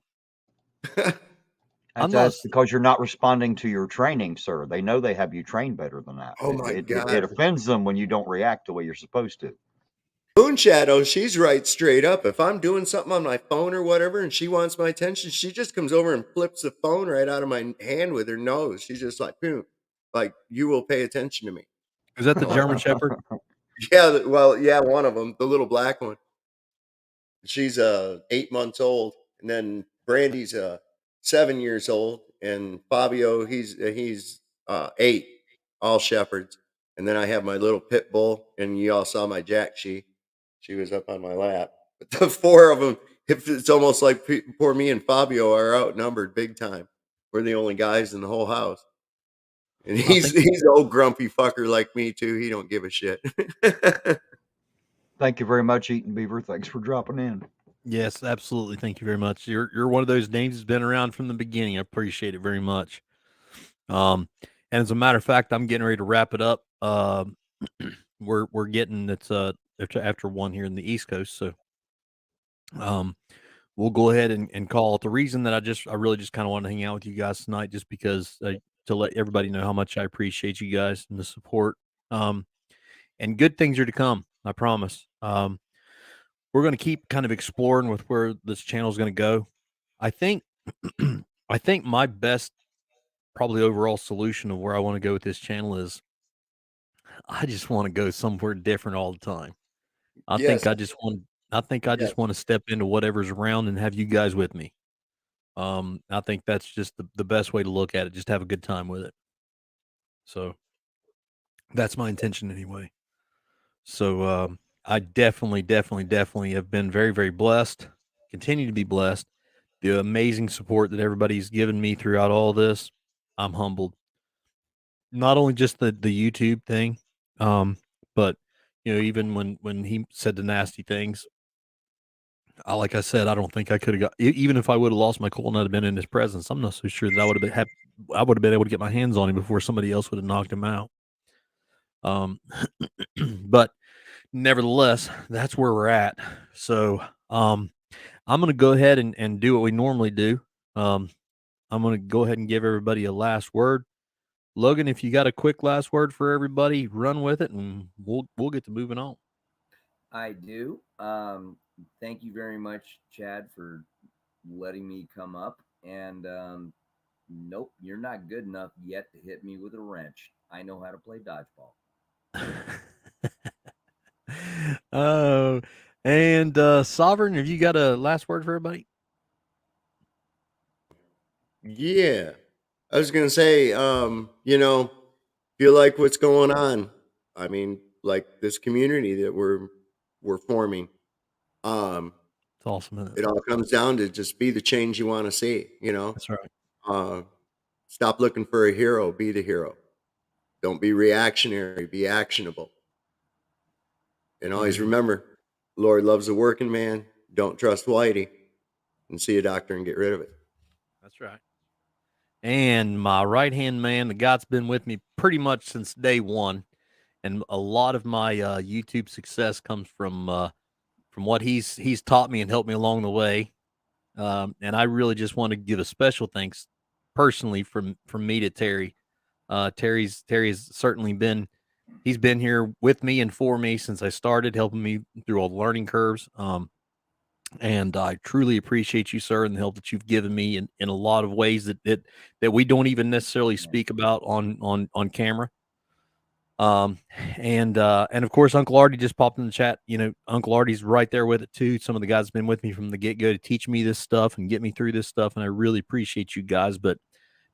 That's because you're not responding to your training, sir. They know they have you trained better than that. Oh my God. It offends them when you don't react the way you're supposed to. Moon Shadow, she's right straight up. If I'm doing something on my phone or whatever and she wants my attention, she just comes over and flips the phone right out of my hand with her nose. She's just like, boom, like, you will pay attention to me. Is that the German Shepherd? Yeah, well, yeah, one of them, the little black one. She's 8 months old, and then Brandy's 7 years old, and Fabio, he's 8, all shepherds. And then I have my little pit bull, and you all saw my Jack she was up on my lap. But the 4 of them, it's almost like poor me and Fabio are outnumbered big time. We're the only guys in the whole house. And he's an old grumpy fucker like me too. He don't give a shit. Thank you very much, Eaton Beaver. Thanks for dropping in. Yes, absolutely. Thank you very much. You're one of those names that's been around from the beginning. I appreciate it very much. And as a matter of fact, I'm getting ready to wrap it up. We're getting it's after 1 here in the East Coast, so we'll go ahead and call it. The reason that I really just kind of want to hang out with you guys tonight, just because to let everybody know how much I appreciate you guys and the support. And good things are to come. I promise. We're going to keep kind of exploring with where this channel is going to go. I think my best probably overall solution of where I want to go with this channel is I just want to go somewhere different all the time. I think I just want to step into whatever's around and have you guys with me. I think that's just the best way to look at it. Just have a good time with it. So That's my intention anyway. So I definitely have been very, very blessed. Continue to be blessed. The amazing support that everybody's given me throughout all this, I'm humbled. Not only just the YouTube thing, but even when he said the nasty things, like I said, I don't think I could have got even if I would have lost my cool and I'd have been in his presence. I'm not so sure that I would have been able to get my hands on him before somebody else would have knocked him out. But nevertheless, that's where we're at. So I'm going to go ahead and do what we normally do. I'm going to go ahead and give everybody a last word. Logan, if you got a quick last word for everybody, run with it, and we'll get to moving on. I do. Thank you very much, Chad, for letting me come up. And nope, you're not good enough yet to hit me with a wrench. I know how to play dodgeball. Oh, and Sovereign, have you got a last word for everybody? Yeah. I was gonna say, if you like what's going on, I mean, like this community that we're forming, um, It's awesome, isn't it? it all comes down to just be the change you want to see, That's right. Uh, stop looking for a hero, be the hero. Don't be reactionary, be actionable. And always remember, Lord loves a working man. Don't trust Whitey, and see a doctor and get rid of it. That's right. And my right hand man, the guy's been with me pretty much since day one, and a lot of my YouTube success comes from what he's taught me and helped me along the way. And I really just want to give a special thanks personally from me to Terry. Terry's certainly been he's been here with me and for me since I started, helping me through all the learning curves. And I truly appreciate you, sir, and the help that you've given me in a lot of ways that we don't even necessarily speak about on camera. And of course, Uncle Artie just popped in the chat. Uncle Artie's right there with it too. Some of the guys have been with me from the get go to teach me this stuff and get me through this stuff, and I really appreciate you guys. But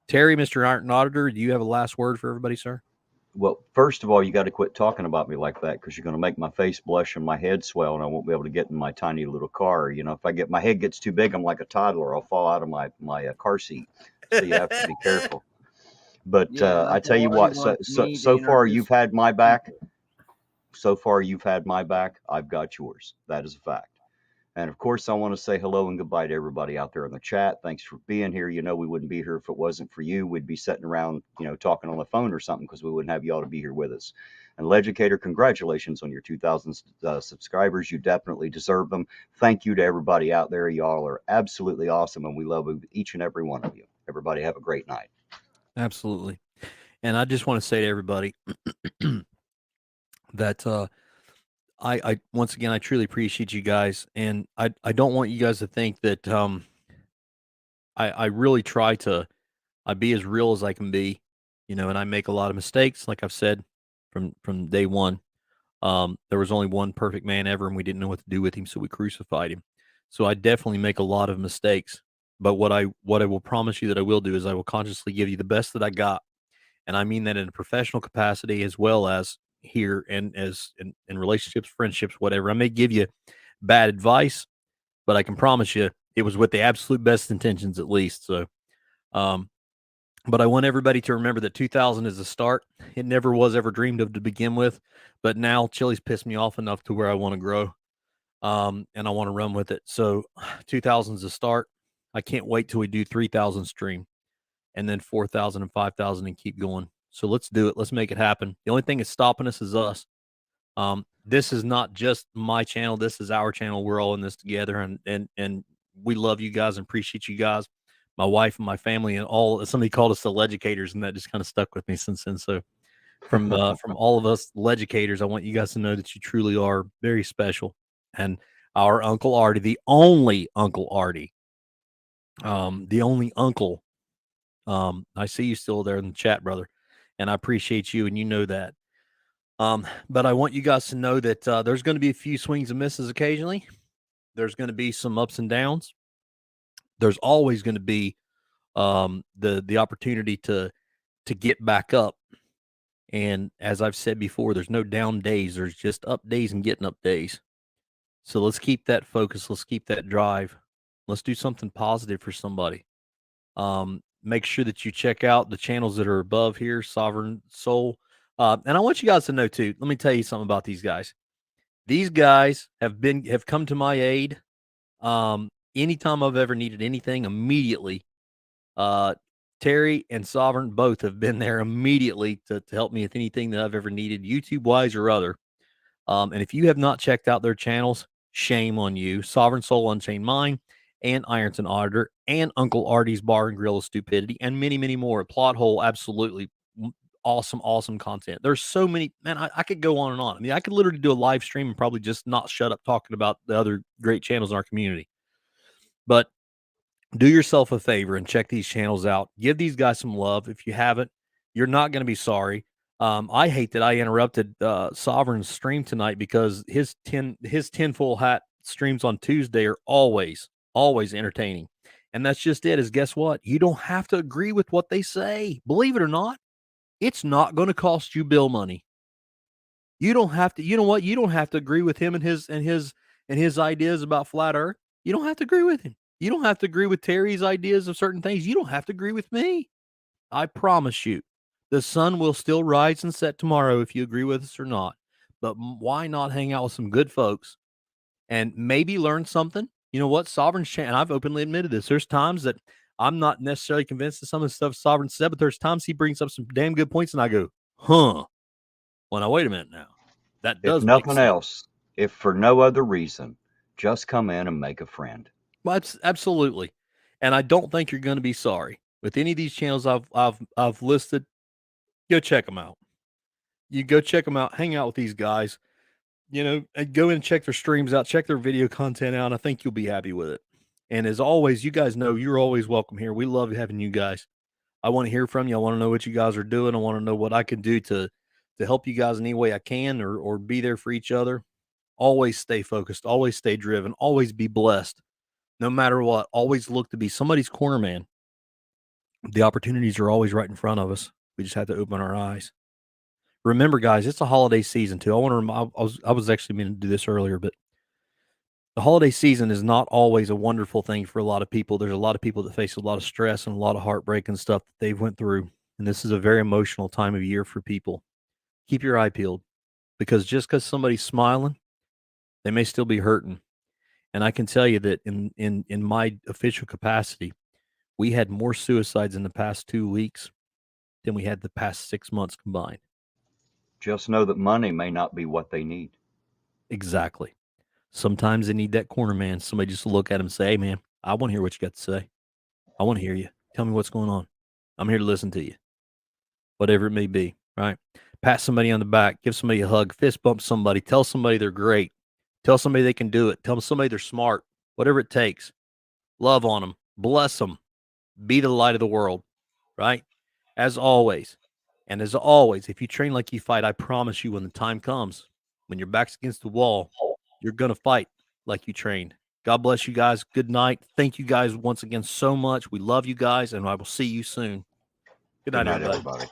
Terry, Mr. Iron Auditor, do you have a last word for everybody, sir? Well, first of all, you got to quit talking about me like that, because you're going to make my face blush and my head swell, and I won't be able to get in my tiny little car. If my head gets too big, I'm like a toddler. I'll fall out of my car seat. So you have to be careful. But Yeah, I tell you what, so far you've had my back. So far you've had my back. I've got yours. That is a fact. And of course, I want to say hello and goodbye to everybody out there in the chat. Thanks for being here. We wouldn't be here if it wasn't for you. We'd be sitting around, talking on the phone or something, because we wouldn't have you all to be here with us. And Leducator, congratulations on your 2,000 subscribers. You definitely deserve them. Thank you to everybody out there. Y'all are absolutely awesome, and we love each and every one of you. Everybody have a great night. Absolutely. And I just want to say to everybody that I once again, I truly appreciate you guys, and I don't want you guys to think that I really try to I be as real as I can be, and I make a lot of mistakes, like I've said from day one. There was only one perfect man ever, and we didn't know what to do with him, so we crucified him. So I definitely make a lot of mistakes. But what I will promise you that I will do is I will consciously give you the best that I got, and I mean that in a professional capacity as well as here and as in relationships, friendships, whatever. I may give you bad advice, but I can promise you it was with the absolute best intentions, at least. So, but I want everybody to remember that 2000 is a start. It never was ever dreamed of to begin with, but now Chili's pissed me off enough to where I want to grow, and I want to run with it. So 2000 is a start. I can't wait till we do 3,000 stream, and then 4,000 and 5,000 and keep going. So let's do it. Let's make it happen. The only thing that's stopping us is us. This is not just my channel. This is our channel. We're all in this together, and we love you guys and appreciate you guys. My wife and my family and all. Somebody called us the Leducators, and that just kind of stuck with me since then. So from all of us Leducators, I want you guys to know that you truly are very special. And our Uncle Artie, the only Uncle Artie, the only uncle. I see you still there in the chat, brother, and I appreciate you, and you know that. But I want you guys to know that there's going to be a few swings and misses occasionally. There's going to be some ups and downs. There's always going to be the opportunity to get back up. And as I've said before, there's no down days. There's just up days and getting up days. So let's keep that focus. Let's keep that drive. Let's do something positive for somebody. Make sure that you check out the channels that are above here, Sovereign Soul. And I want you guys to know too, let me tell you something about these guys. These guys have come to my aid. Anytime I've ever needed anything, immediately, Terry and Sovereign both have been there immediately to help me with anything that I've ever needed, YouTube wise or other. And if you have not checked out their channels, shame on you. Sovereign Soul Unchained Mind and Ironton Auditor and Uncle Artie's Bar and Grill of Stupidity and many, many more. Plot Hole, absolutely awesome content. There's so many, man, I could go on and on. I mean, I could literally do a live stream and probably just not shut up talking about the other great channels in our community. But do yourself a favor and check these channels out. Give these guys some love. If you haven't, you're not going to be sorry. I hate that I interrupted Sovereign's stream tonight because his tinfoil hat streams on Tuesday are always entertaining. And that's just it, is guess what? You don't have to agree with what they say. Believe it or not, it's not going to cost you bill money. You don't have to, you know what? You don't have to agree with him and his ideas about flat earth. You don't have to agree with him. You don't have to agree with Terry's ideas of certain things. You don't have to agree with me. I promise you, the sun will still rise and set tomorrow if you agree with us or not. But why not hang out with some good folks and maybe learn something? You know what? Sovereign's channel, and I've openly admitted this. There's times that I'm not necessarily convinced of some of the stuff Sovereign said, but there's times he brings up some damn good points, and I go, huh. Well, now, wait a minute now. That does If make nothing sense. else, if for no other reason, just come in and make a friend. Well, absolutely. And I don't think you're going to be sorry. With any of these channels I've listed, go check them out. You go check them out, hang out with these guys, you know, and go in and check their streams out, check their video content out. And I think you'll be happy with it. And as always, you guys know you're always welcome here. We love having you guys. I want to hear from you. I want to know what you guys are doing. I want to know what I can do to help you guys in any way I can, or be there for each other. Always stay focused, always stay driven, always be blessed. No matter what, always look to be somebody's corner man. The opportunities are always right in front of us. We just have to open our eyes. Remember, guys, it's a holiday season too. I was actually meaning to do this earlier, but the holiday season is not always a wonderful thing for a lot of people. There's a lot of people that face a lot of stress and a lot of heartbreak and stuff that they've went through. And this is a very emotional time of year for people. Keep your eye peeled, because just because somebody's smiling, they may still be hurting. And I can tell you that in my official capacity, we had more suicides in the past 2 weeks than we had the past 6 months combined. Just know that money may not be what they need. Exactly. Sometimes they need that corner man. Somebody just to look at them and say, hey, man, I want to hear what you got to say. I want to hear you. Tell me what's going on. I'm here to listen to you. Whatever it may be, right? Pat somebody on the back. Give somebody a hug. Fist bump somebody. Tell somebody they're great. Tell somebody they can do it. Tell somebody they're smart. Whatever it takes. Love on them. Bless them. Be the light of the world, right? As always. And as always, if you train like you fight, I promise you when the time comes, when your back's against the wall, you're going to fight like you trained. God bless you guys. Good night. Thank you guys once again so much. We love you guys, and I will see you soon. Good night, everybody.